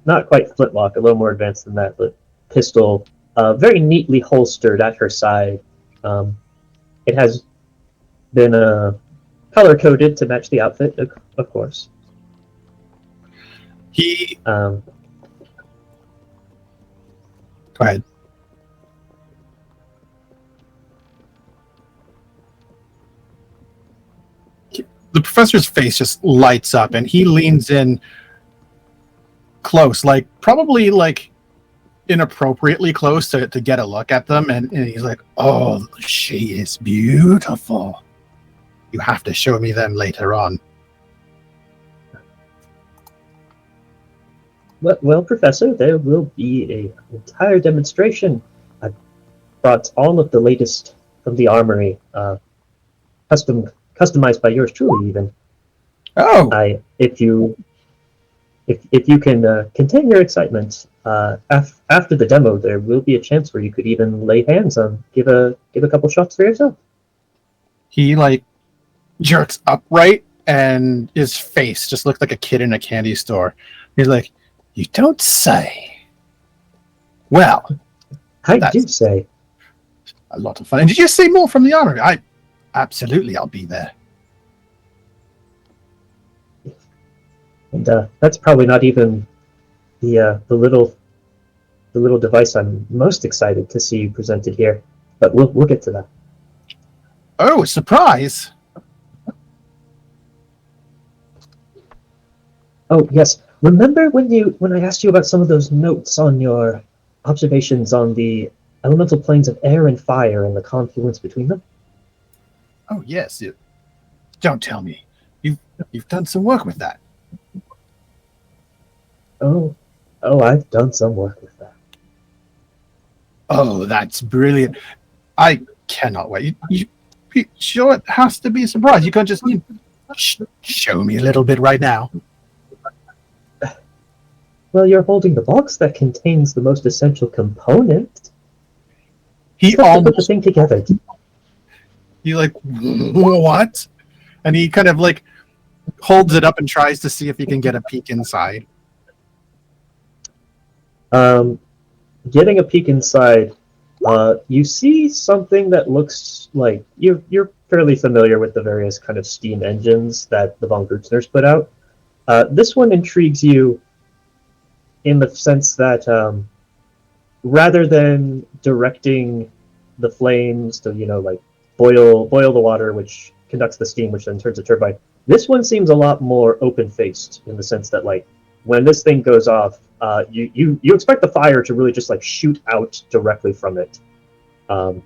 not quite flintlock, a little more advanced than that, but pistol, very neatly holstered at her side. It has been color coded to match the outfit, of course. Go ahead. The professor's face just lights up, and he leans in close, probably inappropriately close to get a look at them, and he's like, "Oh, she is beautiful. You have to show me them later on." Well, Professor, there will be an entire demonstration. I brought all of the latest from the armory, customized by yours truly, even. Oh, If you can contain your excitement, after the demo, there will be a chance where you could even lay hands on, give a couple shots for yourself. he jerks upright, and his face just looked like a kid in a candy store. He's like, "You don't say." Well, I do say. a lot of fun. And did you say more from the armory? Absolutely, I'll be there. And that's probably not even the little device I'm most excited to see presented here. But we'll get to that. Oh, a surprise! Oh yes, remember when I asked you about some of those notes on your observations on the elemental planes of air and fire and the confluence between them? Oh yes, don't tell me you've done some work with that. Oh, I've done some work with that. Oh, that's brilliant. I cannot wait. You sure it has to be a surprise? You can't just show me a little bit right now. Well, you're holding the box that contains the most essential component. He Just have to put the almost, thing together. he like, what? And he kind of like holds it up and tries to see if he can get a peek inside. Getting a peek inside, you see something that looks like you're fairly familiar with the various kind of steam engines that the von Grutzner's put out. This one intrigues you in the sense that rather than directing the flames to like boil the water, which conducts the steam, which then turns a turbine, this one seems a lot more open-faced in the sense that like when this thing goes off, you expect the fire to really just like shoot out directly from it. Oh,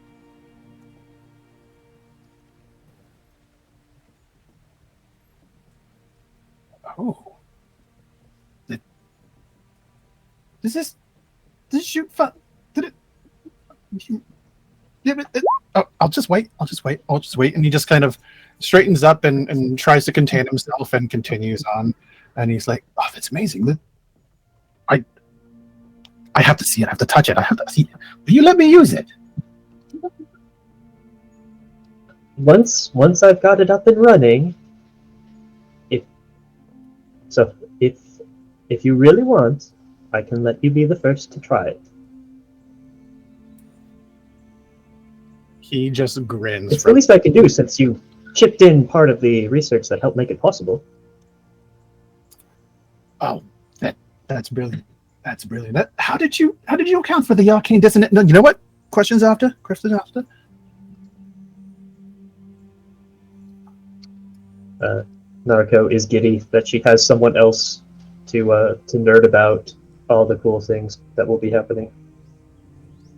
does this shoot fun? Did it? Yeah, oh, I'll just wait. And he just kind of straightens up and tries to contain himself and continues on. And he's like, "Oh, that's amazing! I have to see it. I have to touch it. I have to see it. Will you let me use it?" Once I've got it up and running, if you really want, I can let you be the first to try it. He just grins. It's the least I can do since you chipped in part of the research that helped make it possible. Oh, that's brilliant. That's brilliant. How did you account for the arcane dissonance? No, you know what? Questions after. Naruko is giddy that she has someone else to nerd about all the cool things that will be happening.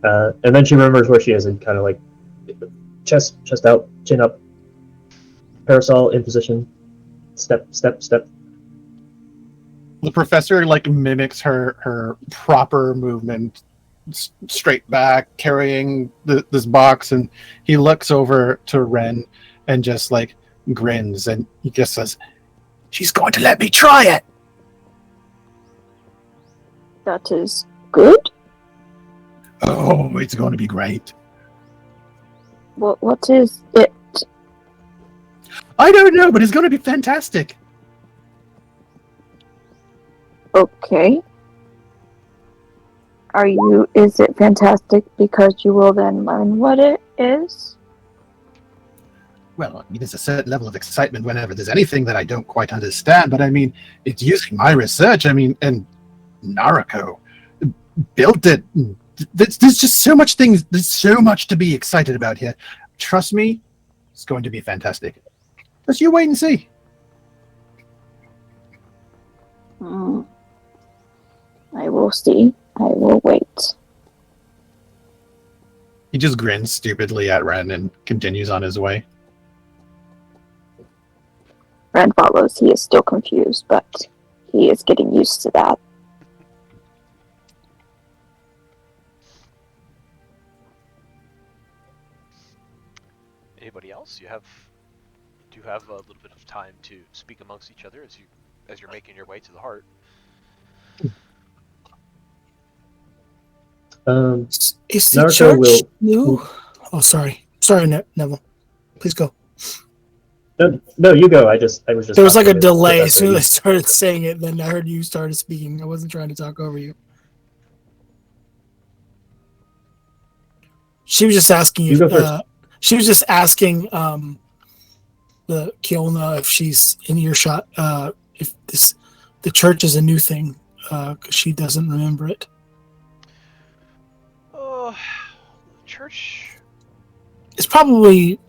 And then she remembers where she is and kind of like chest out, chin up, parasol in position, step. The professor like mimics her proper movement, straight back, carrying this box, and he looks over to Ren and just like grins, and he just says, "She's going to let me try it." That is good. Oh, it's going to be great. What is it? I don't know, but it's going to be fantastic. Okay. Is it fantastic because you will then learn what it is? Well, I mean, there's a certain level of excitement whenever there's anything that I don't quite understand, but I mean, it's using my research. I mean, and Naruko built it. There's just so much things. There's so much to be excited about here. Trust me, it's going to be fantastic. Just you wait and see. I will see. I will wait. He just grins stupidly at Ren and continues on his way. Ren follows. He is still confused, but he is getting used to that. Anybody else? You do have a little bit of time to speak amongst each other as you're making your way to the heart. Is the Naruto church new? Oh, sorry, Neville. Please go. No, you go. I was just. There was like a talking to delay as soon as I Professor. started saying it. Then I heard you started speaking. I wasn't trying to talk over you. She was just asking You go first. She was just asking the Kiona if she's in earshot. If the church is a new thing, because she doesn't remember it. Church. It's probably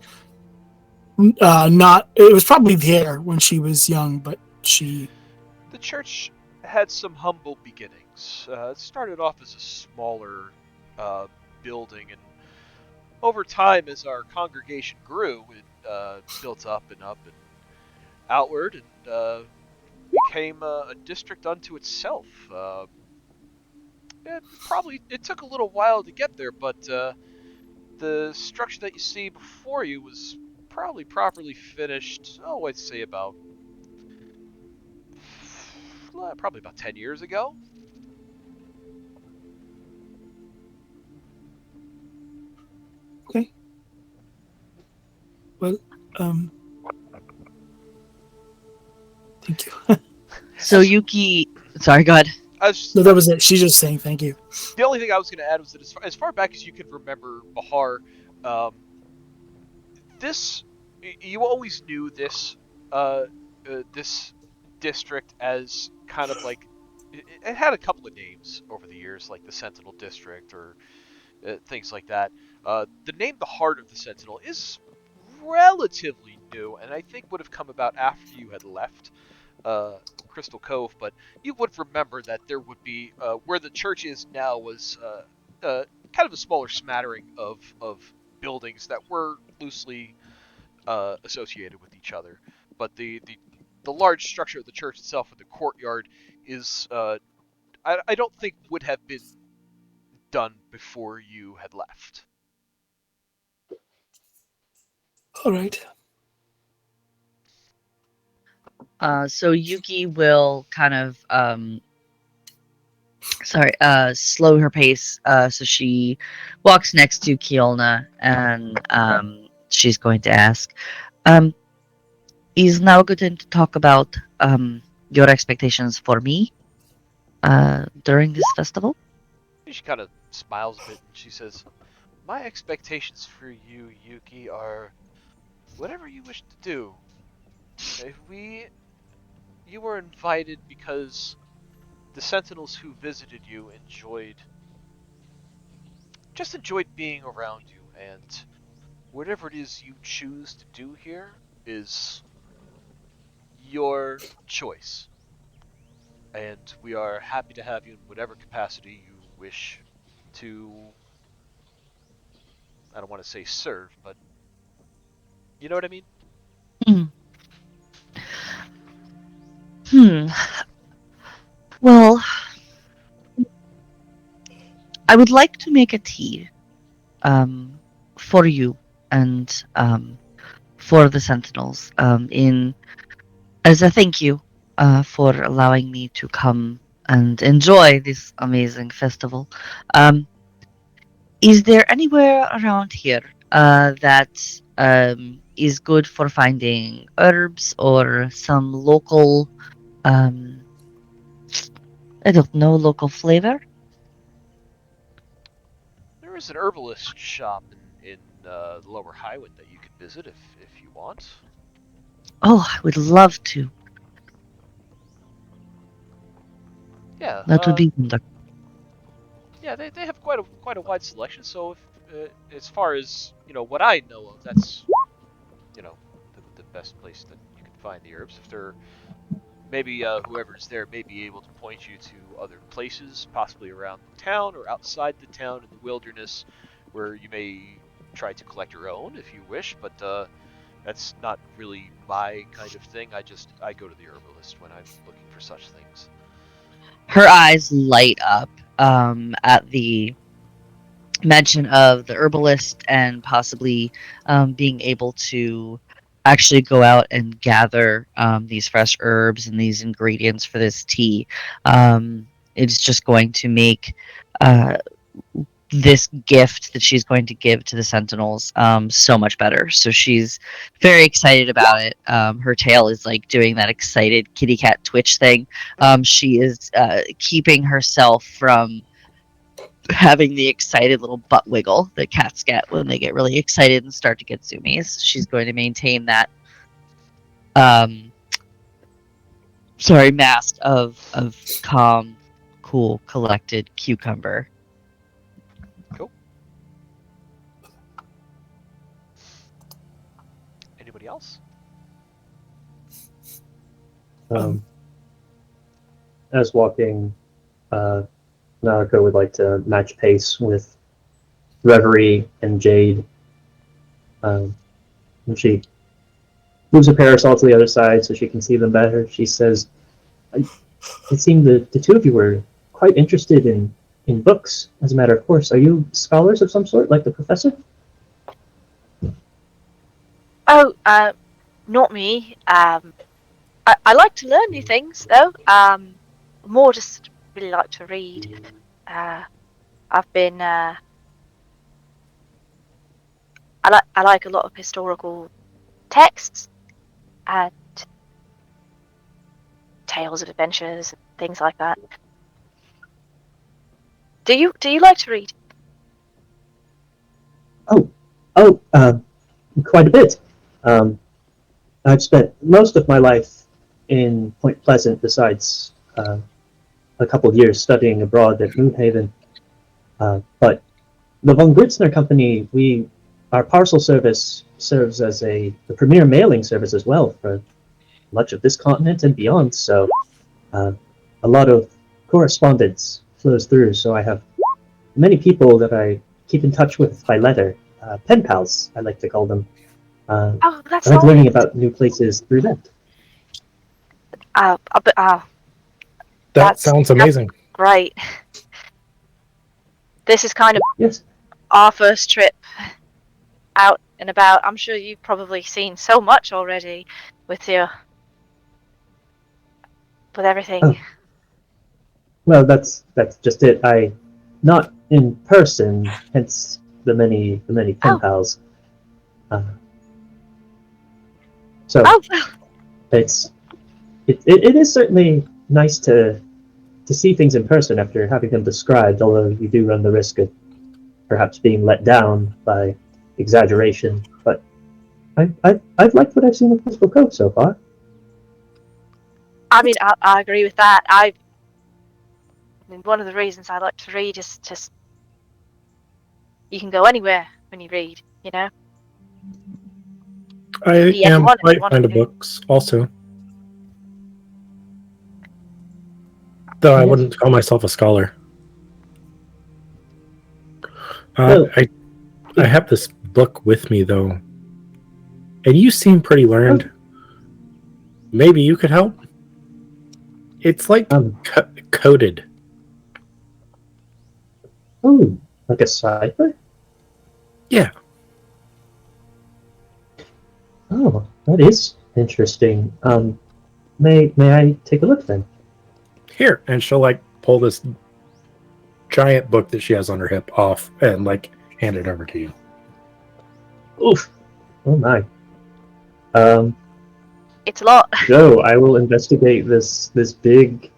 not. It was probably there when she was young, but she. The church had some humble beginnings. It started off as a smaller building, and over time, as our congregation grew, it built up and outward, and became a district unto itself. It took a little while to get there, but the structure that you see before you was probably properly finished. Oh, I'd say probably about 10 years ago. Okay. Well, thank you. So Yuki, sorry, go ahead. No, that was it. She's just saying thank you. The only thing I was going to add was that as far back as you can remember, Bahar, you always knew this district as kind of like it had a couple of names over the years, like the Sentinel District or things like that. The name the Heart of the Sentinel is relatively new, and I think would have come about after you had left Crystal Cove, but you would remember that there would be where the church is now was kind of a smaller smattering of buildings that were loosely associated with each other, but the large structure of the church itself with the courtyard is I don't think would have been done before you had left. All right. So Yuki will kind of slow her pace. So she walks next to Kiolna, and she's going to ask, "Is now a good time to talk about your expectations for me during this festival?" She kind of smiles a bit and she says, "My expectations for you, Yuki, are whatever you wish to do. You were invited because the Sentinels who visited you enjoyed being around you, and whatever it is you choose to do here is your choice. And we are happy to have you in whatever capacity you wish to, I don't want to say serve, but you know what I mean?" Well, I would like to make a tea for you and for the Sentinels as a thank you for allowing me to come and enjoy this amazing festival. Is there anywhere around here that is good for finding herbs or some local, I don't know, local flavor? There is an herbalist shop in the Lower Highwind that you could visit if you want. Oh, I would love to. Yeah, That would be wonderful. yeah, they have quite a wide selection. So if as far as what I know of, that's the best place that you can find the herbs. If they're maybe whoever's there may be able to point you to other places, possibly around the town or outside the town in the wilderness, where you may try to collect your own if you wish. But that's not really my kind of thing. I go to the herbalist when I'm looking for such things. Her eyes light up at the mention of the herbalist and possibly being able to actually go out and gather these fresh herbs and these ingredients for this tea. It's just going to make this gift that she's going to give to the Sentinels so much better. So she's very excited about it. Her tail is like doing that excited kitty cat twitch thing. She is keeping herself from having the excited little butt wiggle that cats get when they get really excited and start to get zoomies. She's going to maintain that mask of calm, cool, collected cucumber. Cool. Anybody else? As walking, Naruko would like to match pace with Reverie and Jade. And she moves her parasol to the other side so she can see them better. She says, "It seemed the two of you were quite interested in in books, as a matter of course. Are you scholars of some sort, like the professor? Oh, not me. I like to learn new things, though. More just really like to read. I've been. I like a lot of historical texts and tales of adventures and things like that. Do you like to read? Oh, quite a bit. I've spent most of my life in Point Pleasant, besides a couple of years studying abroad at Moonhaven. But the von Grutzner company, our parcel service serves as the premier mailing service as well for much of this continent and beyond. So a lot of correspondence flows through. So I have many people that I keep in touch with by letter, pen pals, I like to call them. Oh, that's I like nice. learning about new places through that. That That's sounds amazing. great. This is kind of Yes. our first trip out and about. I'm sure you've probably seen so much already with everything. Oh. Well, that's just it. Not in person, hence the many pen pals. So Oh, it is certainly nice to see things in person after having them described. Although you do run the risk of perhaps being let down by exaggeration. But I've liked what I've seen of Crystal Cove so far. I mean, I agree with that. I mean, one of the reasons I like to read is just you can go anywhere when you read, you know? I am quite fond of books, also. Though I wouldn't call myself a scholar. I have this book with me, though. And you seem pretty learned. Maybe you could help? It's like coded. Oh, like a cipher? Yeah. Oh, that is interesting. May I take a look then? Here, and she'll like pull this giant book that she has on her hip off and like hand it over to you. Oof! Oh my. It's a lot. So I will investigate this big,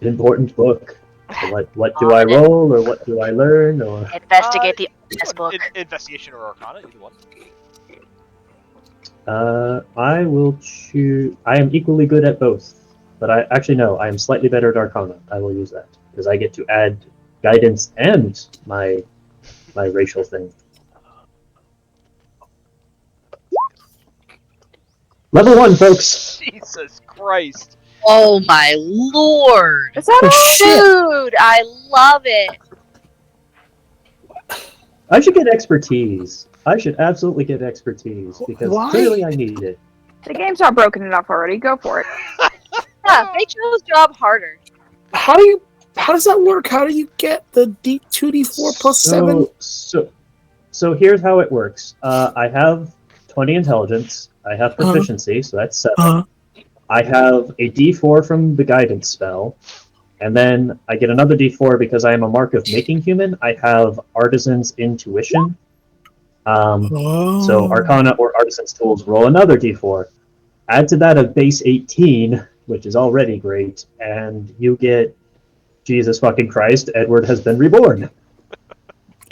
important book. So what do I roll, or what do I learn, or investigate the book? Investigation or Arcana, either one. I will choose. I am equally good at both, but I am slightly better at Arcana. I will use that because I get to add guidance and my racial thing. Level 1, folks. Jesus Christ! Oh my lord! Is that all? Dude, I love it. I should get expertise. I should absolutely get expertise because clearly I need it. The game's not broken enough already. Go for it. Yeah, make Joe's job harder. How does that work? How do you get the 2d4 plus 7? So here's how it works. I have 20 intelligence. I have proficiency, so that's 7. I have a d4 from the guidance spell, and then I get another d4 because I am a mark of making human. I have artisan's intuition. So Arcana or Artisan's Tools roll another d4. Add to that a base 18, which is already great, and you get, Jesus fucking Christ, Edward has been reborn.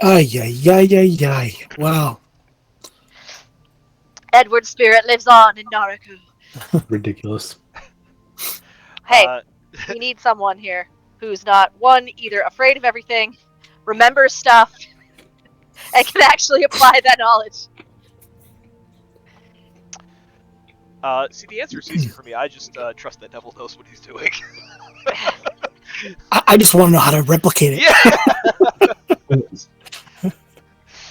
Ay. Wow. Edward's spirit lives on in Naruto. Ridiculous. Hey, we need someone here who's not, one, either afraid of everything, remembers stuff, and can actually apply that knowledge. See, the answer is easy for me. I just trust that Neville knows what he's doing. I just want to know how to replicate it.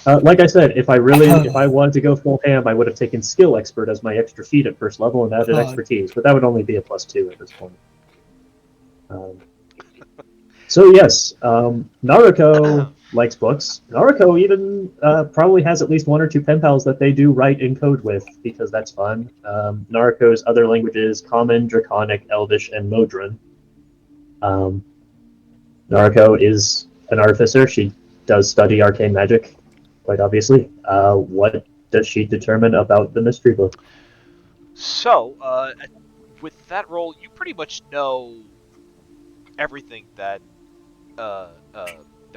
Like I said, if I wanted to go full ham, I would have taken Skill Expert as my extra feat at first level and added expertise, but that would only be a +2 at this point. So yes, Naruto likes books. Naruto even probably has at least one or two pen pals that they do write in code with because that's fun. Naruto's other languages: Common, Draconic, Elvish, and Modron. Um, Naruto is an artificer. She does study arcane magic, quite obviously. What does she determine about the mystery book? So, with that role, you pretty much know everything that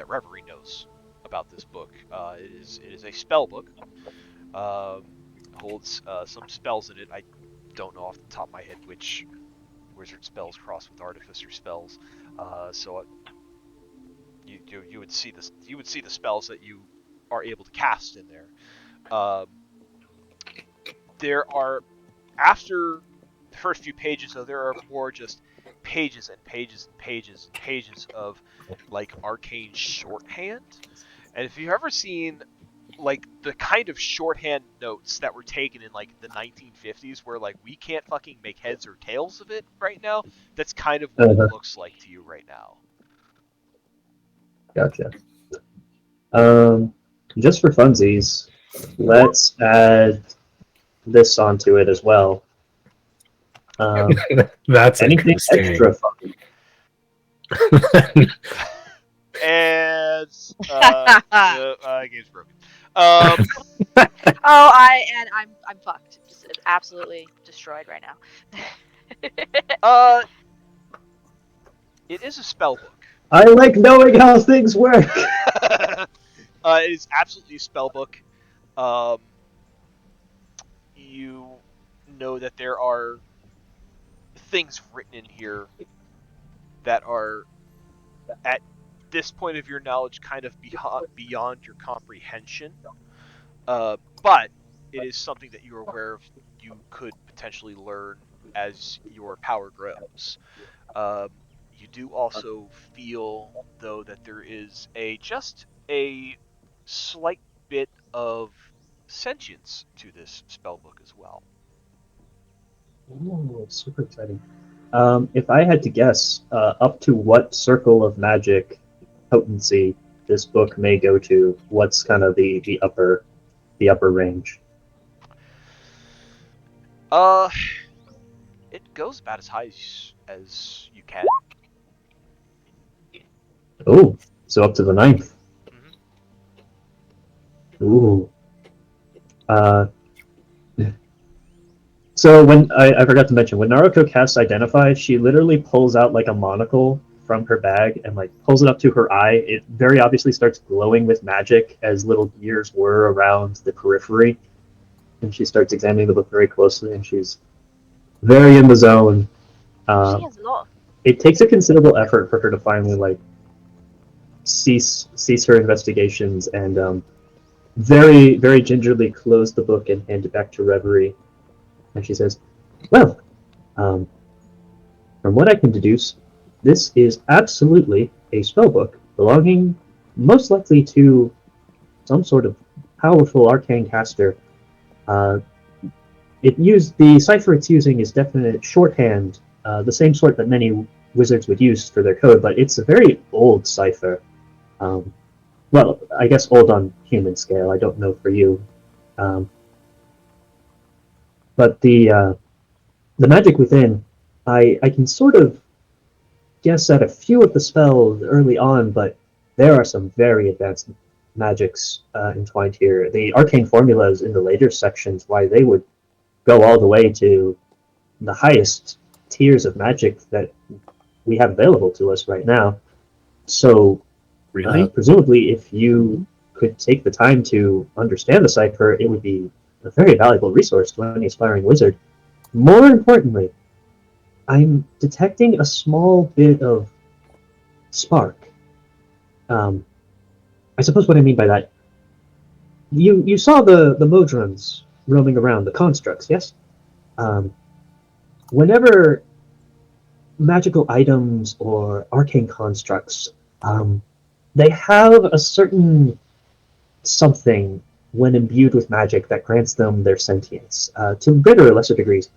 Reverie knows about this book. It is a spell book. Um, holds some spells in it. I don't know off the top of my head which wizard spells cross with artificer spells. So you would see this. You would see the spells that you are able to cast in there. Um, there are after the first few pages, though, there are more just pages and pages and pages and pages of like arcane shorthand. And if you've ever seen like the kind of shorthand notes that were taken in like the 1950s where like we can't fucking make heads or tails of it right now, that's kind of what it looks like to you right now. Gotcha. Just for funsies, let's add this onto it as well. That's Anything interesting. extra fun? And game's broken. I'm fucked. Just absolutely destroyed right now. It is a spell book. I like knowing how things work. It is absolutely a spell book. You know that there are things written in here that are, at this point of your knowledge, kind of beyond your comprehension. But it is something that you are aware of. You could potentially learn as your power grows. You do also feel, though, that there is just a slight bit of sentience to this spellbook as well. Ooh, super exciting. If I had to guess, up to what circle of magic potency this book may go to, what's kind of the upper range? It goes about as high as you can. Oh, so up to the 9th. Mm-hmm. Ooh. So when I forgot to mention, when Naruto casts Identify, she literally pulls out like a monocle from her bag and like pulls it up to her eye. It very obviously starts glowing with magic as little gears whir around the periphery. And she starts examining the book very closely, and she's very in the zone. She has a lot. It takes a considerable effort for her to finally like cease her investigations and very, very gingerly close the book and hand it back to Reverie. And she says, well, from what I can deduce, this is absolutely a spellbook belonging most likely to some sort of powerful arcane caster. The cipher it's using is definite shorthand, the same sort that many wizards would use for their code, but it's a very old cipher. Well, I guess old on human scale. I don't know for you. But the magic within, I can sort of guess at a few of the spells early on, but there are some very advanced magics entwined here. The arcane formulas in the later sections, why they would go all the way to the highest tiers of magic that we have available to us right now. So, Really? presumably, if you could take the time to understand the cipher, it would be a very valuable resource to any aspiring wizard. More importantly, I'm detecting a small bit of spark. I suppose what I mean by that, you saw the Modrons roaming around, the constructs, yes? Whenever magical items or arcane constructs, they have a certain something when imbued with magic that grants them their sentience, to greater or lesser degrees.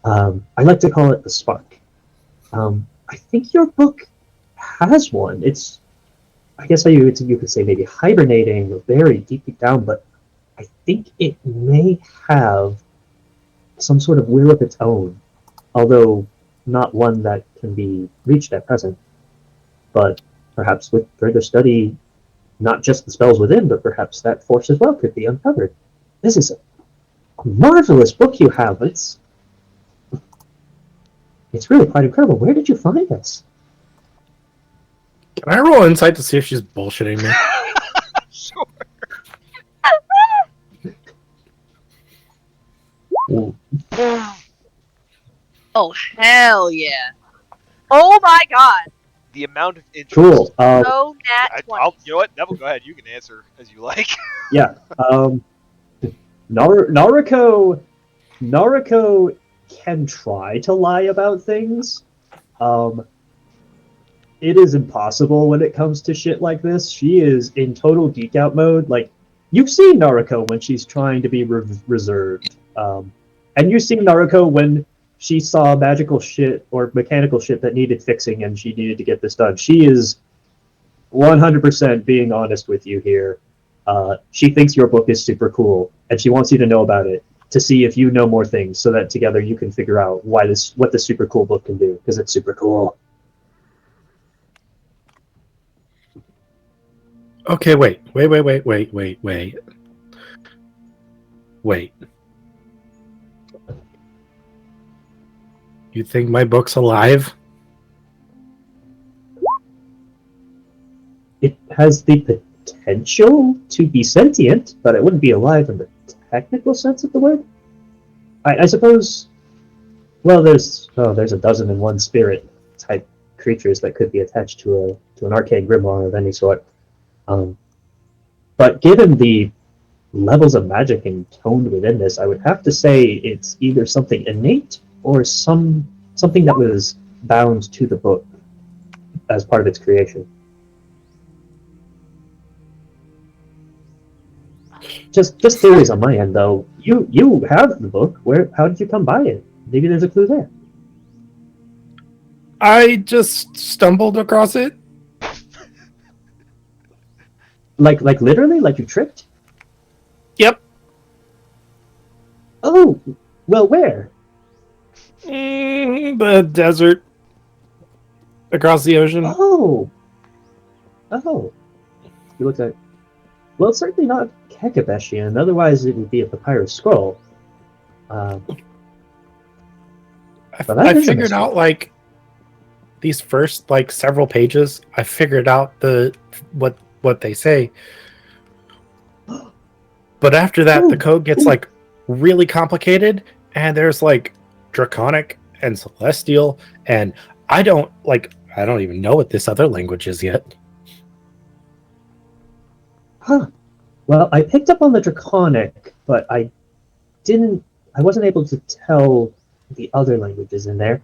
I like to call it the spark. I think your book has one. It's, I guess you could say maybe hibernating or very deep down, but I think it may have some sort of will of its own, although not one that can be reached at present. But perhaps with further study, not just the spells within, but perhaps that force as well could be uncovered. This is a marvelous book you have. It's really quite incredible. Where did you find this? Can I roll insight to see if she's bullshitting me? Sure. Ooh. Oh, hell yeah. Oh my god. The amount of interest. Cool. Oh, nat 20. You know what? Neville, go ahead. You can answer as you like. Yeah. Nariko can try to lie about things. It is impossible when it comes to shit like this. She is in total geek out mode. Like, you've seen Nariko when she's trying to be reserved. And you've seen Nariko when she saw magical shit or mechanical shit that needed fixing and she needed to get this done. She is 100% being honest with you here. She thinks your book is super cool, and she wants you to know about it to see if you know more things, so that together you can figure out what this super cool book can do, because it's super cool. Okay, wait. You think my book's alive? It has the potential to be sentient, but it wouldn't be alive in the technical sense of the word. I suppose. Well, there's a dozen and one spirit type creatures that could be attached to an arcane grimoire of any sort. But given the levels of magic intoned within this, I would have to say it's either something innate or something that was bound to the book as part of its creation. Just theories on my end, though. You have the book. How did you come by it? Maybe there's a clue there. I just stumbled across it. Like literally? Like you tripped? Yep. Oh, well, where? The desert. Across the ocean. Oh. You looked at. Well, it's certainly not Kekabeshian, otherwise it would be a papyrus scroll. But that I is a figured mystery. out, like, these first, like, several pages, I figured out what they say. But after that, the code gets, like, really complicated, and there's, like, Draconic and Celestial, and I don't even know what this other language is yet. Huh. Well, I picked up on the Draconic, but I wasn't able to tell the other languages in there.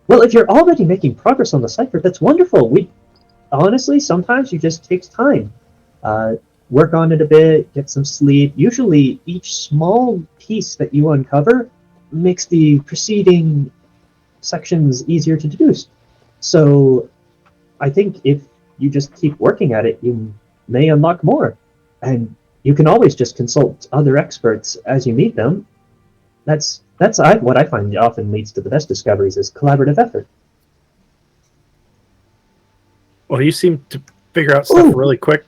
Well, if you're already making progress on the cipher, that's wonderful. Honestly, sometimes it just takes time. Work on it a bit, get some sleep. Usually, each small piece that you uncover makes the preceding sections easier to deduce. So, I think if you just keep working at it, you may unlock more. And you can always just consult other experts as you meet them. That's what I find often leads to the best discoveries is collaborative effort. Well, you seem to figure out stuff really quick.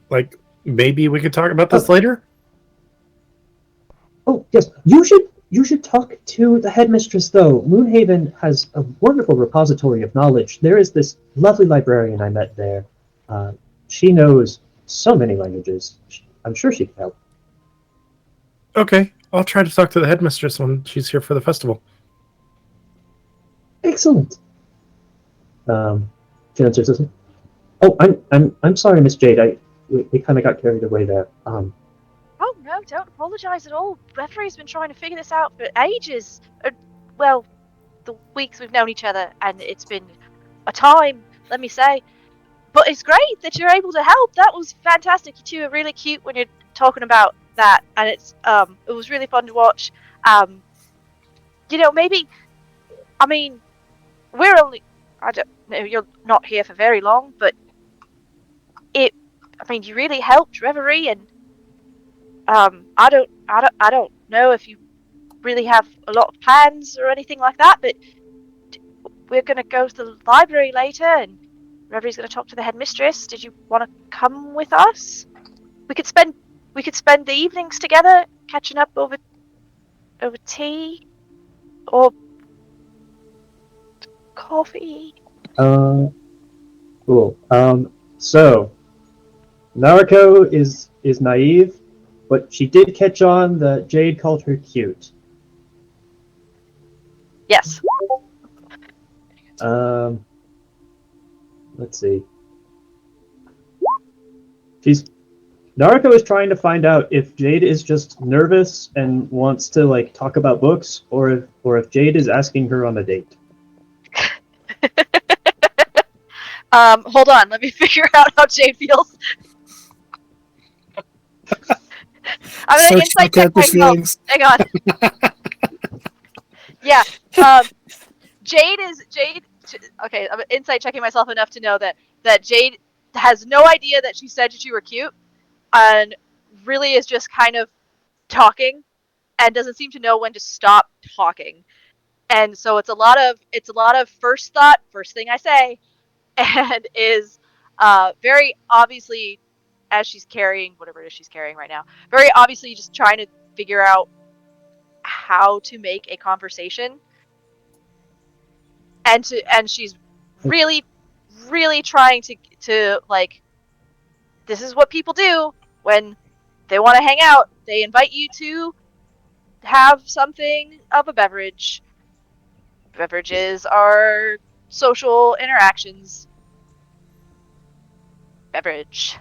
Like, maybe we could talk about this later? Oh, yes. You should talk to the headmistress, though. Moonhaven has a wonderful repository of knowledge. There is this lovely librarian I met there. She knows so many languages. I'm sure she can help. Okay, I'll try to talk to the headmistress when she's here for the festival. Excellent. She answers, doesn't. Oh, I'm sorry, Miss Jade. We kind of got carried away there. Oh no, don't apologise at all. Referee's been trying to figure this out for ages. Well, the weeks we've known each other, and it's been a time, let me say. But it's great that you're able to help. That was fantastic. You two are really cute when you're talking about that, and it was really fun to watch. Maybe, I mean, we're only, no, you're not here for very long, but you really helped Reverie, and I don't know if you really have a lot of plans or anything like that, but we're gonna go to the library later, and Reverie's gonna talk to the headmistress. Did you want to come with us? We could spend the evenings together, catching up over tea or coffee. Cool. So Nariko is naive, but she did catch on that Jade called her cute. Yes. Let's see. Nariko is trying to find out if Jade is just nervous and wants to like talk about books, or if Jade is asking her on a date. Hold on. Let me figure out how Jade feels. I'm gonna insight check myself. Feelings. Hang on. Yeah. Jade. Okay, I'm insight checking myself enough to know that Jade has no idea that she said you were cute, and really is just kind of talking, and doesn't seem to know when to stop talking. And so it's a lot of first thought, first thing I say, and is very obviously, as she's carrying whatever it is she's carrying right now, very obviously just trying to figure out how to make a conversation, and she's really trying to like, this is what people do when they want to hang out. They invite you to have something of a beverage. Beverages are social interactions. Beverage.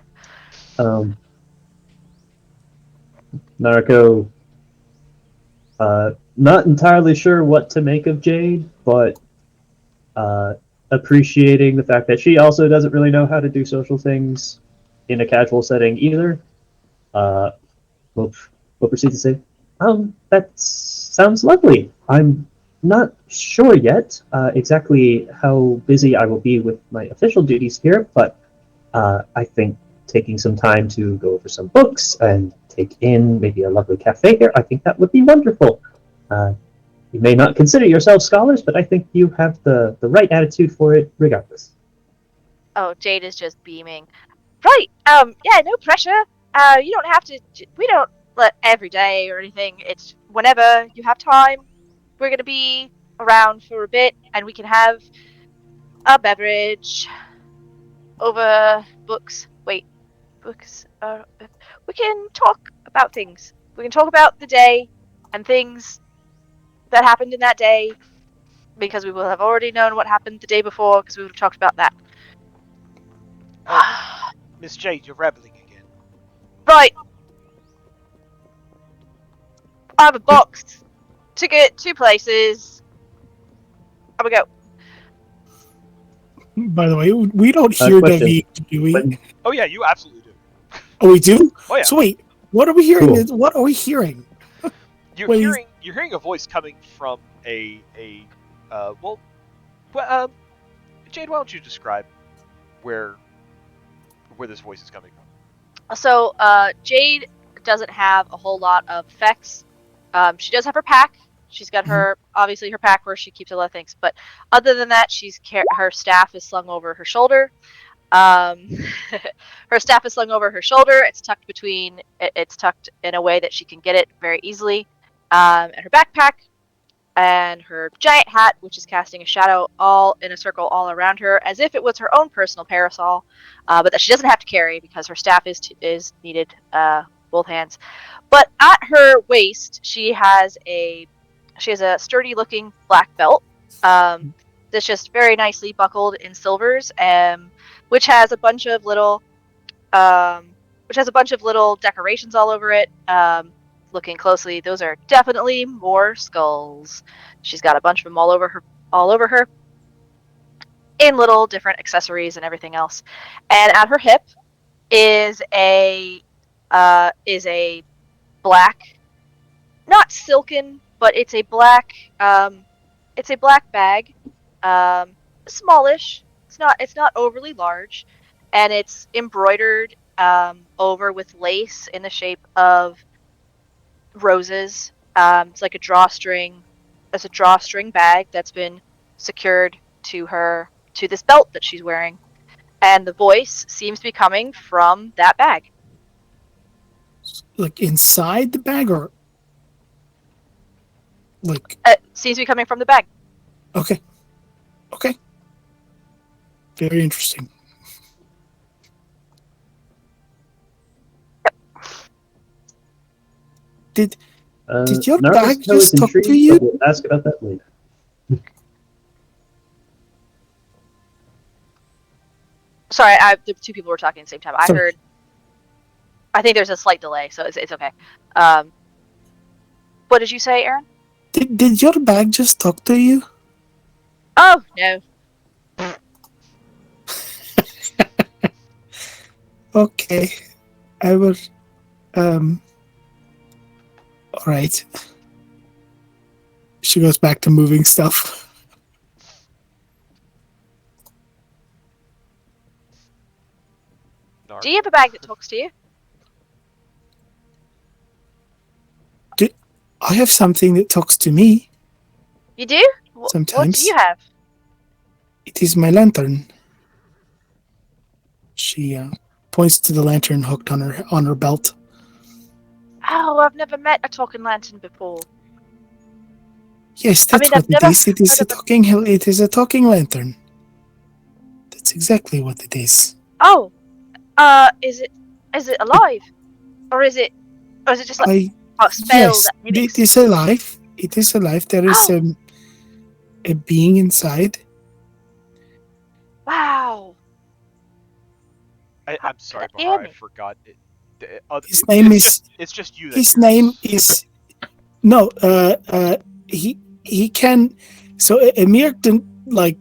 Nariko, not entirely sure what to make of Jade, but appreciating the fact that she also doesn't really know how to do social things in a casual setting either. We'll proceed to say, that sounds lovely. I'm not sure yet exactly how busy I will be with my official duties here, but I think taking some time to go over some books and take in maybe a lovely cafe here, I think that would be wonderful. You may not consider yourselves scholars, but I think you have the right attitude for it regardless. Oh, Jade is just beaming. Right, yeah, no pressure. You don't have to, we don't let every day or anything. It's whenever you have time. We're gonna be around for a bit, and we can have a beverage over books. Wait, books. We can talk about things. We can talk about the day and things that happened in that day, because we will have already known what happened the day before, because we would have talked about that. Miss Jade, you're rebelling again. Right. I have a box. Ticket, 2 places. I'm gonna go. By the way, we don't hear Question. David, do we? Oh yeah, you absolutely do. Oh, we do? Oh yeah. So wait, what are we hearing? Cool. What are we hearing? You're Wait. hearing a voice coming from Jade, why don't you describe where this voice is coming from? So, Jade doesn't have a whole lot of effects. She does have her pack. She's got her, obviously, her pack where she keeps a lot of things. But other than that, her staff is slung over her shoulder. Her staff is slung over her shoulder. It's tucked in a way that she can get it very easily. And her backpack and her giant hat, which is casting a shadow all in a circle all around her, as if it was her own personal parasol, but that she doesn't have to carry because her staff is needed both hands. But at her waist, she has a sturdy-looking black belt that's just very nicely buckled in silvers, which has a bunch of little decorations all over it. Looking closely, those are definitely more skulls. She's got a bunch of them all over her, in little different accessories and everything else. And at her hip is a black, not silken, but it's a black bag, smallish, It's not overly large, and it's embroidered over with lace in the shape of roses. It's like a drawstring. It's a drawstring bag that's been secured to this belt that she's wearing, and the voice seems to be coming from that bag. Like inside the bag, or like Seems to be coming from the bag. okay, very interesting. Did your Narwhal's bag tail is just talk to intrigued, you? but we'll ask about that later. Sorry, the two people were talking at the same time. Sorry. I think there's a slight delay, so it's okay. What did you say, Aaron? Did your bag just talk to you? Oh no. Okay, I will. All right. She goes back to moving stuff. Nark. Do you have a bag that talks to you? I have something that talks to me. You do? What do Sometimes. you have? It is my lantern. She points to the lantern hooked on her belt. Oh, I've never met a talking lantern before. Yes, I that's mean, I've what it never is. It is a talking. It is a talking lantern. That's exactly what it is. Oh, is it alive, or is it just like a spell Yes, that mimics? it is alive. It is alive. There is Oh. a being inside. Wow. I'm sorry, Hear Bahar, I me. forgot. His name is. It's just you. That His hears. name is. No. He can. So Amir can like.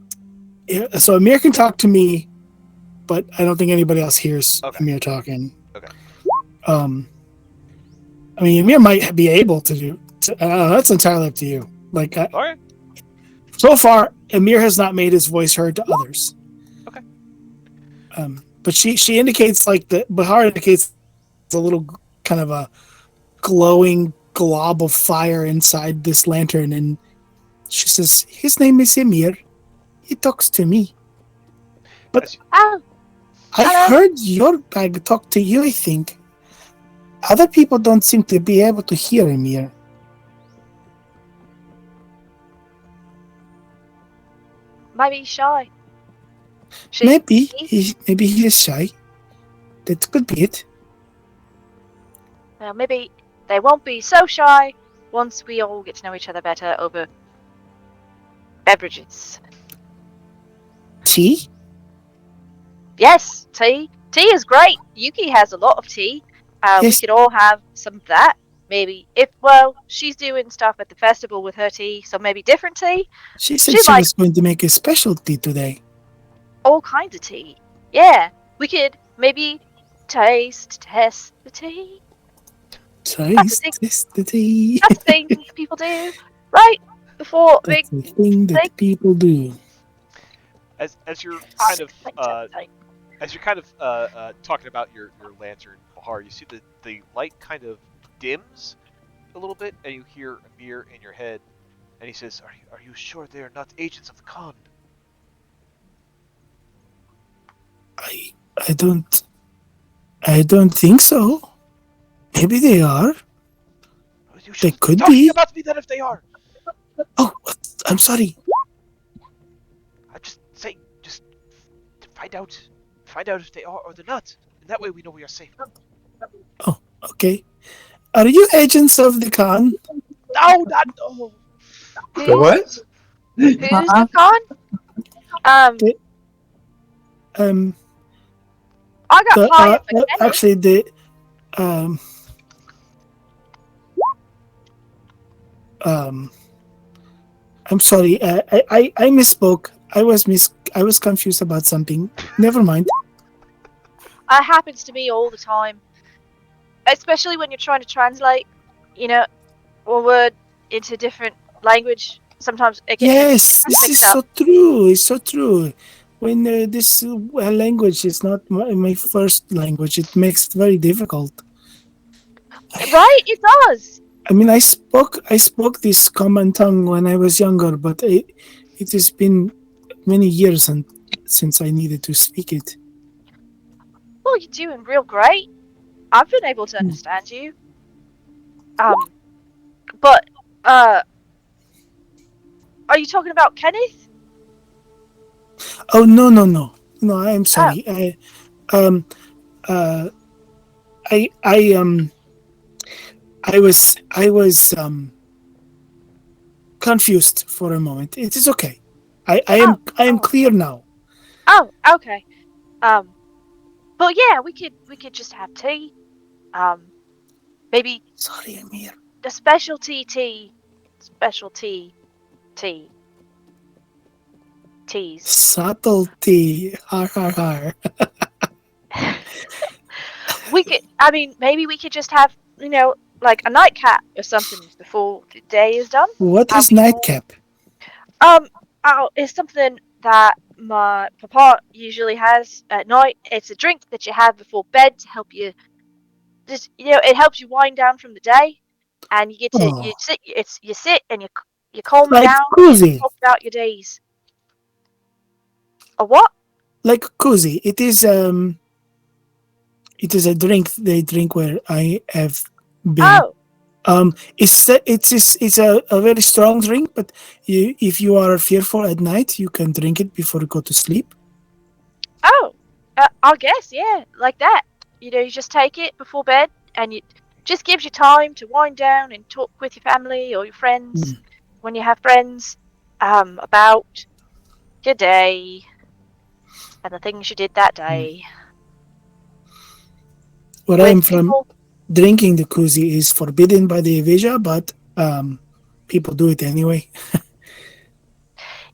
So Amir can talk to me, but I don't think anybody else hears Amir talking. Okay. I mean, Amir might be able to do. That's entirely up to you. Like, Okay. so far, Amir has not made his voice heard to others. Okay. But she indicates Bahar indicates a little kind of a glowing glob of fire inside this lantern, and she says, "His name is Amir. He talks to me." But Oh, I heard your bag talk to you. I think other people don't seem to be able to hear Amir. maybe he's shy. Maybe he is shy. That could be it. Well, maybe they won't be so shy once we all get to know each other better over beverages. Tea? Yes, tea. Tea is great. Yuki has a lot of tea. We Yes. could all have some of that. Maybe she's doing stuff at the festival with her tea, so maybe different tea. She said She she likes was going to make a specialty today. all kinds of tea. Yeah, we could maybe test the tea. Taste the tea. That's the thing people do, right? Before big. That's the thing that people do. As you're kind of talking about your lantern, Bahar, you see the light kind of dims a little bit, and you hear Amir in your head, and he says, "Are you sure they are not agents of the Khan?" I don't think so. Maybe they are. You They should could talking be. about me then if they are. Oh, I'm sorry. I'm just saying, just find out if they are or they're not, and that way we know we are safe. Oh, okay. Are you agents of the Khan? No, not no. The what? Who's the Khan? I got hired for Kendall. Actually, I'm sorry. I misspoke. I was confused about something. Never mind. It happens to me all the time. Especially when you're trying to translate, a word into different language. Sometimes it gets Yes, this is mixed up. so true. It's so true. when this language is not my first language, it makes it very difficult. Right? It does. I mean, I spoke this common tongue when I was younger, but it has been many years and since I needed to speak it. Well, you're doing real great. I've been able to Hmm. understand you. But are you talking about Kenneth? Oh no! I'm sorry. Um uh I was confused for a moment. It is okay. I am Oh. clear now. Oh, okay. But yeah, we could just have tea. Maybe Sorry, I'm here. the specialty tea teas. Subtlety. Har har har. I mean, maybe we could just have, like a nightcap or something before the day is done. What Have is people- nightcap? It's something that my papa usually has at night. It's a drink that you have before bed to help you. Just it helps you wind down from the day, and you get to Oh, you sit and you calm like down and you cozy. talk about your days. A what? Like cozy. It is a drink they drink where I have been. Oh, It's a very strong drink, but if you are fearful at night, you can drink it before you go to sleep. oh, I guess yeah, like that. You just take it before bed, and it just gives you time to wind down and talk with your family or your friends when you have friends, about your day and the things you did that day. Where I With am from, people, drinking the cozy is forbidden by the Evasia, but people do it anyway.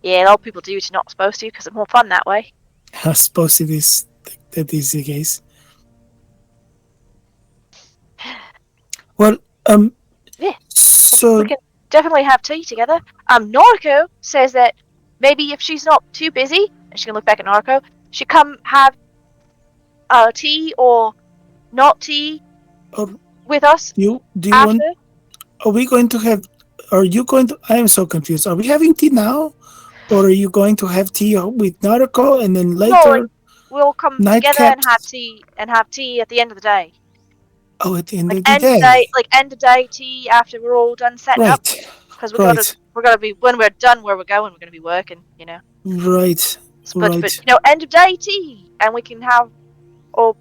yeah, a lot of people do what you're not supposed to because it's more fun that way. I suppose it is that is the case. Well, Yeah, so we can definitely have tea together. Noriko says that maybe if she's not too busy, and she can look back at Noriko, she come have tea or not tea or with us do you after. want? Are we going to have? Are you going to? I am so confused. Are we having tea now, or are you going to have tea with Naruto and then No, like later we'll come together and nightcaps? have tea at the end of the day. Oh, at the end Like of the end of day, day, like end of day tea after we're all done setting up. right? Because Right, we're gonna be when we're done where we're going, we're gonna be working. right, But right. end of day tea, and we can have all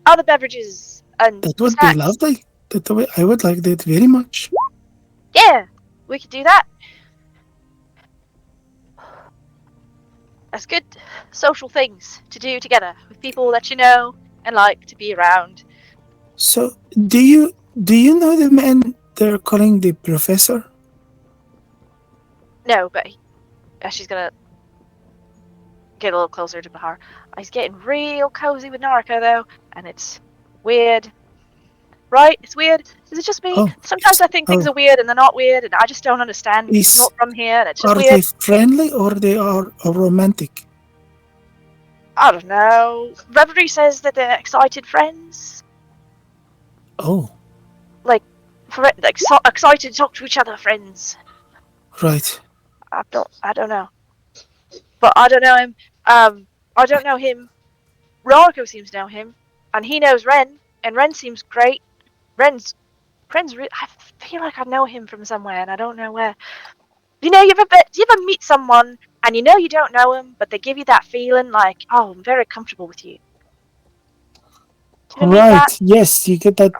other beverages and That would be snacks. lovely. I would like that very much. Yeah, we could do that. That's good social things to do together with people that you know and like to be around. So, do you know the man they're calling the professor? No, but she's gonna get a little closer to Bahar. He's getting real cozy with Nariko though, and it's weird. Right? It's weird. Is it just me? Oh, Sometimes I think things oh, are weird and they're not weird, and I just don't understand because I'm is not from here, and it's just are weird. they friendly or they are romantic? I don't know. Reverie says that they're excited friends. Oh, Excited to talk to each other friends. right. I don't know. But I don't know him. I don't know him. Rarko seems to know him, and he knows Ren, and Ren seems great. Ren's I feel like I know him from somewhere, and I don't know where. Do you ever meet someone and you know you don't know them, but they give you that feeling like, oh, I'm very comfortable with you. Do you ever meet that? Right. Yes, you get that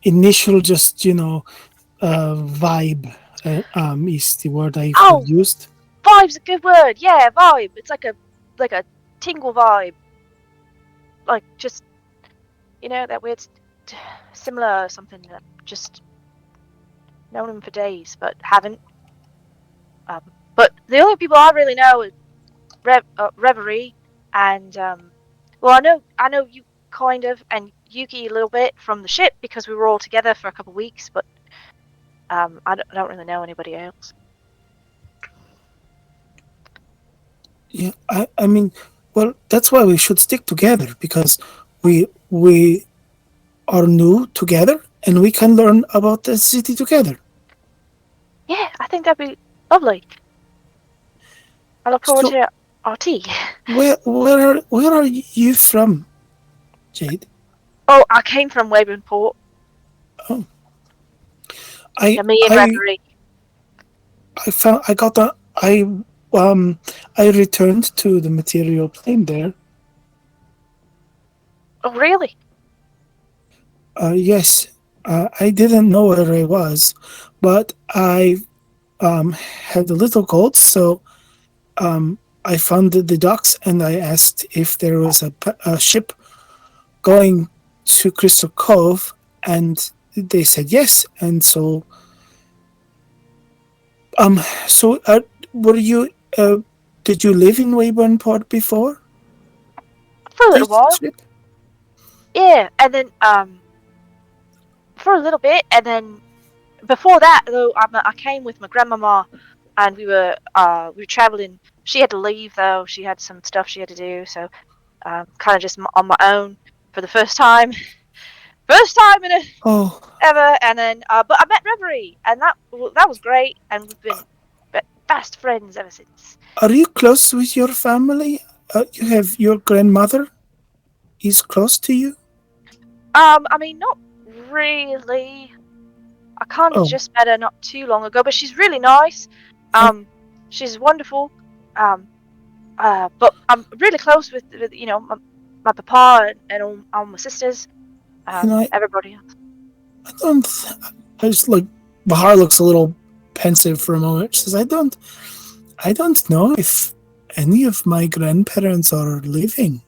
initial just vibe. Is the word I have Oh, used. vibe's a good word. Yeah, vibe. It's like a tingle vibe. Like just that weird similar something that just known him for days but haven't. But the only people I really know is Reverie and well, I know you kind of and Yuki a little bit from the ship because we were all together for a couple of weeks, but I don't really know anybody else. Yeah, I mean, well, that's why we should stick together because we are new together and we can learn about the city together. Yeah, I think that'd be lovely. I look forward So, to our tea. where are you from, Jade? Oh, I came from Weyburn-Port. Oh, I Yeah, me and I Reverie. I got a I returned to the material plane there. Oh, really? Yes, I didn't know where I was, but I had a little gold, so I found the docks and I asked if there was a ship going to Crystal Cove, and they said yes. And so, um, so were you? Did you live in Weyburn Port before? For a little This while. trip? Yeah, and then for a little bit, and then before that though, I came with my grandmama, and we were traveling. She had to leave though; she had some stuff she had to do, so kind of just on my own for the first time, first time in a Oh, ever. And then, but I met Reverie, and that was great, and we've been fast friends ever since. are you close with your family? You have your grandmother is close to you. I mean, not really. I kind of Oh, just met her not too long ago, but she's really nice. She's wonderful. But I'm really close with my papa and all my sisters. you know, Everybody else. I don't. I just like Bahar looks a little pensive for a moment. She says, I don't know if any of my grandparents are living.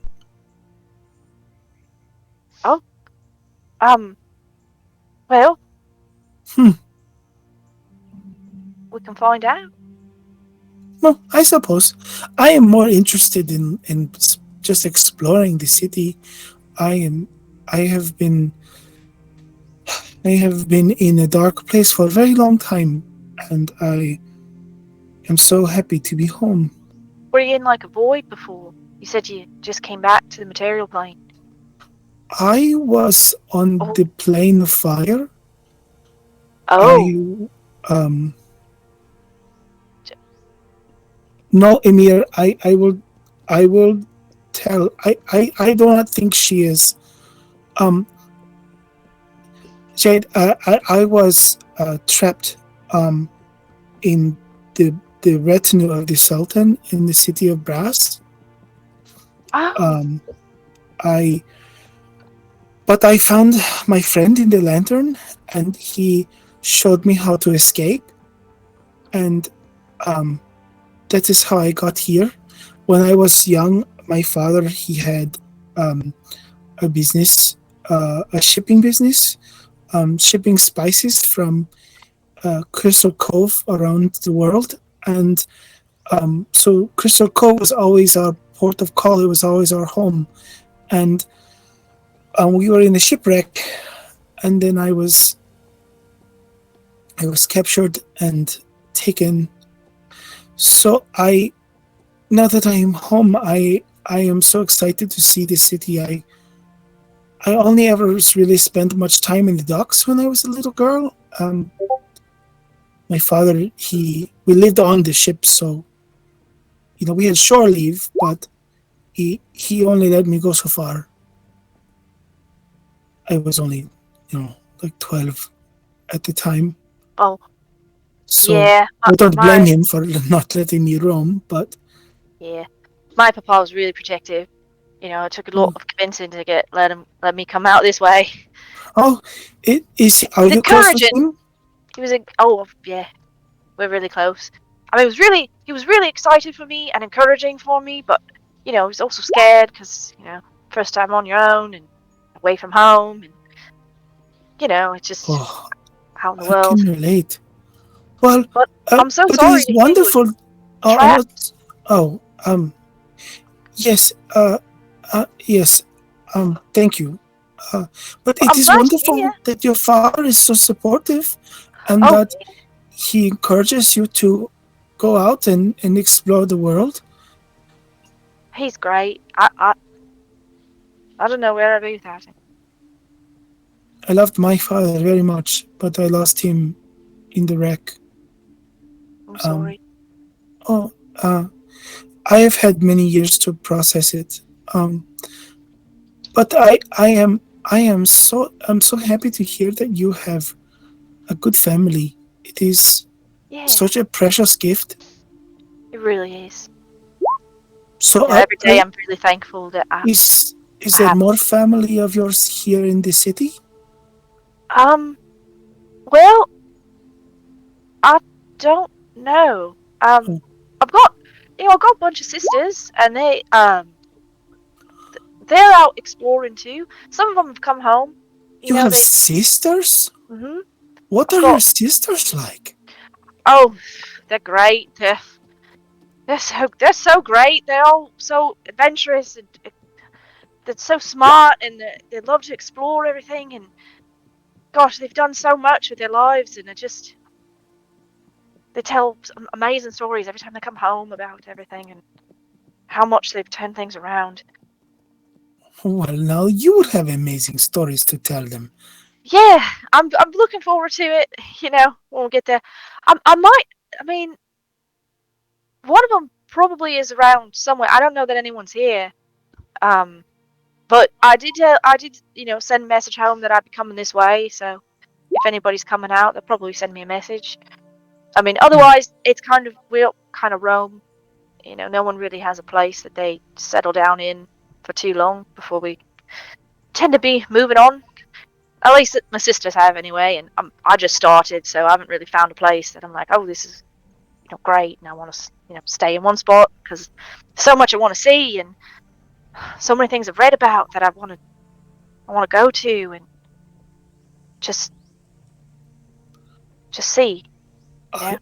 Oh, well, Hmm. we can find out. Well, I suppose I am more interested in just exploring the city. I am. I have been. I have been in a dark place for a very long time, and I am so happy to be home. Were you in like a void before? You said you just came back to the material plane. I was on Oh. the plane of fire. Oh, I no, Emir. I will tell. I do not think she is. Jade. I was trapped in the retinue of the Sultan in the city of Brass. oh, But I found my friend in the lantern, and he showed me how to escape, and that is how I got here. When I was young, my father he had a business, a shipping business, shipping spices from Crystal Cove around the world, and so Crystal Cove was always our port of call. It was always our home, and we were in a shipwreck, and then I was captured and taken. So now that I am home, I am so excited to see the city. I only ever really spent much time in the docks when I was a little girl. My father, we lived on the ship, so we had shore leave, but he only let me go so far. I was only, like 12 at the time. oh. So Yeah, I don't blame him for not letting me roam, but yeah. My papa was really protective. It took a lot of convincing to let me come out this way. are you close with Encouraging. him? He was yeah, we're really close. I mean, he was really excited for me and encouraging for me, but he was also scared because first time on your own and away from home, and it's just out in the I world. can relate. Well, But I'm so but sorry it is to hear you wonderful. were trapped. Yes, yes, thank you. But it I'm is glad to wonderful hear. that your father is so supportive, and Oh, that he encourages you to go out and explore the world. He's great. I don't know where I'd be without him. I loved my father very much, but I lost him in the wreck. I'm sorry. Oh, I have had many years to process it. But I'm so happy to hear that you have a good family. It is Yeah, such a precious gift. it really is. So Every day I'm really thankful that I is there have. more family of yours here in the city? Well, I don't know. Oh. I've got a bunch of sisters, and they're out exploring too. Some of them have come home. You have sisters? Mhm. What I've are got- your sisters like? Oh, they're great. They're so great. They're all so adventurous and they're so smart, and they love to explore everything. And gosh, they've done so much with their lives, and they tell some amazing stories every time they come home about everything and how much they've turned things around. Well, now you will have amazing stories to tell them. Yeah, I'm looking forward to it. When we get there, I mean, one of them probably is around somewhere. I don't know that anyone's here. But I did send a message home that I'd be coming this way. So if anybody's coming out, they'll probably send me a message. I mean, otherwise it's we'll kind of roam. No one really has a place that they settle down in for too long before we tend to be moving on. At least my sisters have anyway, and I just started, so I haven't really found a place that I'm like, oh, this is great, and I want to stay in one spot because so much I want to see and so many things I've read about that I want to go to and just see. I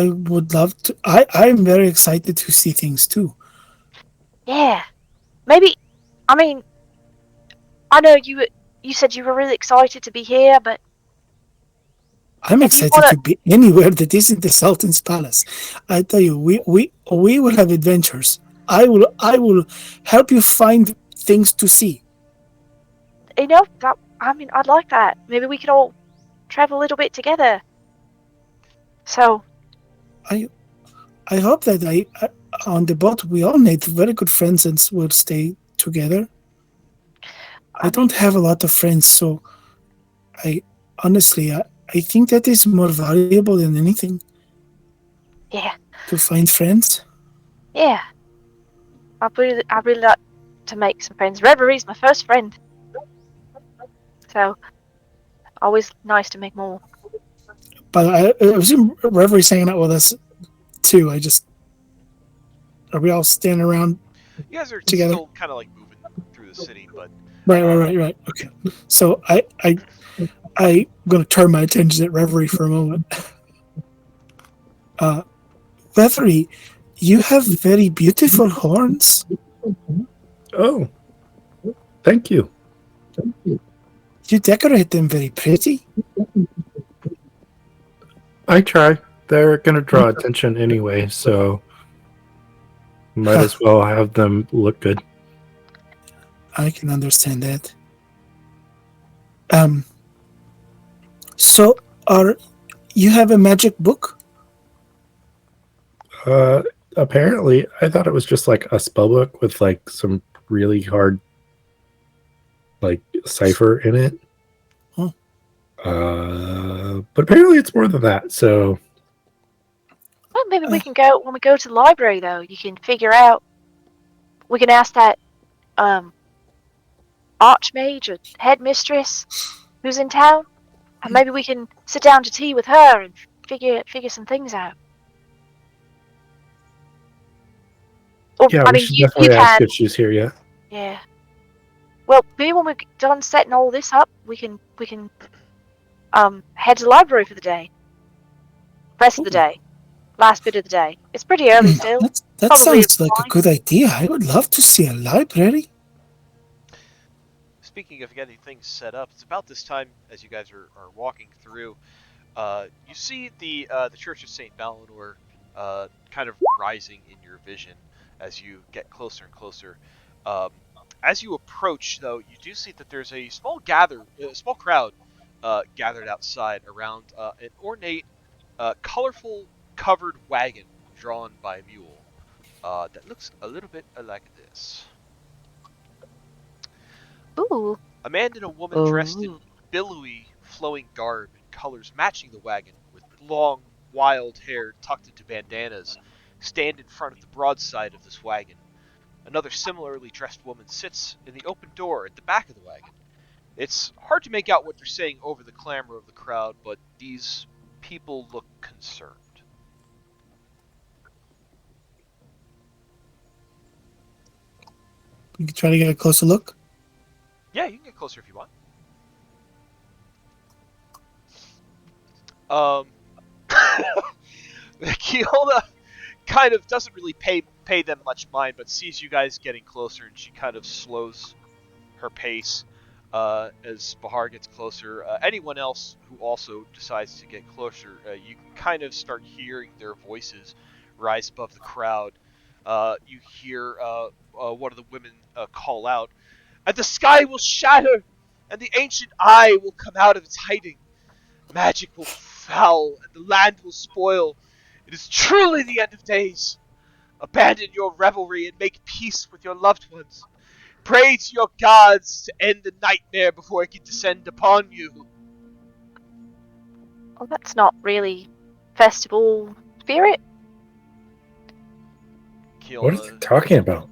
would love to. I'm very excited to see things too. Yeah, maybe. I mean, I know you said you were really excited to be here, but I'm excited to be anywhere that isn't the Sultan's palace. I tell you, we will have adventures. I will help you find things to see. I'd like that. Maybe we could all travel a little bit together. So I hope that on the boat we all made very good friends and will stay together. I don't have a lot of friends, so I think that is more valuable than anything. Yeah. To find friends. Yeah. I really like to make some friends. Reverie's my first friend. So always nice to make more. But I assume Reverie's hanging out with us too. Are we all standing around? You guys are together? still kind of like moving through the city, but Right. Okay. So I'm gonna turn my attention at Reverie for a moment. Reverie, you have very beautiful horns. Oh, thank you. You decorate them very pretty. I try. They're going to draw attention anyway, so might as well have them look good. I can understand that. So you have a magic book? Apparently, I thought it was just like a spell book with like some really hard like cipher in it. Huh. But apparently it's more than that. So Well, maybe we can go when we go to the library though. You can figure out. We can ask that archmage or headmistress who's in town, and maybe we can sit down to tea with her and figure some things out. Or, yeah, we should you definitely ask can. if she's here yet. Yeah. Well, maybe when we're done setting all this up, we can head to the library for the day. Rest of the day. Last bit of the day. It's pretty early still. That sounds like a good idea. I would love to see a library. speaking of getting things set up, it's about this time as you guys are walking through. You see the Church of Saint Balinor kind of rising in your vision as you get closer and closer. As you approach, though, you do see that there's a small crowd gathered outside around an ornate, colorful, covered wagon drawn by a mule that looks a little bit like this. Ooh. A man and a woman dressed in billowy, flowing garb and colors matching the wagon, with long, wild hair tucked into bandanas, stand in front of the broadside of this wagon. Another similarly dressed woman sits in the open door at the back of the wagon. It's hard to make out what they're saying over the clamor of the crowd, but these people look concerned. We can try to get a closer look. Yeah, you can get closer if you want. Keona kind of doesn't really pay them much mind, but sees you guys getting closer, and she kind of slows her pace as Bahar gets closer. Anyone else who also decides to get closer, you can kind of start hearing their voices rise above the crowd. You hear one of the women call out, "And the sky will shatter, and the ancient eye will come out of its hiding. Magic will foul, and the land will spoil. It is truly the end of days. Abandon your revelry and make peace with your loved ones. Pray to your gods to end the nightmare before it can descend upon you." Well, that's not really festival spirit. Keelan, What are they talking about?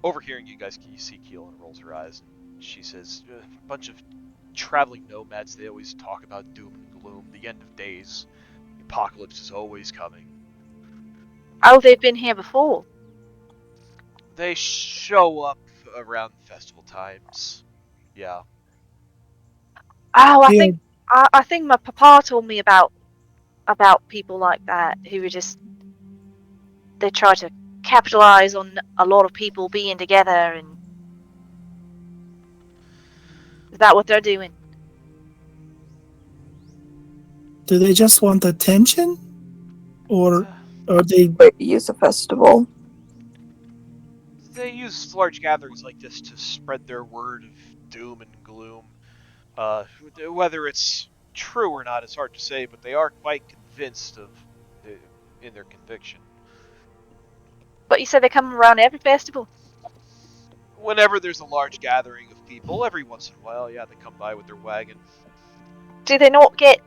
overhearing you guys, you see Keelan rolls her eyes, and she says, "A bunch of traveling nomads, they always talk about doom and gloom, the end of days. The apocalypse is always coming. Oh, they've been here before. They show up around festival times. Yeah." Oh, Yeah. I think my papa told me about people like that who were just, they try to capitalize on a lot of people being together, and is that what they're doing? Do they just want attention, or they? Use a festival. They use large gatherings like this to spread their word of doom and gloom. Whether it's true or not is hard to say, but they are quite convinced in their conviction. But you said they come around every festival. Whenever there's a large gathering of people, every once in a while, yeah, they come by with their wagon. Do they not get,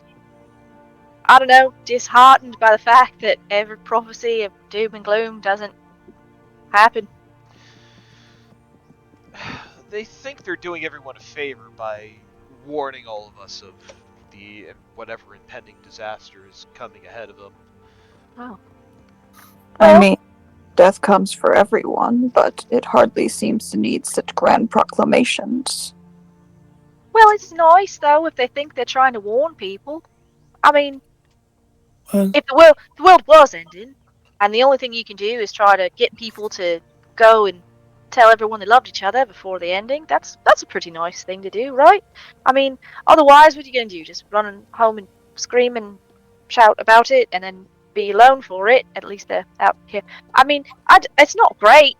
I don't know, disheartened by the fact that every prophecy of doom and gloom doesn't happen? They think they're doing everyone a favor by warning all of us of the whatever impending disaster is coming ahead of them. Oh. I Well- mean, death comes for everyone, but it hardly seems to need such grand proclamations. Well, it's nice though if they think they're trying to warn people. I mean, Well, if the world was ending, and the only thing you can do is try to get people to go and tell everyone they loved each other before the ending, that's a pretty nice thing to do, right? I mean, otherwise, what are you going to do? Just run home and scream and shout about it, and then be alone for it? At least they're out here. I mean, it's not great.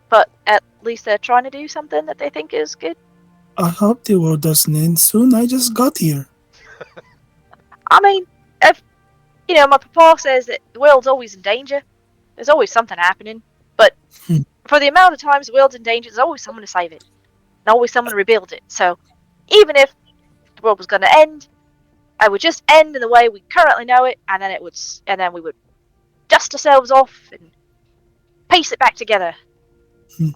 But at least they're trying to do something that they think is good. I hope the world doesn't end soon. I just got here. I mean, if my papa says that the world's always in danger. There's always something happening. But for the amount of times the world's in danger, there's always someone to save it. And always someone to rebuild it. So even if the world was going to end, it would just end in the way we currently know it, and then we would dust ourselves off and piece it back together.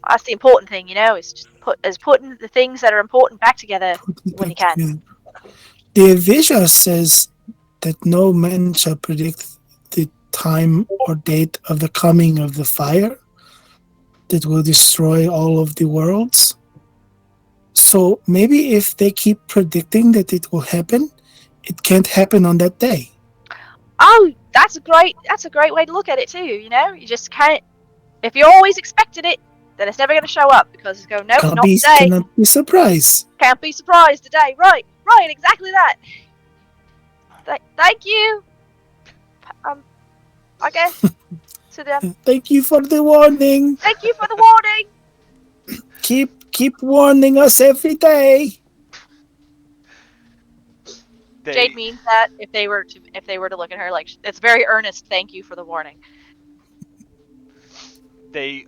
That's the important thing, is just putting the things that are important back together when you can. The Visha says that no man shall predict the time or date of the coming of the fire that will destroy all of the worlds. So maybe if they keep predicting that it will happen, it can't happen on that day. Oh, that's a great way to look at it too. You just can't. If you're always expecting it, then it's never going to show up because it's going, nope, not today. Cannot be surprised. Can't be surprised today. Right, exactly that. Thank you. I guess. to them. Thank you for the warning. Thank you for the warning. Keep warning us every day. Jade means that if they were to look at her, like, it's very earnest. Thank you for the warning. They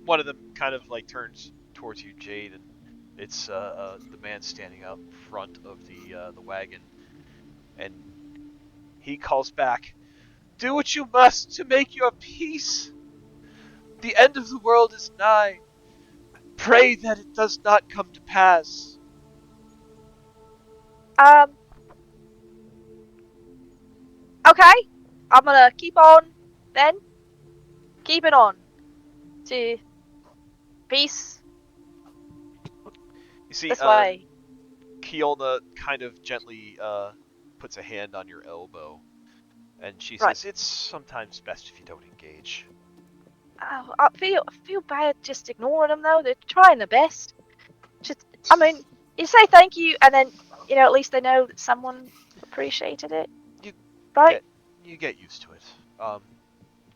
one of them kind of like turns towards you, Jade, and it's the man standing out front of the wagon, and he calls back, "Do what you must to make your peace. The end of the world is nigh. Pray that it does not come to pass." Okay. I'm gonna keep on then. Keep it on. To peace You see, this way. Kiolna kind of gently puts a hand on your elbow, and she Right. says, "It's sometimes best if you don't engage." Oh, I feel bad just ignoring them though. They're trying their best. Just, I mean, you say thank you, and then at least they know that someone appreciated it. Right? You get used to it.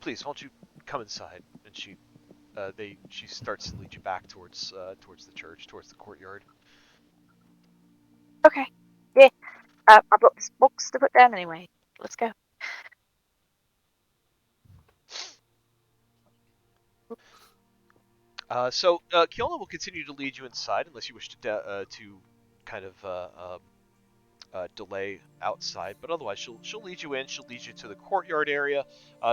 Please, won't you come inside? And she starts to lead you back towards the church, towards the courtyard. Okay. Yeah. I brought this books to put down anyway. Let's go. So Kiolna will continue to lead you inside unless you wish to kind of delay outside. But otherwise, she'll lead you in. She'll lead you to the courtyard area.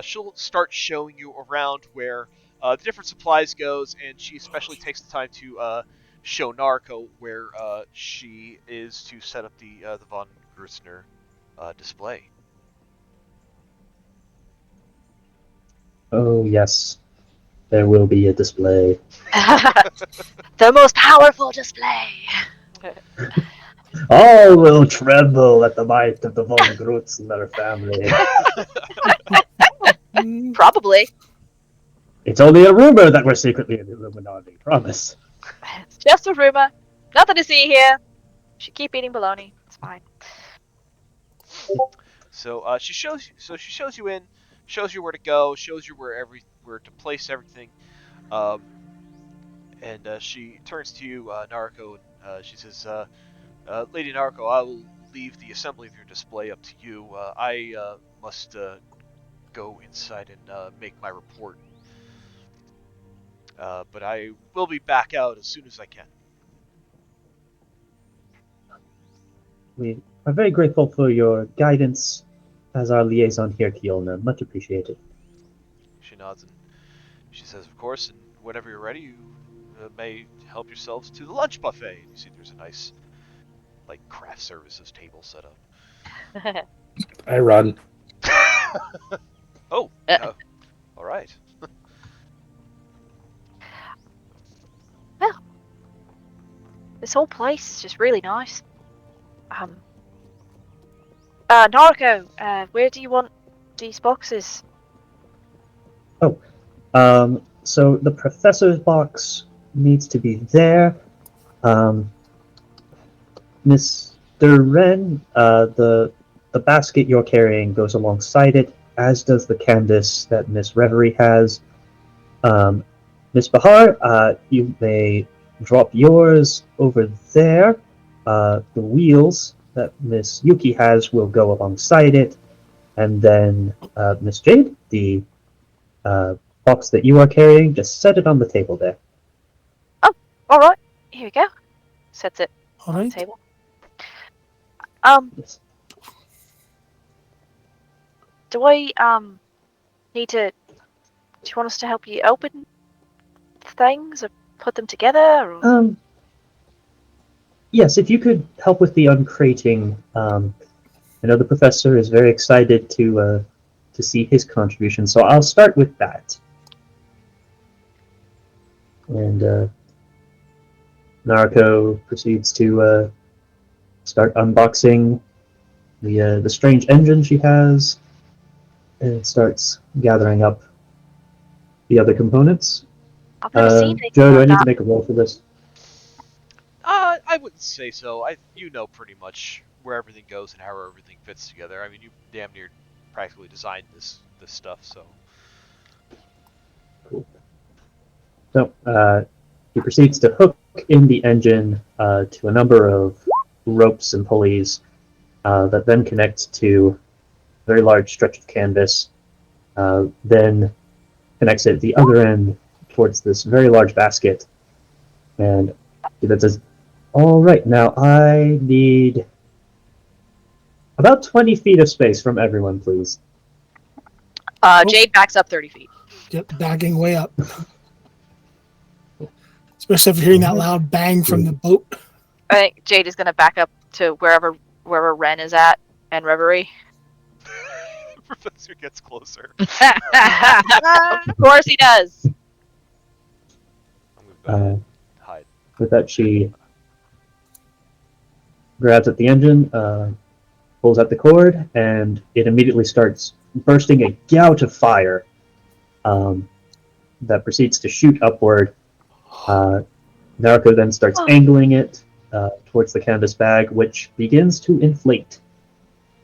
She'll start showing you around where the different supplies goes, and she especially takes the time to show Narco where she is to set up the von Grutzner display. Oh, yes. There will be a display. The most powerful display. All will tremble at the might of the von Grutzner family. Probably. It's only a rumor that we're secretly in the Illuminati, promise. It's just a rumor. Nothing to see here. Should keep eating bologna. It's fine. So she shows you in, shows you where to go, shows you where to place everything. And she turns to you, Narco, and she says, "Lady Narco, I will leave the assembly of your display up to you. I must go inside and make my report. But I will be back out as soon as I can." We are very grateful for your guidance as our liaison here, Kiolna. Much appreciated. She nods and she says, "Of course, and whenever you're ready, you may help yourselves to the lunch buffet." And you see there's a nice, like, craft services table set up. I run. Oh, all right. Well, this whole place is just really nice. Narco, where do you want these boxes? So the professor's box needs to be there. Mr. Wren, the basket you're carrying goes alongside it, as does the canvas that Miss Reverie has. Miss Bahar, you may drop yours over there. The wheels that Miss Yuki has will go alongside it, and then Miss Jade, the box that you are carrying, just set it on the table there. Oh, all right. Here we go. Sets it on the table. Yes. Do I need to? Do you want us to help you open things or put them together? Or? Yes, if you could help with the uncrating. I know the professor is very excited to see his contribution, so I'll start with that. And Narco proceeds to start unboxing the strange engine she has, and starts gathering up the other components. I've never seen anything Joe, do I like need that. to make a roll for this? I wouldn't say so. You know pretty much where everything goes and how everything fits together. I mean, you damn near practically designed this stuff, so. So he proceeds to hook in the engine to a number of ropes and pulleys that then connect to a very large stretch of canvas, then connects it at the other end towards this very large basket. And that says, all right, now I need about 20 feet of space from everyone, please. Jade backs up 30 feet. Yep, backing way up. Especially after hearing that loud bang from the boat. I think Jade is going to back up to wherever Ren is at and Reverie. Professor gets closer. Of course he does. Hide. With that, she grabs at the engine, pulls out the cord, and it immediately starts bursting a gout of fire that proceeds to shoot upward. Naruko then starts angling it towards the canvas bag, which begins to inflate.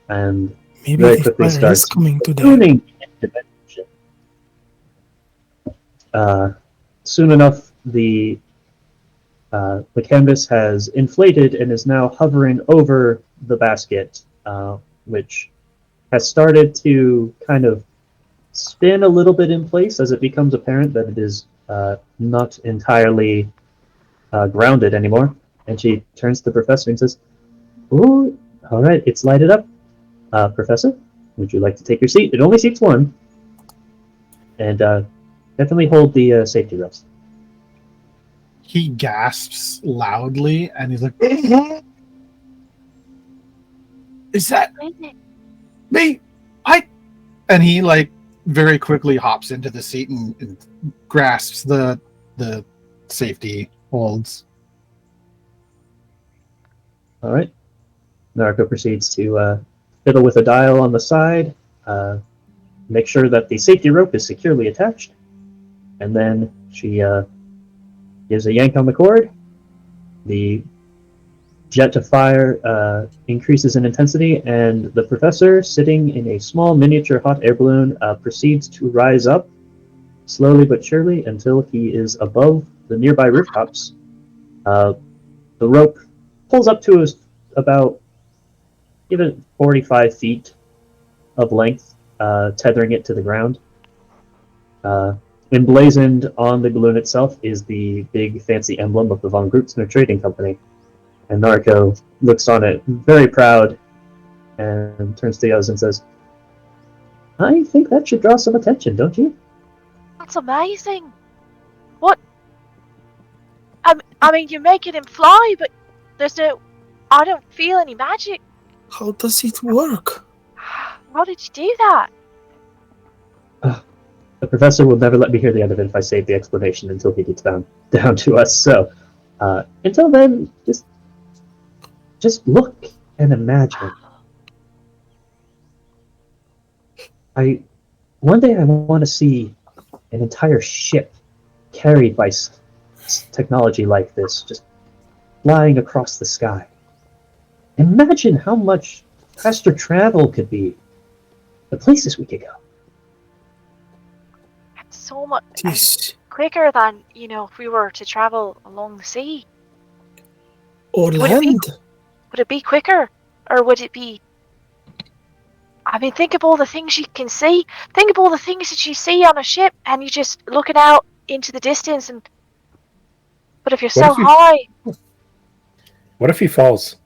And Maybe very the quickly fire starts is coming to them. tuning dimension. Soon enough, the canvas has inflated and is now hovering over the basket, which has started to kind of spin a little bit in place as it becomes apparent that it is not entirely grounded anymore. And she turns to the professor and says, "Ooh, all right, it's lighted up. Professor, would you like to take your seat? It only seats one. And definitely hold the safety ropes." He gasps loudly and he's like, "Is that me? And he like very quickly hops into the seat and grasps the safety holds. All right. Naruko proceeds to fiddle with a dial on the side, make sure that the safety rope is securely attached, and then she gives a yank on the cord. The jet of fire increases in intensity, and the professor, sitting in a small miniature hot air balloon, proceeds to rise up slowly but surely until he is above the nearby rooftops. The rope pulls up to about even 45 feet of length, tethering it to the ground. Emblazoned on the balloon itself is the big fancy emblem of the von Grutzner Trading Company. And Naruko looks on it very proud and turns to the others and says, "I think that should draw some attention, don't you?" That's amazing. What? I mean, you're making him fly, but I don't feel any magic. How does it work? How did you do that? The professor will never let me hear the end of it if I save the explanation until he gets down to us. So until then, just look and imagine. One day I want to see an entire ship carried by technology like this, just flying across the sky. Imagine how much faster travel could be. The places we could go. So much Jeez. quicker than, if we were to travel along the sea. Or land. Would it be quicker? Or would it be... I mean, think of all the things you can see. Think of all the things that you see on a ship and you're just looking out into the distance. But if you're high... What if he falls?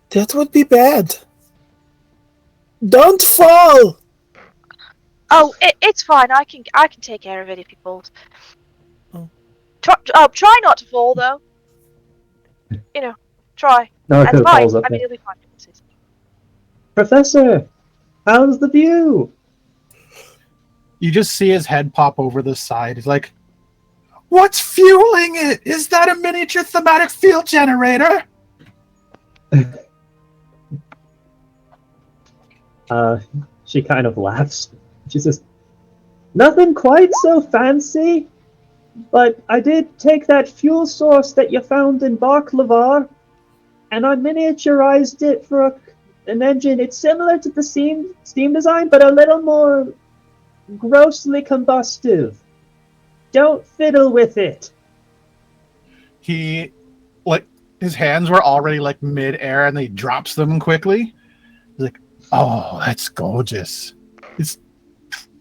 That would be bad. Don't fall! Oh, it's fine. I can take care of it if he falls. Oh. Try not to fall, though. Try. Naruko That's fine. calls up I mean, there. it'll be fine. "Professor, how's the view?" You just see his head pop over the side. He's like, "What's fueling it? Is that a miniature thematic field generator?" She kind of laughs. She says, "Nothing quite so fancy, but I did take that fuel source that you found in Baklavar, and I miniaturized it for an engine. It's similar to the steam design, but a little more grossly combustive. Don't fiddle with it. He, like, his hands were already like mid-air, and he drops them quickly. He's like, "Oh, that's gorgeous! It's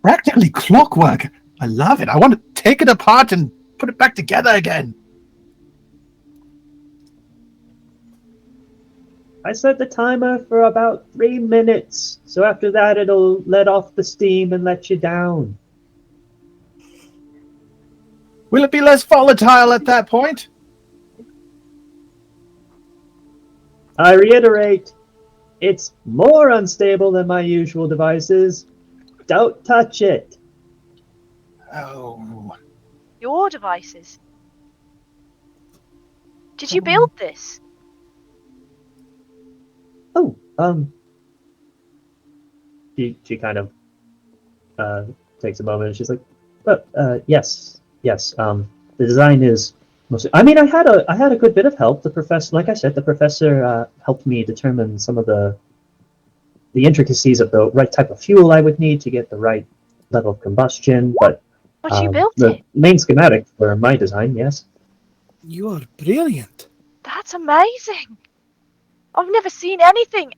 practically clockwork. I love it. I want to take it apart and put it back together again." I set the timer for about 3 minutes, so after that it'll let off the steam and let you down. Will it be less volatile at that point? I reiterate, it's more unstable than my usual devices. Don't touch it. Oh, Your devices. Did you build this? Oh, she kind of takes a moment and she's like, yes, the design is mostly. I mean, I had a good bit of help. The professor, like I said, the professor helped me determine some of the intricacies of the right type of fuel I would need to get the right level of combustion. But But you built the it. main schematic for my design, yes. You are brilliant. That's amazing. I've never seen anything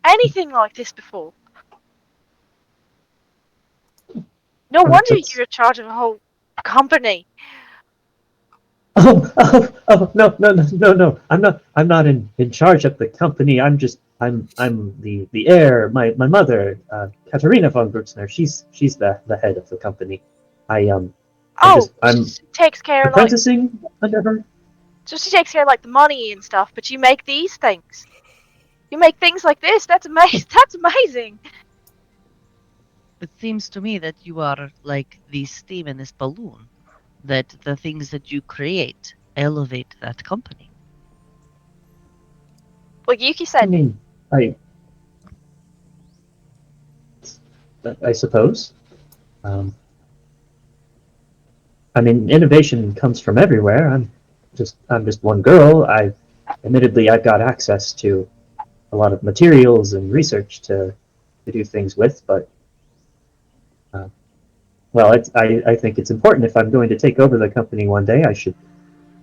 like this before. No wonder That's- you're in charge of a whole company. No. I'm not in charge of the company. I'm the heir. My mother, Katerina von Grutzner, she's the head of the company. I'm She takes care of apprenticing under her. she takes care of like the money and stuff, but you make these things. You make things like this. That's amazing. That's amazing. It seems to me that you are like the steam in this balloon, that the things that you create elevate that company. Like Yuki I said, mean, I suppose. I mean, innovation comes from everywhere. I'm just one girl. Admittedly I've got access to a lot of materials and research to do things with, but well, I think it's important if I'm going to take over the company one day, I should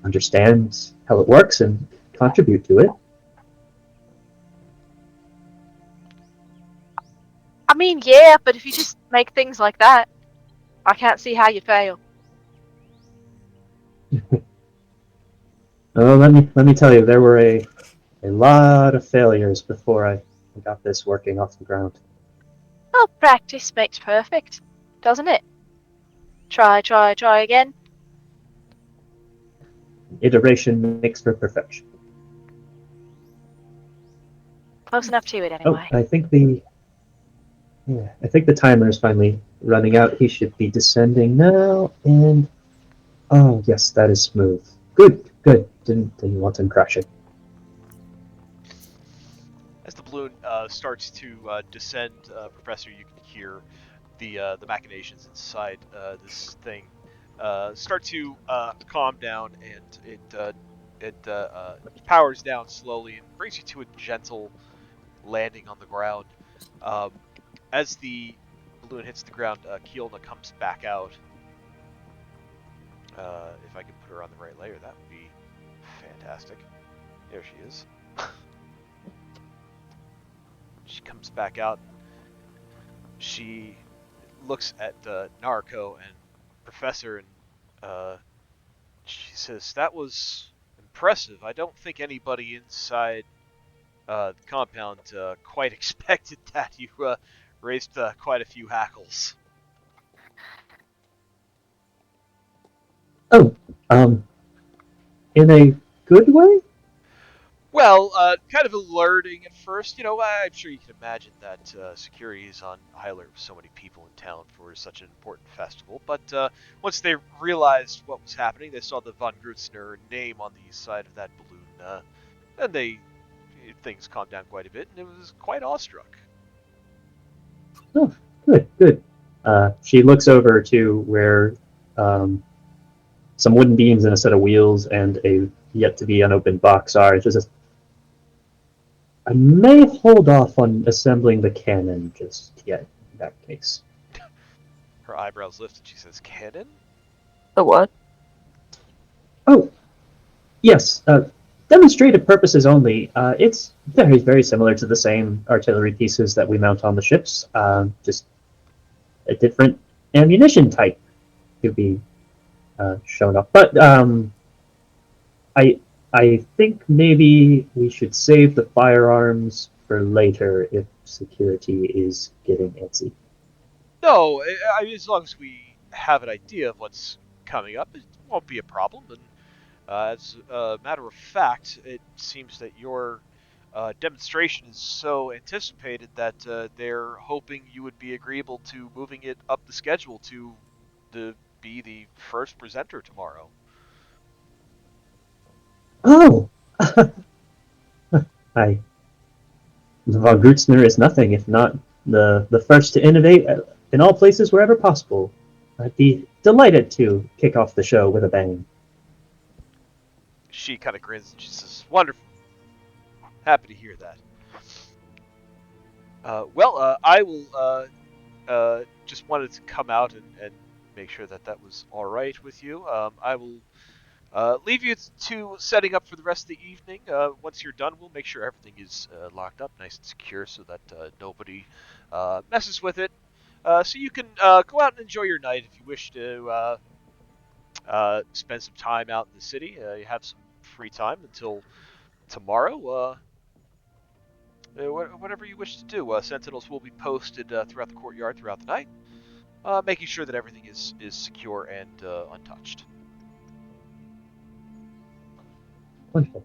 understand how it works and contribute to it. I mean, yeah, but if you just make things like that, I can't see how you fail. Oh, let me tell you, there were a lot of failures before I got this working off the ground. Well, practice makes perfect, doesn't it? Try again. Iteration makes for perfection. Close enough to it, Oh, anyway. I think the timer is finally running out. He should be descending now, and oh yes, that is smooth. Good. Didn't want him crashing. As the balloon starts to descend, Professor, you can hear the machinations inside this thing start to calm down, and it powers down slowly and brings you to a gentle landing on the ground. As the balloon hits the ground, Kielna comes back out. If I could put her on the right layer, that would be fantastic. There she is. She comes back out. She looks at Narco and Professor, and she says, "That was impressive. I don't think anybody inside the compound quite expected that. You raised quite a few hackles." Oh, in a good way? Well, kind of alerting at first. I'm sure you can imagine that security is on high alert with so many people in town for such an important festival. But once they realized what was happening, they saw the von Grutzner name on the side of that balloon, and things calmed down quite a bit, and it was quite awestruck. Oh, good. She looks over to where some wooden beams and a set of wheels and a yet to be unopened box are. She says, "I may hold off on assembling the cannon just yet, in that case." Her eyebrows lift, and she says, "Cannon?" The what? Yes, demonstrative purposes only. It's very, very similar to the same artillery pieces that we mount on the ships, just a different ammunition type to be shown off. But I I think maybe we should save the firearms for later if security is getting antsy. No, as long as we have an idea of what's coming up, it won't be a problem. And as a matter of fact, it seems that your demonstration is so anticipated that they're hoping you would be agreeable to moving it up the schedule to be the first presenter tomorrow. Oh, I von Grutzner is nothing if not the first to innovate in all places wherever possible. I'd be delighted to kick off the show with a bang. She kind of grins and she says, "Wonderful. Happy to hear that." I will just wanted to come out and make sure that that was all right with you. I will leave you to setting up for the rest of the evening. Once you're done, we'll make sure everything is locked up nice and secure so that nobody messes with it. So you can go out and enjoy your night if you wish to spend some time out in the city. You have some free time until tomorrow. Whatever you wish to do. Sentinels will be posted throughout the courtyard throughout the night, making sure that everything is secure and untouched. Wonderful.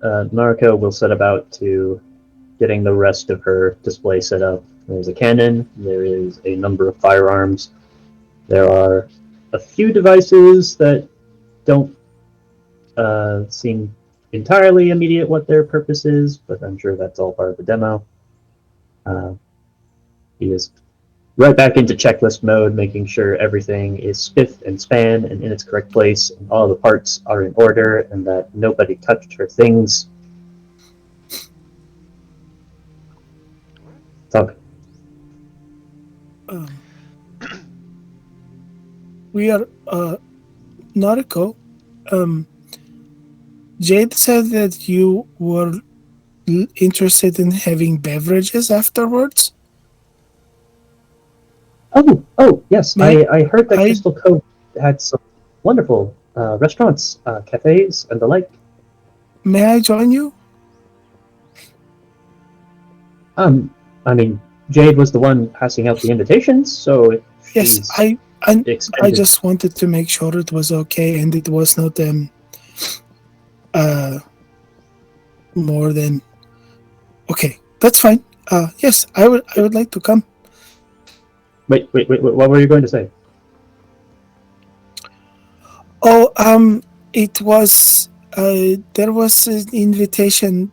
Nariko will set about to getting the rest of her display set up. There's a cannon, there is a number of firearms, there are a few devices that don't seem entirely immediate what their purpose is, but I'm sure that's all part of the demo. He is right back into checklist mode, making sure everything is spiff and span and in its correct place, and all the parts are in order, and that nobody touched her things. Talk. We are Noriko. Jade said that you were interested in having beverages afterwards. Oh, yes. I heard that Crystal Cove had some wonderful restaurants, cafes, and the like. May I join you? I mean, Jade was the one passing out the invitations, so if Yes, I just wanted to make sure it was okay and it was not more than okay. That's fine. Yes, I would like to come. Wait, what were you going to say? Oh, it was there was an invitation.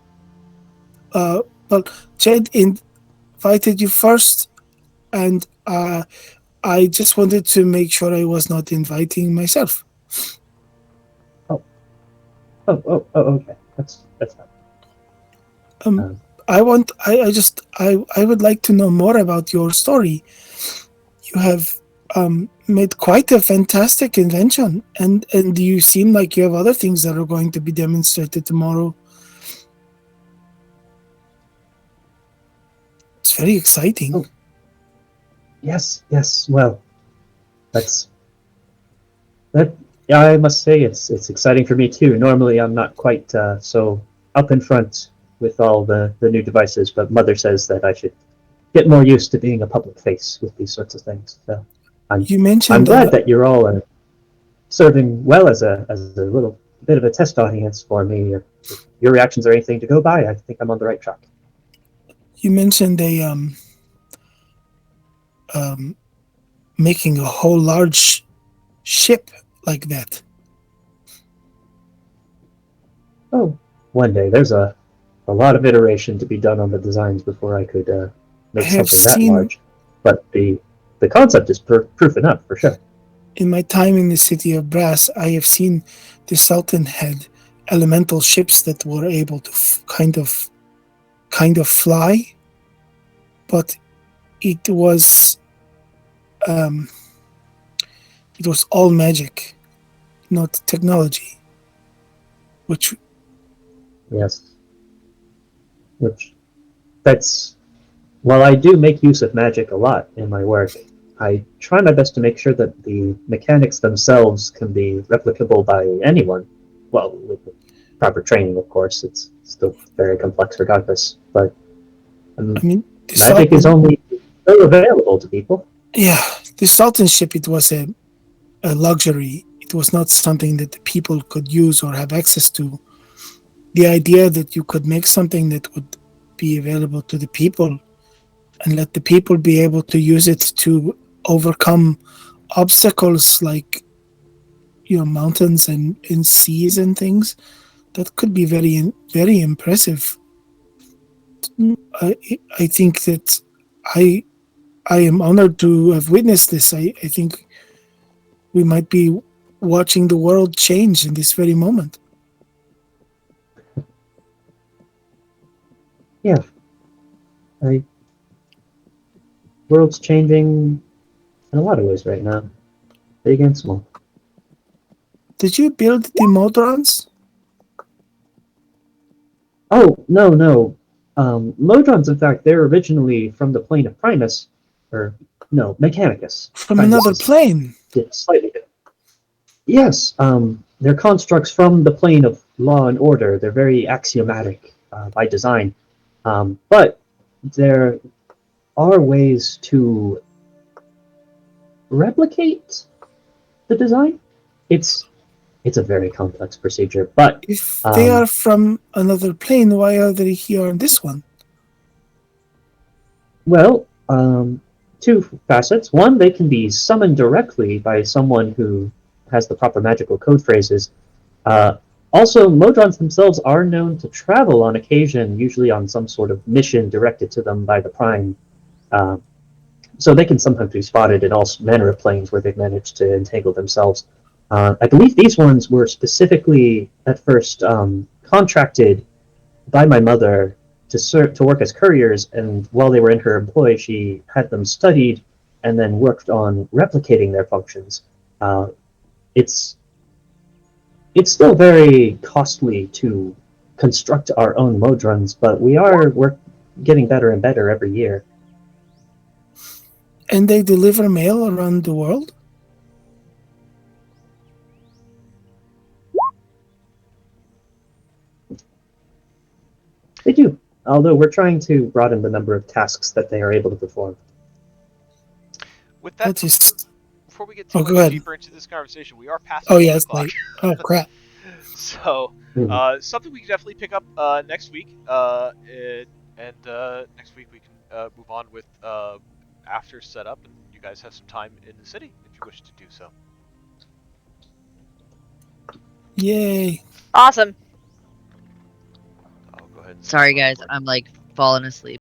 Well, Jade invited you first, and I just wanted to make sure I was not inviting myself. Oh, okay. That's fine. I would like to know more about your story. You have made quite a fantastic invention, and you seem like you have other things that are going to be demonstrated tomorrow. It's very exciting. Oh. Yes. Well, that. Yeah, I must say it's exciting for me too. Normally, I'm not quite so up in front with all the new devices, but Mother says that I should get more used to being a public face with these sorts of things. So I'm glad that you're all serving well as a little bit of a test audience for me. If your reactions are anything to go by, I think I'm on the right track. You mentioned making a whole large ship like that. Oh, one day. There's a lot of iteration to be done on the designs before I could make something that large. But the concept is proof enough, for sure. In my time in the City of Brass, I have seen the Sultan had elemental ships that were able to kind of fly, but it was all magic, not technology. which Yes. While I do make use of magic a lot in my work, I try my best to make sure that the mechanics themselves can be replicable by anyone. Well, with proper training, of course. It's still very complex regardless, but I mean, the magic is Sultan, only still available to people. yeah, the Sultanship, it was a luxury. It was not something that the people could use or have access to. The idea that you could make something that would be available to the people and let the people be able to use it to overcome obstacles like mountains and seas and things, that could be very impressive. I think that I I am honored to have witnessed this. I think we might be watching the world change in this very moment. Yeah, I world's changing in a lot of ways right now, big and small. Did you build the Modrons? Oh, no. Modrons, in fact, they're originally from the plane of Primus, or no, Mechanicus. From Primus another is plane? slightly different. Yes, they're constructs from the plane of law and order. They're very axiomatic by design, but there are ways to replicate the design. It's a very complex procedure, but If they are from another plane, why are they here on this one? well, two facets. One, they can be summoned directly by someone who has the proper magical code phrases. Also, Modrons themselves are known to travel on occasion, usually on some sort of mission directed to them by the Prime. So they can sometimes be spotted in all manner of planes where they've managed to entangle themselves. I believe these ones were specifically at first contracted by my mother to work as couriers, and while they were in her employ, she had them studied and then worked on replicating their functions. It's still very costly to construct our own Modrons, but we're getting better and better every year. And they deliver mail around the world? They do, although we're trying to broaden the number of tasks that they are able to perform. With that, That is. before we get too Oh, go much ahead. deeper into this conversation, we are past Oh, 11 yeah, it's o'clock. late. Oh, crap. So, something we can definitely pick up next week. Next week we can move on with after setup, and you guys have some time in the city if you wish to do so. Yay. Awesome. I'll go ahead and Sorry, guys. I'm like falling asleep.